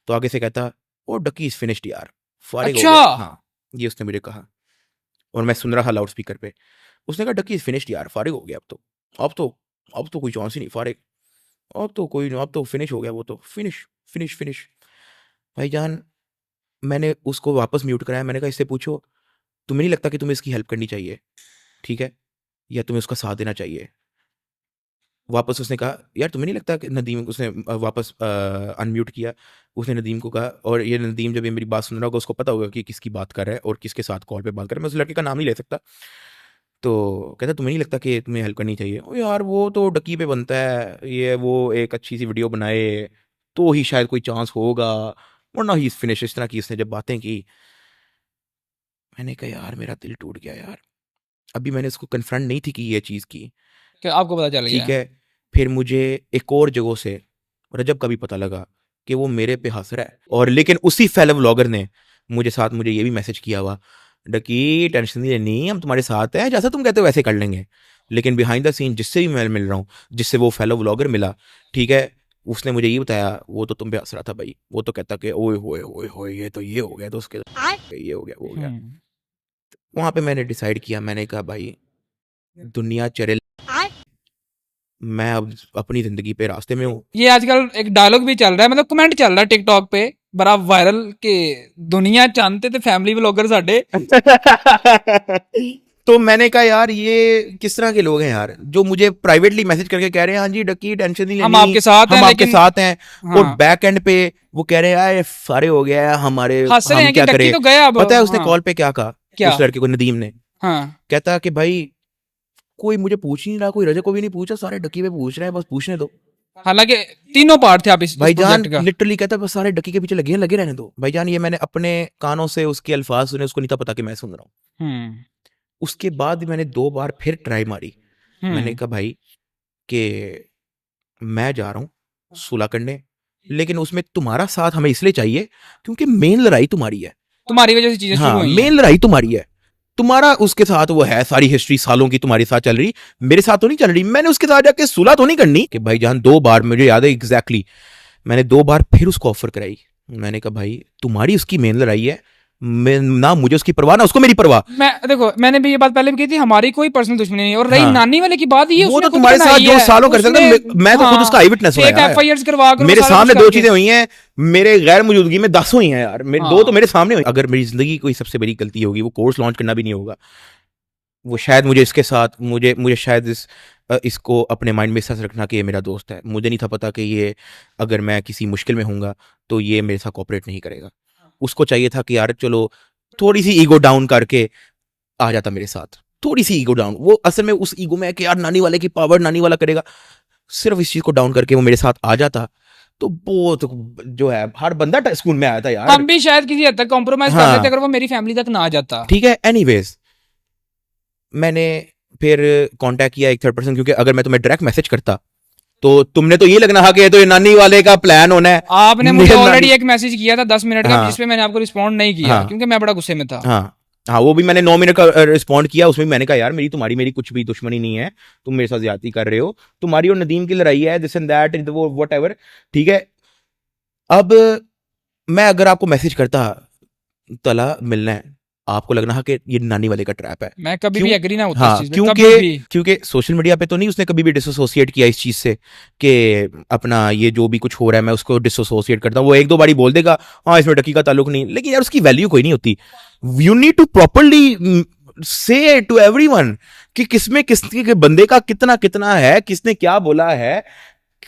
तो आगे से कहता ओ डक्की इज फिनिश्ड यार, फारिग हो अच्छा गया। हाँ ये उसने मुझे कहा और मैं सुन रहा लाउड स्पीकर पे। उसने कहा डक्की इज फिनिश्ड यार, फारिग हो गया अब तो कोई चांस ही नहीं, फारिग अब तो कोई अब तो फिनिश हो गया, वो तो फिनिश फिनिश फिनिश। भाईजान मैंने उसको वापस म्यूट कराया, मैंने कहा इससे पूछो तुम्हें नहीं लगता कि तुम्हें इसकी हेल्प करनी चाहिए, ठीक है, या तुम्हें उसका साथ देना चाहिए। वापस उसने कहा यार तुम्हें नहीं लगता कि नदीम, उसने वापस अनम्यूट किया, उसने नदीम को कहा। और ये नदीम जब ये मेरी बात सुन रहा होगा उसको पता होगा कि किसकी बात कर रहा है और किसके साथ कॉल पे बात कर रहा है। मैं उस लड़के का नाम नहीं ले सकता। तो कहता तुम्हें नहीं लगता कि तुम्हें हेल्प करनी चाहिए। ओ यार वो तो डकी पे बनता है, ये वो एक अच्छी सी वीडियो बनाए तो ही शायद कोई चांस होगा, वरना ही फिनिश। इस तरह की उसने जब बातें की, मैंने कहा यार मेरा दिल टूट गया यार। अभी मैंने उसको कन्फ्रंट नहीं थी कि ये चीज़ की, क्या आपको पता चल ठीक गया? है। फिर मुझे एक और जगह से रजब का भी पता लगा कि वो मेरे पे हंस रहा है। और लेकिन उसी फेलो व्लॉगर ने मुझे ये भी मैसेज किया हुआ, डकी टेंशन नहीं लेनी, हम तुम्हारे साथ हैं, जैसा तुम कहते हो वैसे कर लेंगे। लेकिन बिहाइंड द सीन जिससे भी मैं मिल रहा हूँ, जिससे वो फेलो व्लॉगर मिला, ठीक है, उसने मुझे ये बताया वो तो तुम पे हंस रहा था भाई, वो तो कहता कि ओए होए होए ये तो ये हो गया, तो उसके ये हो गया वो हो गया। वहां पे मैंने डिसाइड किया, मैंने कहा भाई दुनिया चरे, मैं अब अपनी जिंदगी पे रास्ते में हूँ। ये आजकल एक डायलॉग भी चल रहा है, मतलब कमेंट चल रहा है टिकटॉक पे बड़ा वायरल के दुनिया चाहते थे फैमिली व्लॉगर साडे। तो मैंने कहा यार ये किस तरह के लोग हैं यार जो मुझे प्राइवेटली मैसेज करके कह रहे हैं हाँ जी डकी टेंशन नहीं लेनी, हम आपके साथ हैं, हम आपके लेकिन साथ हैं। हाँ, और बैक एंड पे वो कह रहे हैं यार सारे हो गया है हमारे, हंस रहे हम हैं कि क्या डक्की करें। तो गया अब। पता है उसने हाँ, कॉल पे क्या कहा क्या? उस लड़के को, नदीम ने, हाँ कहता कि भाई कोई मुझे पूछ ही नहीं रहा, कोई रजत को भी नहीं पूछा, सारे डकी पे पूछ रहे हैं, बस पूछने दो। हालांकि तीनों पार्ट थे आप इस भाईजान प्रोजेक्ट का। लिटरली कहता बस सारे डकी के पीछे लगे रहने दो। भाईजान ये मैंने अपने कानों से उसके अल्फाज सुने, उसको नहीं था पता कि मैं सुन रहा हूँ। हम्म उसके बाद मैंने 2 बार फिर ट्राई मारी। मैंने कहा भाई कि मैं जा रहा हूँ सुलह करने, लेकिन उसमें तुम्हारा साथ हमें इसलिए चाहिए क्योंकि मेन लड़ाई तुम्हारी है। तुम्हारी वजह से चीजें शुरू हाँ हुई मेन लड़ाई तुम्हारी है, तुम्हारा उसके साथ वो है, सारी हिस्ट्री सालों की तुम्हारे साथ चल रही, मेरे साथ तो नहीं चल रही। मैंने उसके साथ जाके सुलह तो नहीं करनी कि भाईजान 2 बार मुझे याद है एग्जैक्टली, मैंने 2 बार फिर उसको ऑफर कराई। मैंने कहा भाई तुम्हारी उसकी मेन लड़ाई है, ना मुझे उसकी परवाह ना उसको मेरी परवाह। मैं देखो मैंने भी ये बात पहले भी की थी, हमारी कोई पर्सनल दुश्मनी नहीं है। और रही हाँ। नानी वाले की बात, ये वो उसने तो खुद तुम्हारे साथ बनाई जो है। सालों कर सकता, उसने- मैं तो खुद हाँ, उसका आई विटनेस हूं एक यार। FIR करवा कर वो मेरे सारा सामने कुछ 2 करके- चीजें हुई हैं, मेरे गैर मौजूदगी में 10 हुई हैं यार। हाँ। 2 तो मेरे सामने हुई। अगर मेरी जिंदगी की कोई सबसे बड़ी गलती होगी वो कोर्स लॉन्च करना भी नहीं होगा। वो शायद मुझे इसके साथ मुझे शायद इसको अपने माइंड में ऐसा रखना कि ये मेरा दोस्त है। मुझे नहीं था पता कि ये अगर मैं किसी मुश्किल में होऊंगा तो ये मेरे साथ कोऑपरेट नहीं करेगा। उसको चाहिए था कि यार चलो थोड़ी सी ईगो डाउन करके आ जाता मेरे साथ, थोड़ी सी ईगो डाउन। वो असल में उस ईगो में है कि यार नानी वाले की पावर नानी वाला करेगा, सिर्फ इस चीज को डाउन करके वो मेरे साथ आ जाता तो वो तो जो है हर बंदा स्कूल में आया था यार। हम भी शायद किसी हद तक कॉम्प्रोमाइज कर हाँ। लेते अगर वो मेरी फैमिली तक ना आ जाता। ठीक है। एनीवेज मैंने फिर कांटेक्ट किया एक 3rd पर्सन, क्योंकि अगर मैं तुम्हें डायरेक्ट मैसेज करता तो तुमने तो ये लगना है कि ये तो ये नानी वाले का प्लान होना है। आपने मुझे मेरे ऑलरेडी नानी- एक मैसेज किया था 10 मिनट का, हाँ। जिसपे मैंने आपको रिस्पॉन्ड नहीं किया हाँ। क्योंकि मैं बड़ा गुस्से में था। हाँ हाँ, वो भी मैंने 9 मिनट का रिस्पॉन्ड किया, उसमें भी मैंने कहा यार मेरी तुम्हारी मेरी कुछ भी दुश्मनी नहीं है, तुम मेरे साथ ज्यादती कर रहे हो, तुम्हारी और नदीम की लड़ाई है, दिस एंड दैट वो वट एवर, ठीक है। अब मैं अगर आपको मैसेज करता तला मिलना है, आपको लगना है कि ये नानी वाले का ट्रैप है। मैं कभी भी क्यों? एग्री ना होता हाँ, इस चीज में, कभी भी। क्योंकि सोशल मीडिया पे तो नहीं उसने कभी भी डिसोसिएट किया इस चीज से कि अपना ये जो भी कुछ हो रहा है मैं उसको डिसोसिएट करता हूँ। वो एक दो बारी बोल देगा हाँ इसमें डकी का ताल्लुक नहीं, लेकिन यार उसकी वैल्यू कोई नहीं होती। यू नीड टू प्रॉपरली से टू एवरीवन कि किसमें किसके बंदे का कितना कितना है, किसने क्या बोला है,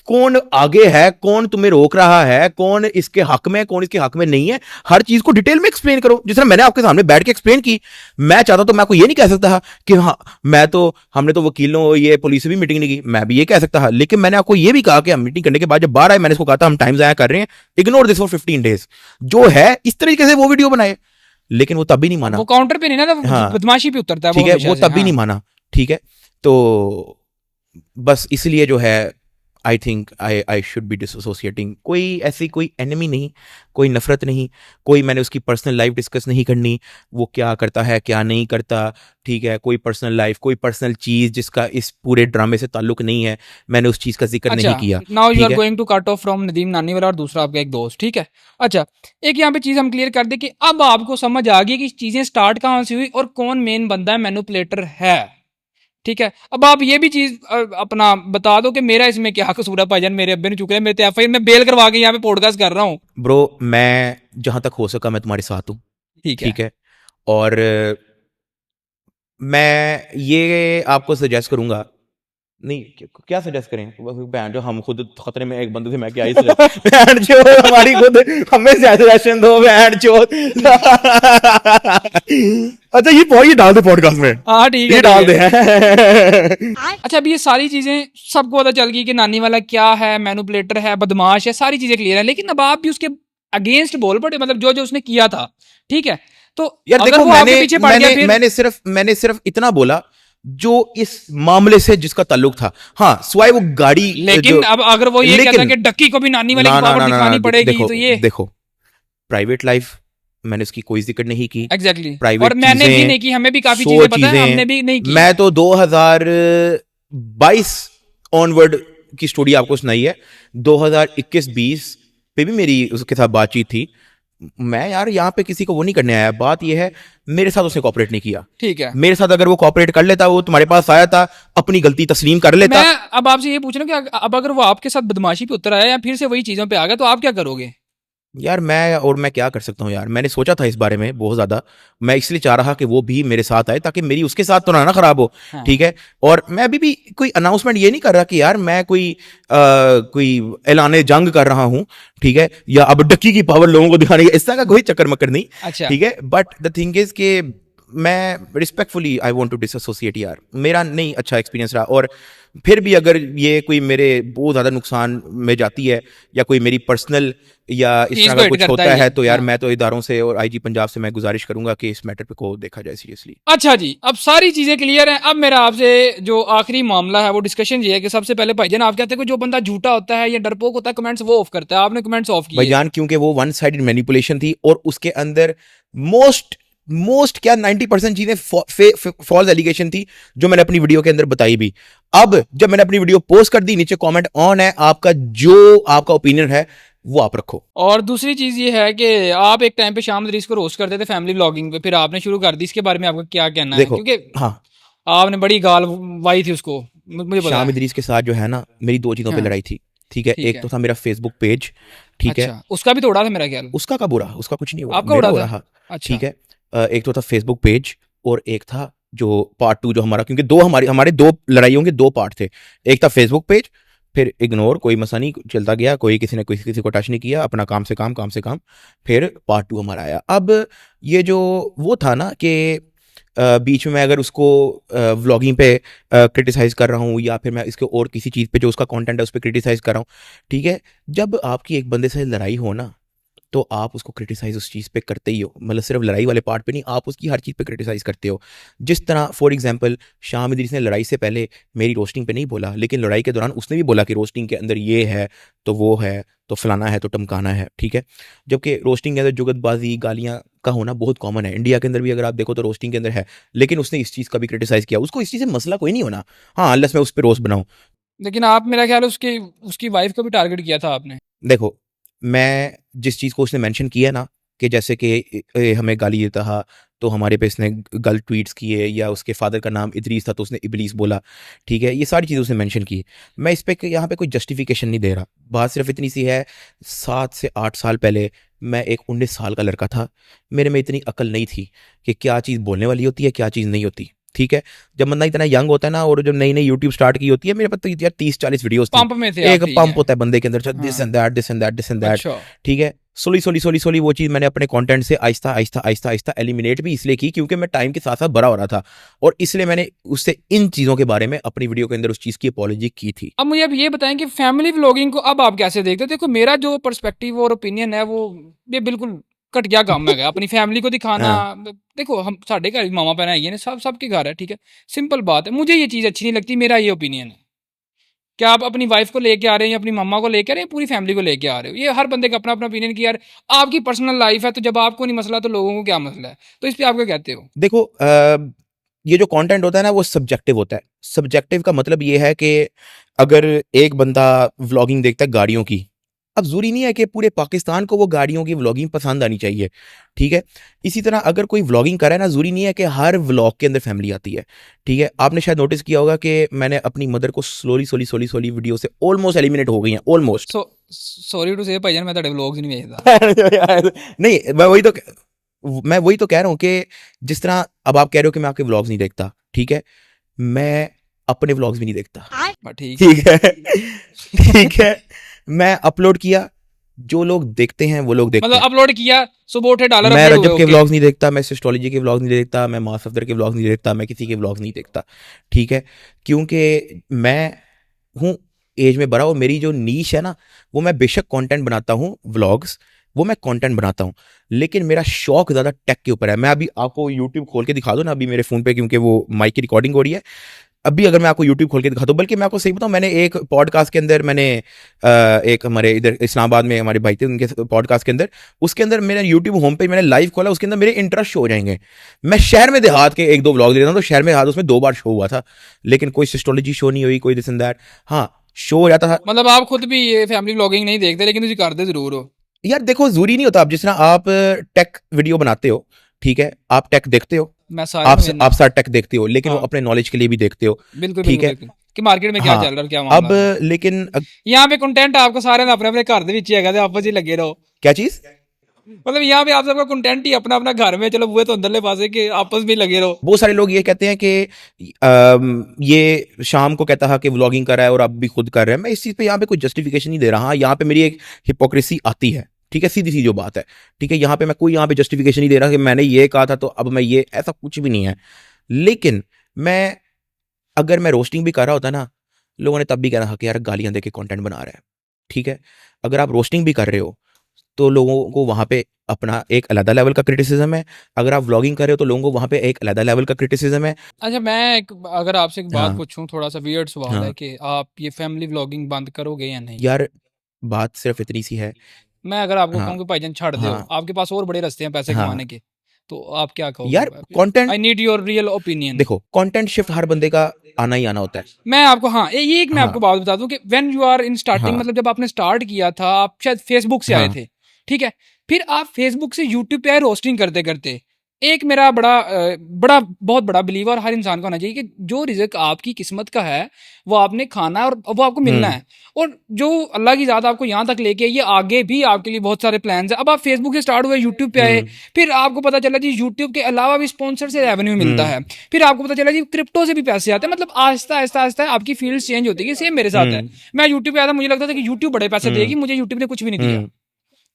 कौन आगे है, कौन तुम्हें रोक रहा है, कौन इसके हक में, कौन इसके हक में नहीं है। हर चीज को डिटेल में एक्सप्लेन करो, जिस तरह मैंने आपके सामने बैठ के एक्सप्लेन की। मैं चाहता तो मैं आपको ये नहीं कह सकता कि हाँ मैं तो, हमने तो वकीलों ये पुलिस से भी मीटिंग नहीं की, मैं भी ये कह सकता था। लेकिन मैंने आपको ये भी कहा कि हम मीटिंग करने के बाद जब बाहर आए, मैंने इसको कहा था हम टाइम जाया कर रहे हैं, इग्नोर दिस फॉर 15 डेज, जो है इस तरीके से वो वीडियो बनाए। लेकिन वो तब भी नहीं माना। वो काउंटर पे नहीं ना, तो हाँ। बदमाशी पे उतरता है ठीक है, हमेशा वो से, तब भी हाँ। नहीं माना। ठीक है, तो बस इसलिए जो है I think I should be dissociating. कोई ऐसी कोई एनिमी नहीं, कोई नफरत नहीं, कोई मैंने उसकी पर्सनल लाइफ डिस्कस नहीं करनी, वो क्या करता है क्या नहीं करता, ठीक है। कोई पर्सनल लाइफ, कोई पर्सनल चीज जिसका इस पूरे ड्रामे से ताल्लुक नहीं है, मैंने उस चीज का जिक्र नहीं किया। नाउ यू ठीक आर है? Going to cut off from Nadeem Nani Wala और दूसरा आपका एक दोस्त, ठीक है। अच्छा, एक यहाँ पे चीज हम क्लियर कर दे कि अब आपको समझ आ गई कि चीजें स्टार्ट कहाँ से हुई और कौन मेन बंदा है, मैनिपुलेटर है, ठीक है। अब आप ये भी चीज अपना बता दो कि मेरा इसमें क्या कसूर है भाईजान, मेरे अब्बे ने चुके हैं, मेरे एफआईआर में बेल करवा के यहाँ पे पॉडकास्ट कर रहा हूँ। ब्रो मैं जहां तक हो सका मैं तुम्हारे साथ हूँ, ठीक है। ठीक है। और मैं ये आपको सजेस्ट करूंगा, नहीं क्या सजेस्ट करें, बहन जो हम खुद खतरे में एक बंदे से, मैं क्या ही बहन जो हमारी खुद हमें सजेशन दो बहन जो। अच्छा ये डाल दे पॉडकास्ट में, हाँ ठीक है, ये डाल दे। अच्छा, अभी ये सारी चीजें सबको पता चल गई कि नानी वाला क्या है, मैनिपुलेटर है, बदमाश है, सारी चीजें क्लियर है। लेकिन अब आप भी उसके अगेंस्ट बोल पड़े, मतलब जो जो उसने किया था, ठीक है। तो यार अगर देखो, वो आपके पीछे पड़ गया, फिर मैंने सिर्फ इतना बोला जो इस मामले से जिसका ताल्लुक था। हाँ स्वाई वो गाड़ी, लेकिन अब अगर वो ये कहता है कि डक्की को भी नानी वाले की पावर दिखानी पड़ेगी, तो ये देखो प्राइवेट लाइफ मैंने उसकी कोई जिक्र नहीं की। एग्जैक्टली, प्राइवेट और मैंने भी चीजें, नहीं की, हमें भी काफी 100 चीजें पता है, चीजें, हमने भी नहीं की। मैं तो 2022 ऑनवर्ड की स्टोरी आपको सुनाई है। 2021-20 पे भी मेरी उसके साथ बातचीत थी। मैं यार यहाँ पे किसी को वो नहीं करने आया। बात ये है मेरे साथ उसने कॉपरेट नहीं किया, ठीक है। मेरे साथ अगर वो कॉपरेट कर लेता, वो तुम्हारे पास आया था, अपनी गलती तस्लीम कर लेता। मैं अब आपसे ये पूछ रहा हूँ कि अब अगर वो आपके साथ बदमाशी पे उतर आया या फिर से वही चीजों पे आ गया, तो आप क्या करोगे? यार मैं क्या कर सकता हूँ यार, मैंने सोचा था इस बारे में बहुत ज्यादा। मैं इसलिए चाह रहा कि वो भी मेरे साथ आए ताकि मेरी उसके साथ तो ना खराब हो, हाँ। ठीक है। और मैं अभी भी कोई अनाउंसमेंट ये नहीं कर रहा कि यार मैं कोई ऐलान जंग कर रहा हूँ, ठीक है, या अब डक्की की पावर लोगों को दिखाने का, इस तरह का कोई चक्कर मक्कर नहीं, अच्छा। ठीक है। बट द थिंग इज कि मैं respectfully I want to dissociate यार, मेरा नहीं अच्छा एक्सपीरियंस रहा। और फिर भी अगर ये कोई मेरे बहुत ज़्यादा नुकसान में जाती है या कोई मेरी पर्सनल या इस चीज़ तरह को का हिट कुछ करता होता है है ये, तो यार हाँ। मैं तो इदारों से और आईजी पंजाब से मैं गुजारिश करूंगा कि इस मैटर पे को देखा जाए सीरियसली। अच्छा जी, अब सारी चीजें क्लियर हैं। अब मेरा आपसे जो आखिरी मामला है वो डिस्कशन ये है कि सबसे पहले भाईजान आप कहते हैं कि जो बंदा झूठा होता है या डरपोक होता है, कमेंट्स वो ऑफ करता है, आपने कमेंट्स ऑफ किए। भाईजान क्योंकि वो वन साइडेड मैनिपुलेशन थी और उसके अंदर मोस्ट क्या 90% चीजें फॉल्स एलिगेशन थी जो मैंने अपनी वीडियो के अंदर बताई भी। अब जब मैंने अपनी वीडियो पोस्ट कर दी, नीचे कमेंट ऑन है, आपका जो आपका ओपिनियन है वो आप रखो। और दूसरी चीज ये है कि आप एक टाइम पे शाम दरीस को रोस्ट करते थे फैमिली व्लॉगिंग पे, फिर आपने शुरू कर दी, इसके बारे में आपका क्या कहना है? देखो, क्योंकि हाँ आपने बड़ी गाल वाई थी उसको, मुझे पता शाम है। इदरीस के साथ जो है ना मेरी दो चीजों पे हाँ। लड़ाई थी, ठीक है। ठीक एक है। तो था मेरा फेसबुक पेज, ठीक है, अच्छा, उसका भी तोड़ा था मेरा ख्याल। उसका का बुरा, उसका कुछ नहीं हुआ, आपका मेरा उड़ा हो था? रहा, अच्छा, ठीक है। एक तो था फेसबुक पेज और एक था जो पार्ट 2 जो हमारा, क्योंकि दो हमारे दो लड़ाइयों के 2 पार्ट थे। एक था फेसबुक पेज, फिर इग्नोर, कोई मसला नहीं, चलता गया, कोई किसी को टच नहीं किया, अपना काम से काम, फिर पार्ट 2 हमारा आया। अब ये जो वो था ना कि बीच में मैं अगर उसको व्लॉगिंग पे क्रिटिसाइज कर रहा हूँ या फिर मैं इसके और किसी चीज़ पे जो उसका कंटेंट है उस पर क्रिटिसाइज कर रहा हूँ, ठीक है। जब आपकी एक बंदे से लड़ाई हो ना तो आप उसको क्रिटिसाइज उस चीज़ पे करते ही हो, मतलब सिर्फ लड़ाई वाले पार्ट पे नहीं, आप उसकी हर चीज़ पे क्रिटिसाइज करते हो। जिस तरह फॉर एग्जांपल शाम इदरीस ने लड़ाई से पहले मेरी रोस्टिंग पे नहीं बोला, लेकिन लड़ाई के दौरान उसने भी बोला कि रोस्टिंग के अंदर ये है तो वो है तो फलाना है तो टमकाना है, ठीक है। जबकि रोस्टिंग के अंदर जुगतबाजी गालियाँ का होना बहुत कॉमन है, इंडिया के अंदर भी अगर आप देखो तो रोस्टिंग के अंदर है, लेकिन उसने इस चीज़ का भी क्रिटिसाइज किया, उसको इस चीज़ से मसला कोई नहीं होना, हाँ अनलेस मैं उस पर रोस्ट बनाऊँ। लेकिन आप मेरा ख्याल है उसकी उसकी वाइफ को भी टारगेट किया था आपने। देखो, मैं जिस चीज़ को उसने मेंशन किया ना कि जैसे कि हमें गाली देता था तो हमारे पे इसने गलत ट्वीट्स किए, या उसके फादर का नाम इदरीस था तो उसने इबलीस बोला, ठीक है, ये सारी चीज़ें उसने मेंशन की। मैं इस पे यहाँ पे कोई जस्टिफिकेशन नहीं दे रहा, बात सिर्फ इतनी सी है, 7 से 8 साल पहले मैं एक 19 साल का लड़का था, मेरे में इतनी अकल नहीं थी कि क्या चीज़ बोलने वाली होती है क्या चीज़ नहीं होती, ठीक है। जब बंदा इतना यंग होता है ना, और जब नई नई यूट्यूब स्टार्ट की होती है, मेरे पास तो यार 30-40 वीडियोस थी, पंप में थे एक आप, ठीक पंप है। होता है बंदे के अंदर, दिस हाँ। And that this and that this and that, अच्छा, ठीक है। सोली वो चीज़ मैंने अपने कंटेंट से आहिस्ता आहिस्ता आहिस्ता आहिस्ता एलिमिनेट भी इसलिए की क्योंकि मैं टाइम के साथ साथ बड़ा हो रहा था, और इसलिए मैंने उससे इन चीज़ों के बारे में अपनी वीडियो के अंदर उस चीज़ की अपॉलॉजी की थी। अब मुझे अब ये बताएं कि फैमिली व्लॉगिंग को अब आप कैसे देखते हो? देखो मेरा जो पर्सपेक्टिव और ओपिनियन है वो ये बिल्कुल घटिया काम है अपनी फैमिली को दिखाना। देखो हम साढ़े घर भी मामा भैन है, सब सबके घर है, ठीक है, सिंपल बात है। मुझे ये चीज़ अच्छी नहीं लगती, मेरा ये ओपिनियन है। क्या आप अपनी वाइफ को लेके आ रहे हैं या अपनी मम्मा को लेके आ रहे हैं, पूरी फैमिली को लेके आ रहे हो? ये हर बंदे का अपना अपना ओपिनियन कि यार आपकी पर्सनल लाइफ है, तो जब आपको नहीं मसला तो लोगों को क्या मसला है? तो इस पे आप क्या कहते हो? देखो ये जो कंटेंट होता है ना वो सब्जेक्टिव होता है। सब्जेक्टिव का मतलब ये है कि अगर एक बंदा व्लॉगिंग देखता है गाड़ियों की, अब ज़रूरी नहीं है कि पूरे पाकिस्तान को वो गाड़ियों की व्लॉगिंग पसंद आनी चाहिए, ठीक है। इसी तरह अगर कोई व्लॉगिंग कर रहा है ना, ज़रूरी नहीं है कि हर व्लॉग के अंदर फैमिली आती है, ठीक है। आपने शायद नोटिस किया होगा कि मैंने अपनी मदर को स्लोली वीडियो से ऑलमोस्ट एलिमिनेट हो गई हैं, ऑलमोस्ट। सॉरी टू से भाईजान, मैं तेरे व्लॉग्स नहीं भेजता। नहीं, मैं वही तो कह रहा हूँ कि जिस तरह अब आप कह रहे हो कि मैं आपके व्लॉग्स नहीं देखता, ठीक है, मैं अपने व्लॉग्स भी नहीं देखता, ठीक है। ठीक है। ठीक है, मैं अपलोड किया, जो लोग देखते हैं वो लोग देखते मतलब हैं। अपलोड किया, सुबह उठे डॉलर मैं अपलोड रजब हुए, के ओके। व्लॉग्स नहीं देखता, मैं एस्ट्रोलॉजी के व्लॉग्स नहीं देखता, मैं मास अफदर के व्लॉग्स नहीं देखता, मैं किसी के व्लॉग्स नहीं देखता, ठीक है। क्योंकि मैं हूँ एज में बड़ा, और मेरी जो नीश है ना, वो मैं बेशक कंटेंट बनाता हूँ, व्लॉग्स वो मैं कंटेंट बनाता हूँ, लेकिन मेरा शौक ज़्यादा टेक के ऊपर है। मैं अभी आपको यूट्यूब खोल के दिखा दूँ ना, अभी मेरे फ़ोन पे, क्योंकि वो माइक की रिकॉर्डिंग हो रही है, अभी अगर मैं आपको यूट्यूब खोल के दिखा दूँ, बल्कि मैं आपको सही बताऊँ, मैंने एक पॉडकास्ट के अंदर मैंने एक हमारे इधर इस्लामाबाद में हमारे भाई थे, उनके पॉडकास्ट के अंदर, उसके अंदर मेरा यूट्यूब होम पेज मैंने लाइव खोला, उसके अंदर मेरे इंटरेस्ट शो हो जाएंगे। मैं शहर में देहात के 1-2 व्लॉग देखता हूँ, तो शहर में देहात उसमें 2 बार शो हुआ था, लेकिन कोई सिस्टोलॉजी शो नहीं हुई, कोई दिस एंड दैट, हाँ शो हो जाता था। मतलब आप खुद भी ये फैमिली व्लॉगिंग नहीं देखते, लेकिन तुझे करते जरूर हो। यार देखो, जरूरी नहीं होता, आप जिस तरह आप टेक वीडियो बनाते हो, ठीक है, आप टेक देखते हो, मैं सारे आप सारा टेक देखते हो, लेकिन वो हाँ। अपने नॉलेज के लिए भी देखते हो, बिल्कुल ठीक बिल्कुल है। बिल्कुल कि मार्केट में क्या हाँ, चल रहा है, क्या मामला है। अब लेकिन यहाँ पे कंटेंट आपको सारे अपने अपने घर ਦੇ ਵਿੱਚ ਹੀ ਹੈਗਾ, ਤੇ आपस ही लगे रहो। क्या चीज? मतलब यहाँ पे आप सबका कंटेंट ही अपना अपना घर में, चलो वो तो अंदरले पासे के आपस में लगे रहो। बहुत सारे लोग ये कहते हैं कि ये शाम को कहता है कि व्लॉगिंग कर रहा है और अब भी खुद कर रहा है। मैं इस चीज़ पे यहाँ पे कोई जस्टिफिकेशन नहीं दे रहा। हाँ, यहाँ पे मेरी एक हिपोक्रेसी आती है, ठीक है, सीधी सी जो बात है, ठीक है। यहाँ पे मैं कोई यहाँ पे जस्टिफिकेशन नहीं दे रहा कि मैंने ये कहा था तो अब मैं ये, ऐसा कुछ भी नहीं है। लेकिन मैं अगर मैं रोस्टिंग भी कर रहा होता ना, लोगों ने तब भी कहना था कि यार गालियां दे के कंटेंट बना रहा है, ठीक है। अगर आप रोस्टिंग भी कर रहे हो तो लोगों को वहां पे अपना एक अलग लेवल का क्रिटिसिज्म है, अगर आप व्लॉगिंग कर रहे हो तो लोगों को वहां पे एक अलग लेवल का क्रिटिसिज्म है। अच्छा, मैं अगर आपसे एक बात हाँ, पूछूं, थोड़ा सा वियर्ड सवाल है हाँ कि आप ये फैमिली व्लॉगिंग बंद करोगे या नहीं? यार, बात सिर्फ इतनी सी है। मैं अगर आपको हाँ, कहूँ कि भाईजान छाड़ दो, हाँ, आपके पास और बड़े रास्ते हैं पैसे हाँ कमाने के, तो आप क्या यार, कहोगे? Content I need your real opinion. देखो, कंटेंट शिफ्ट हर बंदे का आना ही आना होता है। मैं आपको, हाँ, ये एक मैं आपको हाँ, बात बता दूं कि when you are in starting, हाँ, मतलब जब आपने स्टार्ट किया था, आप शायद फेसबुक से आए हाँ, थे, ठीक है। फिर आप फेसबुक से यूट्यूब पे आए रोस्टिंग करते करते। एक मेरा बहुत बड़ा बिलीवर हर इंसान का होना चाहिए कि जो रिज़्क आपकी किस्मत का है वो आपने खाना है और वो आपको मिलना है, और जो अल्लाह की ज़ात आपको यहाँ तक लेके, ये आगे भी आपके लिए बहुत सारे प्लान्स हैं। अब आप फेसबुक से स्टार्ट हुए, यूट्यूब पे आए, फिर आपको पता चला जी यूट्यूब के अलावा भी स्पॉन्सर से रेवेन्यू मिलता है, फिर आपको पता चला जी क्रिप्टो से भी पैसे आते हैं। मतलब आहिस्ता आहिस्ता आहिस्ता आपकी फील्ड चेंज होती है। सेम मेरे साथ है। मैं यूट्यूब पे आया था, मुझे लगता था कि यूट्यूब बड़े पैसे देगी, मुझे यूट्यूब ने कुछ भी नहीं दिया,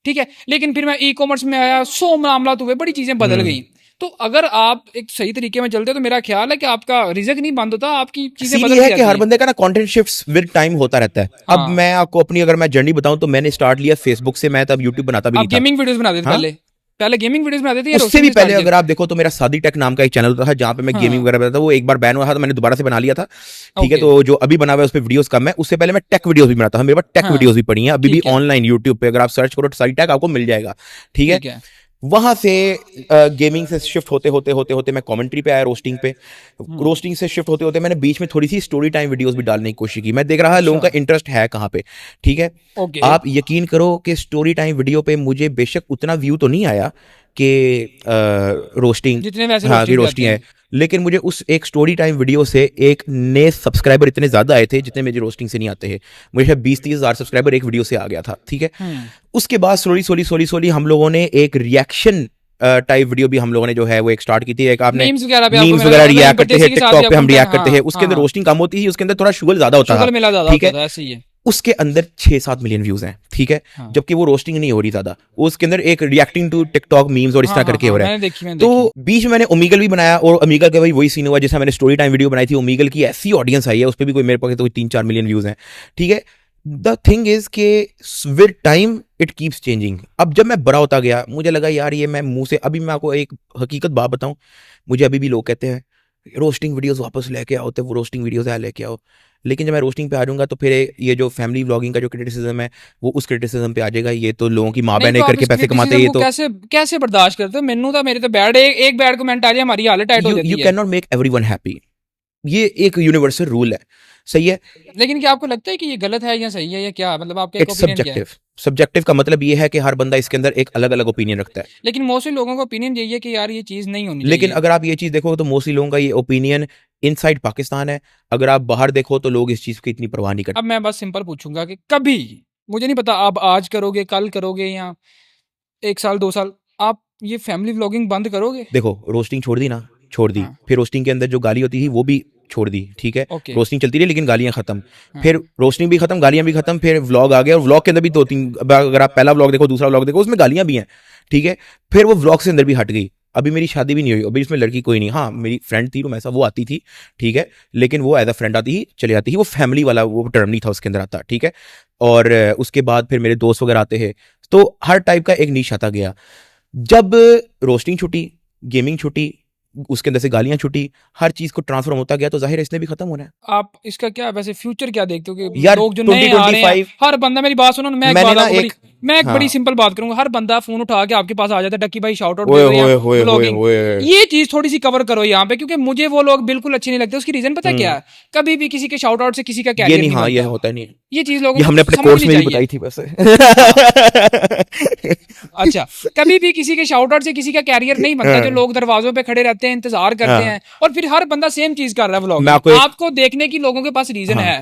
ठीक है। लेकिन फिर मैं ई कॉमर्स में आया, 100 मामला हुए, बड़ी चीज़ें बदल गई। तो अगर आप एक सही तरीके में चलते हो तो मेरा ख्याल है कि आपका रिजक नहीं बंद होता, आपकी चीजें सीन बदल ये है जाती कि हर हैं। बंदे का ना कंटेंट शिफ्ट्स विद टाइम होता रहता है। अब हाँ। मैं आपको अपनी अगर मैं जर्नी बताऊं तो मैंने स्टार्ट लिया फेसबुक से, मैं तब यूट्यूब बनाता भी आप नहीं था। गेमिंग वीडियोस बनाते थे हाँ? पहले पहले गेमिंग वीडियोस बनाते थे या उससे रोस्टिंग भी से स्टार्ट पहले किया? अगर आप देखो तो मेरा सादी टेक नाम का एक चैनल होता था जहां पे मैं हाँ। गेमिंग वगैरह बनाता था। वो एक बार बैन हुआ था तो मैंने दोबारा से बना लिया था। ठीक है, ओके। तो जो अभी बना हुआ है उस पे वीडियोस कम है। उससे पहले मैं टेक वीडियोस भी बनाता था, मेरे पास टेक हाँ। वीडियोस भी पड़ी हैं अभी भी ठीक है। ऑनलाइन यूट्यूब पे। अगर आप सर्च करो तो सादी टेक आपको मिल जाएगा। ठीक है, ठीक है। वहां से गेमिंग से शिफ्ट होते होते होते होते मैं कमेंट्री पे आया, रोस्टिंग पे। रोस्टिंग से शिफ्ट होते होते मैंने बीच में थोड़ी सी स्टोरी टाइम वीडियोस भी डालने की कोशिश की। मैं देख रहा लोगों का अच्छा। इंटरेस्ट है कहाँ पे। ठीक है, ओके। आप यकीन करो कि स्टोरी टाइम वीडियो पे मुझे बेशक उतना व्यू तो नहीं आया कि रोस्टिंग, जितने वैसे हाँ कि रोस्टिंग रोस्टिंग है, लेकिन मुझे उस एक स्टोरी टाइम वीडियो से एक नए सब्सक्राइबर इतने ज्यादा आए थे जितने मुझे रोस्टिंग से नहीं आते हैं। मुझे शायद 20-30 हज़ार सब्सक्राइबर एक वीडियो से आ गया था। ठीक है, उसके बाद स्लोली स्लोली स्लोली स्लोली हम लोगों ने एक रिएक्शन टाइप वीडियो भी हम लोगों ने जो है वो एक स्टार्ट की थी। एक आपने मीम्स वगैरह पे आपको मीम्स मेरा वगैरह मतलब रिएक्ट करते हैं, इंपैथी के साथ टिकटॉक पे हम भी रिएक्ट आपको करते हैं। हाँ, उसके अंदर हाँ। रोस्टिंग कम होती थी, उसके अंदर थोड़ा शुगर ज्यादा होता शुगर था। मिला ज्यादा ठीक होता है, था, ऐसे ही है। उसके अंदर 6-7 मिलियन व्यूज हैं। ठीक है, हाँ। जबकि वो रोस्टिंग नहीं हो रही ज्यादा, वो उसके अंदर एक रिएक्टिंग टू टिकटॉक मीम्स और इस हाँ, तरह हाँ, करके हो हाँ, रहा है। मैंने तो देखी। बीच में मैंने ओमीगल भी बनाया और ओमीगल का वही सीन हुआ जैसा मैंने स्टोरी टाइम वीडियो बनाई थी। ओमीगल की ऐसी ऑडियंस आई है, उस पर भी कोई मेरे पास तो 3-4 मिलियन व्यूज हैं। ठीक है, द थिंग इज के with time it keeps changing. अब जब मैं बड़ा होता गया मुझे लगा यार ये मैं मुंह से, अभी मैं आपको एक हकीकत बात बताऊं, मुझे अभी भी लोग कहते हैं रोस्टिंग वीडियोस वापस लेके आओ, तो वो रोस्टिंग वीडियोस है लेके आओ। लेकिन जब मैं रोस्टिंग पे आ जाऊंगा तो फिर ये जो फैमिली व्लॉगिंग का जो क्रिटिसिज्म है वो उस क्रिटिसिज्म पे आ जाएगा। ये तो लोगों की माँ नहीं बहनें तो आप करके इस पैसे कमाते हैं, criticism ये को तो कैसे कैसे बर्दाश्त करते हो? मेनू तो मेरे तो बैड एक बैड कमेंट आ जाए हमारी हालत टाइट हो यू जाती है। Can not make everyone happy. ये एक यूनिवर्सल रूल है, सही है। लेकिन क्या आपको लगता है कि ये गलत है या सही है या क्या, मतलब आपका एक इट्स ओपिनियन क्या है? सब्जेक्टिव। सब्जेक्टिव का मतलब ये है कि हर बंदा इसके अंदर एक अलग अलग ओपिनियन रखता है। लेकिन मोस्टली लोगों का ओपिनियन यही है कि यार ये चीज नहीं होनी लेकिन चाहिए। अगर आप ये चीज देखो तो मोस्टली लोगों का ये ओपिनियन इनसाइड पाकिस्तान है। अगर आप बाहर देखो तो लोग इस चीज की इतनी परवाह नहीं करते। अब मैं बस सिंपल पूछूंगा कि कभी, मुझे नहीं पता आप आज करोगे, कल करोगे, या 1 साल 2 साल, आप ये फैमिली व्लॉगिंग बंद करोगे? देखो रोस्टिंग छोड़ दी ना, छोड़ दी। हाँ। फिर रोस्टिंग के अंदर जो गाली होती थी वो भी छोड़ दी। ठीक है, ओके। रोस्टिंग चलती रही लेकिन गालियां खत्म। हाँ। फिर रोस्टिंग भी खत्म, गालियां भी खत्म, फिर व्लॉग आ गया और व्लॉग के अंदर भी 2-3, अगर आप पहला व्लॉग देखो दूसरा व्लॉग देखो उसमें गालियां भी हैं। ठीक है, फिर वो व्लॉग से अंदर भी हट गई। अभी मेरी शादी भी नहीं हुई, अभी इसमें लड़की कोई नहीं। हाँ मेरी फ्रेंड थी रोमैसा, वो आती थी। ठीक है, लेकिन वो एज अ फ्रेंड आती ही चली जाती थी, वो फैमिली वाला वो टर्म नहीं था उसके अंदर आता। ठीक है, और उसके बाद फिर मेरे दोस्त वगैरह आते हैं, तो हर टाइप का एक नीश आता गया। जब रोस्टिंग छुटी, गेमिंग छुटी, उसके अंदर से गालियां छुटी, हर चीज को ट्रांसफॉर्म होता गया, तो जाहिर है इसने भी खत्म होना है। आप इसका क्या वैसे फ्यूचर क्या देखते हो कि यार, लोग जो नए आ रहे हैं, 2025 हर बंदा, मेरी बात सुनो ना, मैं एक मैंने बात ना आपको बड़ी, मैं एक हाँ। बड़ी सिंपल बात करूंगा, हर बंदा फोन उठा के आपके पास आ जाता है, डक्की भाई शाउट आउट ओए दे रहे होए हैं, होए होए व्लॉगिंग। होए। ये चीज थोड़ी सी कवर करो यहाँ पे, क्योंकि मुझे वो लोग बिल्कुल अच्छे नहीं लगते। उसकी रीजन पता है क्या है? कभी भी किसी के शाउट आउट से किसी का ये कैरियर नहीं, नहीं हाँ ये बनता। होता नहीं है। ये चीज लोगों ये को हमने अपने कोर्स समझनी में भी चाहिए। बताई थी वैसे। अच्छा, कभी भी किसी के शाउट आउट से किसी का कैरियर नहीं बनता। जो लोग दरवाजों पे खड़े रहते हैं, इंतजार करते हैं, और फिर हर बंदा सेम चीज कर रहा है व्लॉग। मैं आपको आपको देखने की लोगों के पास रीजन है,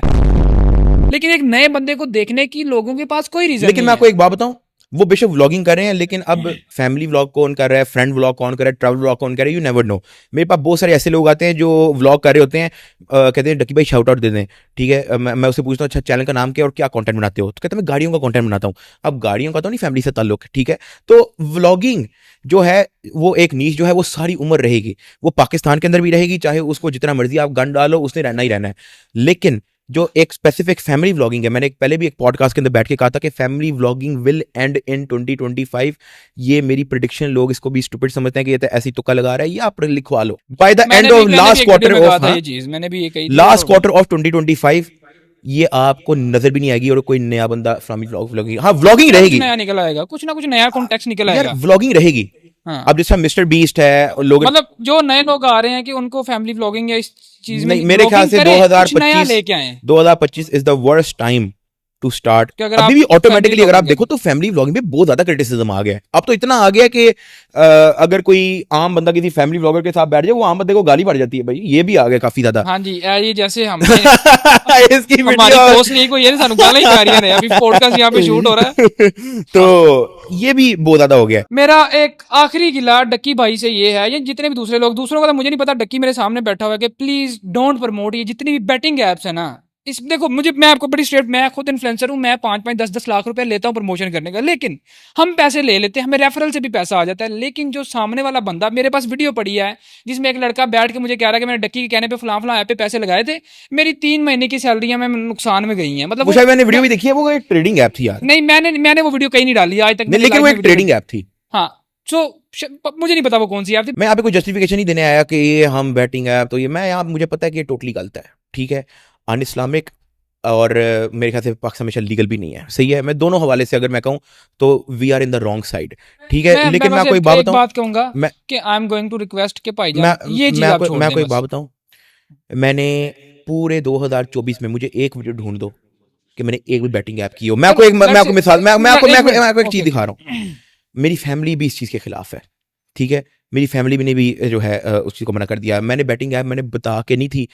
लेकिन एक नए बंदे को देखने की लोगों के पास कोई रीजन लेकिन नहीं मैं है। आपको एक बात बताऊं, वो बेशक व्लॉगिंग कर रहे हैं लेकिन अब फैमिली व्लॉग कौन कर रहा है, फ्रेंड व्लॉग कौन कर रहा है, ट्रैवल व्लॉग कौन कर रहा है, यू नेवर नो। मेरे पास बहुत सारे ऐसे लोग आते हैं जो व्लॉग कर रहे होते हैं, कहते हैं डक्की भाई शाउट आउट दे दें। ठीक है, मैं उससे पूछता हूँ अच्छा चैनल का नाम क्या है और क्या कंटेंट बनाते हो, तो कहते हैं मैं गाड़ियों का कंटेंट बनाता हूँ। अब गाड़ियों का तो नहीं फैमिली से ताल्लुक। ठीक है, तो व्लॉगिंग जो है वो एक नीश जो है वो सारी उम्र रहेगी। वो पाकिस्तान के अंदर भी रहेगी, चाहे उसको जितना मर्जी आप गन डालो, उसने रहना ही रहना है। लेकिन जो एक स्पेसिफिक फैमिली व्लॉगिंग है, मैंने पहले भी एक पॉडकास्ट के अंदर बैठ के कहा था कि family vlogging will end in 2025। ये मेरी प्रिडिक्शन, लोग इसको भी स्टूपिड समझते हैं कि ये तो ऐसी तुक्का लगा रहा है, ये आप लिखवा लो। By the end of last quarter of ये चीज मैंने भी ये कही थी। लास्ट क्वार्टर ऑफ 2025 ये आपको नजर भी नहीं आएगी और कोई नया बंदा फैमिली व्लॉगिंग, हाँ व्लॉगिंग कुछ रहेगी नया निकल आएगा, कुछ ना कुछ नया कॉन्टेक्स्ट निकल यार, आएगा। व्लॉगिंग रहेगी। हाँ। अब जैसा मिस्टर बीस्ट है, लोग मतलब जो नए लोग आ रहे हैं कि उनको फैमिली व्लॉगिंग या इस चीज में नहीं, मेरे ख्याल से vlogging करें, कुछ नया 2025 लेके आए। 2025 is the worst time to start. कि अगर अभी आप भी ऑटोमेटिकली family अगर आप vlogging देखो तो फैमिली व्लॉगिंग पे बहुत ज्यादा क्रिटिसिज्म आ गया है। अब तो इतना आ गया कि अगर कोई आम बंदा किसी फैमिली व्लॉगर के साथ बैठ जाए, वो आम बंदे को गाली पड़ जाती है भाई। ये भी आ गया काफी ज्यादा। हाँ जी, ये जैसे हम इसकी हमारी वीडियो पोस्ट लीक हुई है, सानू गाली ही जा रही है। अभी पॉडकास्ट यहाँ पे शूट हो रहा है। तो ये भी बहुत ज्यादा हो गया है। मेरा एक आखिरी गिला डक्की भाई से ये है, ये जितने भी दूसरे लोग, दूसरों का तो मुझे नहीं पता, डक्की मेरे सामने बैठा हुआ है, कि प्लीज डोंट प्रमोट ये जितनी भी बैटिंग एप्स है ना, इस देखो मुझे, मैं आपको बड़ी स्ट्रेट, मैं खुद इन्फ्लुएंसर हूँ, मैं 5-5 10-10 लाख रुपए लेता हूँ प्रमोशन करने का, लेकिन हम पैसे ले लेते हैं, हमें रेफरल से भी पैसा आ जाता है, लेकिन जो सामने वाला बंदा, मेरे पास वीडियो पड़ी है जिसमें एक लड़का बैठ के मुझे कह रहा है कि मैंने डक्की के कहने पे फलां ऐप पे पैसे लगाए थे, मेरी 3 महीने की सैलरियां मैं नुकसान में गई हैं, मतलब वो शायद मैंने वीडियो भी देखी है, वो एक ट्रेडिंग ऐप थी यार। नहीं, मैंने वो वीडियो कहीं नहीं डाली आज तक, नहीं, लेकिन वो एक ट्रेडिंग ऐप थी। हाँ, सो मुझे नहीं पता वो कौन सी ऐप थी। मैं यहाँ पे कोई जस्टिफिकेशन नहीं देने आया कि ये हम बैटिंग ऐप, तो ये मैं यहाँ, मुझे पता है कि ये टोटली गलत है, ठीक है, अन इस्लामिक, और मेरे ख्याल से पाकिस्तान में शायद लीगल भी नहीं है, सही है। मैं दोनों हवाले से अगर मैं कहूँ तो we are in the wrong side, ठीक है। लेकिन मैं आपको एक बात बताऊं, बात कहूंगा कि I am going to request के भाईजान ये चीज आप छोड़ दें। मैं आपको एक बात बताऊं, मैंने पूरे 2024 में, मुझे एक वीडियो ढूंढ दो कि मैंने एक भी बैटिंग ऐप की हो। मैं आपको एक मिसाल, मैं आपको एक चीज दिखा रहा हूँ। मेरी फैमिली भी इस चीज के खिलाफ है, ठीक है, मेरी फैमिली ने भी जो है उस चीज़ को मना कर दिया। मैंने बैटिंग ऐप मैंने बता के नहीं थी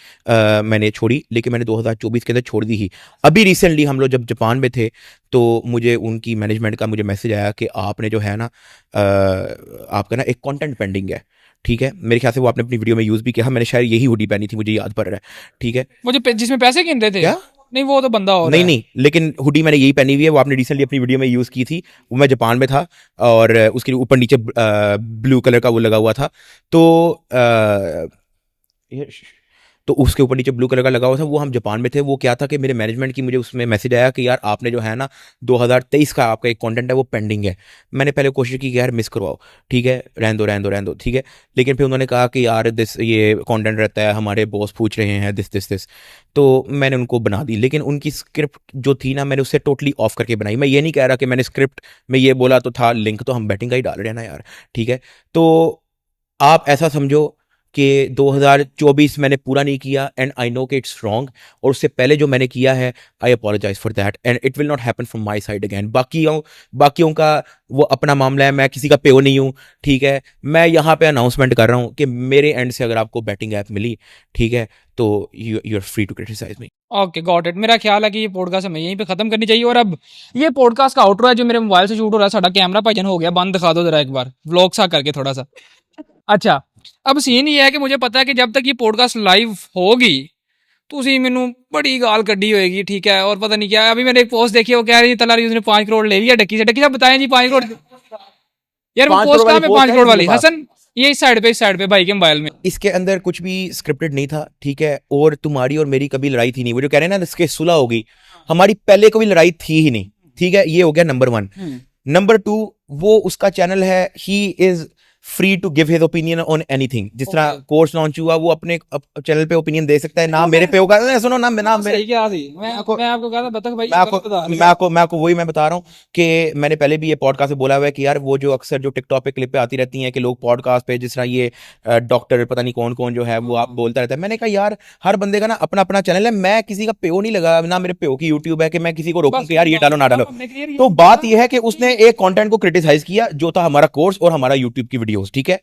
मैंने छोड़ी, लेकिन मैंने 2024 के अंदर छोड़ दी ही। अभी रिसेंटली हम लोग जब जापान में थे तो मुझे उनकी मैनेजमेंट का मुझे मैसेज आया कि आपने जो है ना आपका ना एक कंटेंट पेंडिंग है, ठीक है। मेरे ख्याल से वो आपने अपनी वीडियो में यूज़ भी किया, मैंने शायद यही हुडी पहनी थी, मुझे याद पड़ रहा है, ठीक है। मुझे जिसमें पैसे गिन रहे थे क्या? नहीं, वो तो बंदा और नहीं, लेकिन हुडी मैंने यही पहनी हुई है, वो आपने रिसेंटली अपनी वीडियो में यूज़ की थी। वो मैं जापान में था और उसके ऊपर नीचे ब्लू कलर का वो लगा हुआ था, तो उसके ऊपर नीचे ब्लू कलर का लगा हुआ था, वो हम जापान में थे। वो क्या था कि मेरे मैनेजमेंट की मुझे उसमें मैसेज आया कि यार आपने जो है ना 2023 का आपका एक कंटेंट है वो पेंडिंग है। मैंने पहले कोशिश की कि यार मिस करवाओ, ठीक है, रहने दो, ठीक है। लेकिन फिर उन्होंने कहा कि यार ये कंटेंट रहता है, हमारे बॉस पूछ रहे हैं दिस, तो मैंने उनको बना दी। लेकिन उनकी स्क्रिप्ट जो थी ना, मैंने उससे टोटली ऑफ करके बनाई। मैं ये नहीं कह रहा कि मैंने स्क्रिप्ट में ये बोला तो था, लिंक तो हम बैटिंग का ही डाल रहे हैं ना यार, ठीक है। तो आप ऐसा समझो कि 2024 मैंने पूरा नहीं किया एंड आई नो कि इट्स रॉन्ग, और उससे पहले जो मैंने किया है I apologise for that and it will not happen from my side again. बाकियों का वो अपना मामला है, मैं किसी का पेओ नहीं हूँ, ठीक है। मैं यहाँ पे अनाउंसमेंट कर रहा हूँ कि मेरे एंड से अगर आपको बैटिंग ऐप मिली, ठीक है, तो you are free to criticise me. Okay, got it. मेरा ख्याल है कि ये पॉडकास्ट हमें यहीं पे खत्म करनी चाहिए। और अब ये पॉडकास्ट का आउटरो है जो मेरे मोबाइल से शूट हो रहा है। साडा कैमरा भाईजान हो गया बंद, दिखा दो जरा एक बार व्लॉग सा करके थोड़ा सा। अच्छा, अब सीन ये है कि मुझे पता है कि जब तक ये पॉडकास्ट लाइव होगी तुसी मैनू बड़ी गाल कड्डी होएगी, ठीक है। और पता नहीं क्या, अभी मैंने एक पोस्ट देखी, वो कह रही है तलारी उसने 5 करोड़ ले लिया डक्की से। डक्की साहब बताएं जी 5 करोड़ यार, वो पोस्ट कहाँ पे 5 करोड़ वाली? हसन, ये इस साइड पे भाई के मोबाइल में। इसके अंदर कुछ भी स्क्रिप्टेड नहीं था, ठीक है। और तुम्हारी और मेरी कभी लड़ाई थी नहीं। वो जो कह रहे हैं ना इसके सुलह होगी, हमारी पहले कभी लड़ाई थी ही नहीं, ठीक है। ये हो गया नंबर 1। नंबर 2, वो उसका चैनल है, he is free to give his opinion on anything. जिस तरह कोर्स लॉन्च हुआ, वो अपने चैनल पे ओपिनियन दे सकता है ना। मेरे पे होगा, सुनो ना, मैं आपको कहा था बतख भाई, मैं आपको वही मैं बता रहा हूँ कि मैंने पहले भी ये पॉडकास्ट में बोला हुआ है कि यार वो जो अक्सर जो टिकटॉक पे क्लिपें आती रहती हैं कि लोग पॉडकास्ट पे, जिस तरह ये डॉक्टर पता नहीं कौन कौन जो है वो आप बोलता रहता है। मैंने कहा यार हर बंदे का ना अपना अपना चैनल है, मैं किसी का पेओ नहीं लगा, ना मेरे पेओ की यूट्यूब है कि मैं किसी को रोकूं कि यार ये डालो ना डालो। तो बात यह है कि उसने एक कंटेंट को क्रिटिसाइज किया जो था हमारा कोर्स और हमारा यूट्यूब की वीडियोस, ठीक है।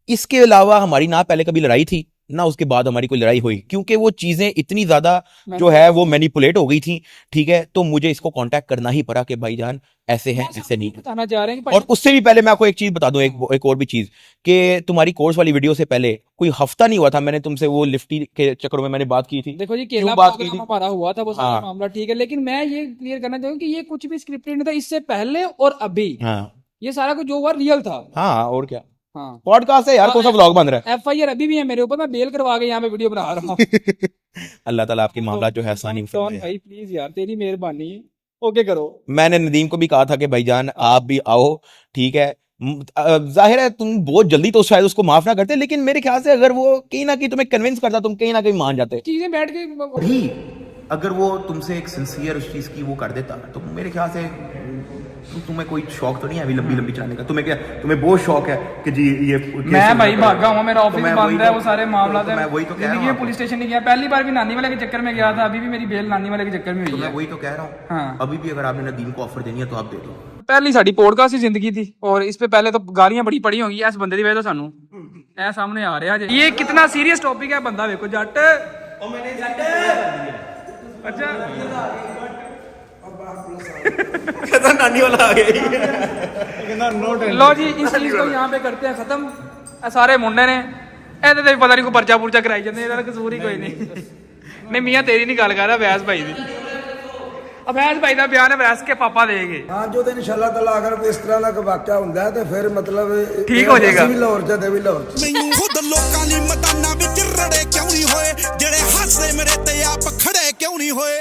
इसके अलावा हमारी ना पहले कभी लड़ाई थी ना उसके बाद हमारी कोई लड़ाई हुई, क्योंकि वो चीजें इतनी ज्यादा जो है वो मैनिपुलेट हो गई थी, ठीक है। तो मुझे इसको कांटेक्ट करना ही पड़ा कि भाईजान ऐसे है, ऐसे नहीं बताना चाह रहे हैं। और उससे भी पहले मैं आपको एक चीज बता दूं, एक और भी चीज, कि तुम्हारी कोर्स वाली वीडियो से पहले कोई हफ्ता नहीं हुआ था मैंने तुमसे वो लिफ्टी के चक्कर में मैंने बात की थी। देखो जी, केला बात की थी, हमारा हुआ था वो सारा मामला, ठीक है। लेकिन मैं ये क्लियर करना चाहूंगा कि ये कुछ भी स्क्रिप्टेड नहीं था। इससे पहले और अभी ये सारा कुछ जो हुआ रियल था। हाँ, और क्या, हाँ, पॉडकास्ट है यार, कौन सा व्लॉग बन रहा है। FIR अभी भी है मेरे ऊपर, मैं बेल करवा के यहाँ पे वीडियो बना रहा हूँ। अल्लाह ताला आपके मामला जो है आसानी में भाई प्लीज यार, तेरी मेहरबानी है, ओके करो। मैंने नदीम को भी कहा था कि भाईजान आप भी आओ, ठीक है। जाहिर है तुम बहुत जल्दी तो शायद उसको माफ ना करते, लेकिन मेरे ख्याल से अगर वो कहीं ना कहीं तुम्हें कन्विंस करता, तुम कहीं ना कहीं मान जाते। चीजें बैठ के भी अगर वो तुमसे एक सिंसियर उस चीज की वो कर देता, तो मेरे ख्याल से तुम्हें कोई शौक तो नहीं है अभी लंबी चलाने का। तुम्हें बहुत शौक है कि जी ये मैं भाई भागा हूँ, मेरा ऑफिस बंद है, वो सारे मामला मैं वही तो कह रहा हूँ, पुलिस स्टेशन नहीं गया। पहली बार भी नानी वाले के चक्कर में गया था, अभी भी मेरी बेल नानी वाले के चक्कर में हुई है। मैं वही तो कह रहा हूँ, अभी भी अगर आपने नदीम को ऑफर देनी है तो आप दे दो। पहली साड़ी पॉडकास्ट की जिंदगी थी, और इस पे पहले तो गालियां बड़ी पड़ी होंगी इस बंदे की वजह तो सानू ऐ सामने आ रहा है। ये कितना सीरियस टॉपिक है, बंदा देखो जट। अच्छा, कहता नानी वाला आ गया। लो जी, इस चीज को यहाँ पे करते हैं खत्म। सारे मुंडे ने ਇਹਦੇ ਤੇ ਪਤਾ ਨਹੀਂ ਕੋਈ ਪਰਚਾ ਪੁਰਚਾ ਕਰਾਈ ਜਾਂਦੇ, ਇਹਦਾ ਕਸੂਰ ਹੀ ਕੋਈ ਨਹੀਂ। ਨਹੀਂ ਮੀਆਂ ਤੇਰੀ ਨਹੀਂ ਗੱਲ ਕਰ ਰਿਹਾ, ਅਵੈਸ ਭਾਈ ਦੀ। ਅਵੈਸ ਭਾਈ ਦਾ ਬਿਆਨ ਅਵੈਸ ਕੇ ਪਾਪਾ ਦੇਗੇ। ਹਾਂ ਜੋ ਤੇ ਇਨਸ਼ਾਅੱਲਾ ਤਾਲਾ ਅਗਰ ਕੋਈ ਇਸ ਤਰ੍ਹਾਂ ਦਾ ਕੋਈ ਵਾਕਿਆ ਹੁੰਦਾ ਹੈ ਤੇ ਫਿਰ ਮਤਲਬ ਠੀਕ ਹੋ ਜਾਏਗਾ। ਅਸੀਂ ਵੀ ਲਾਹੌਰ ਚ ਤੇ ਵੀ ਲਾਹੌਰ ਚ। ਮੈਨੂੰ ਖੁਦ ਲੋਕਾਂ ਲਈ ਮੈਦਾਨਾਂ ਵਿੱਚ ਰੜੇ ਕਿਉਂ ਨਹੀਂ ਹੋਏ, ਜਿਹੜੇ ਹੱਸਦੇ ਮੇਰੇ ਤੇ ਆਪ ਖੜੇ ਕਿਉਂ ਨਹੀਂ ਹੋਏ।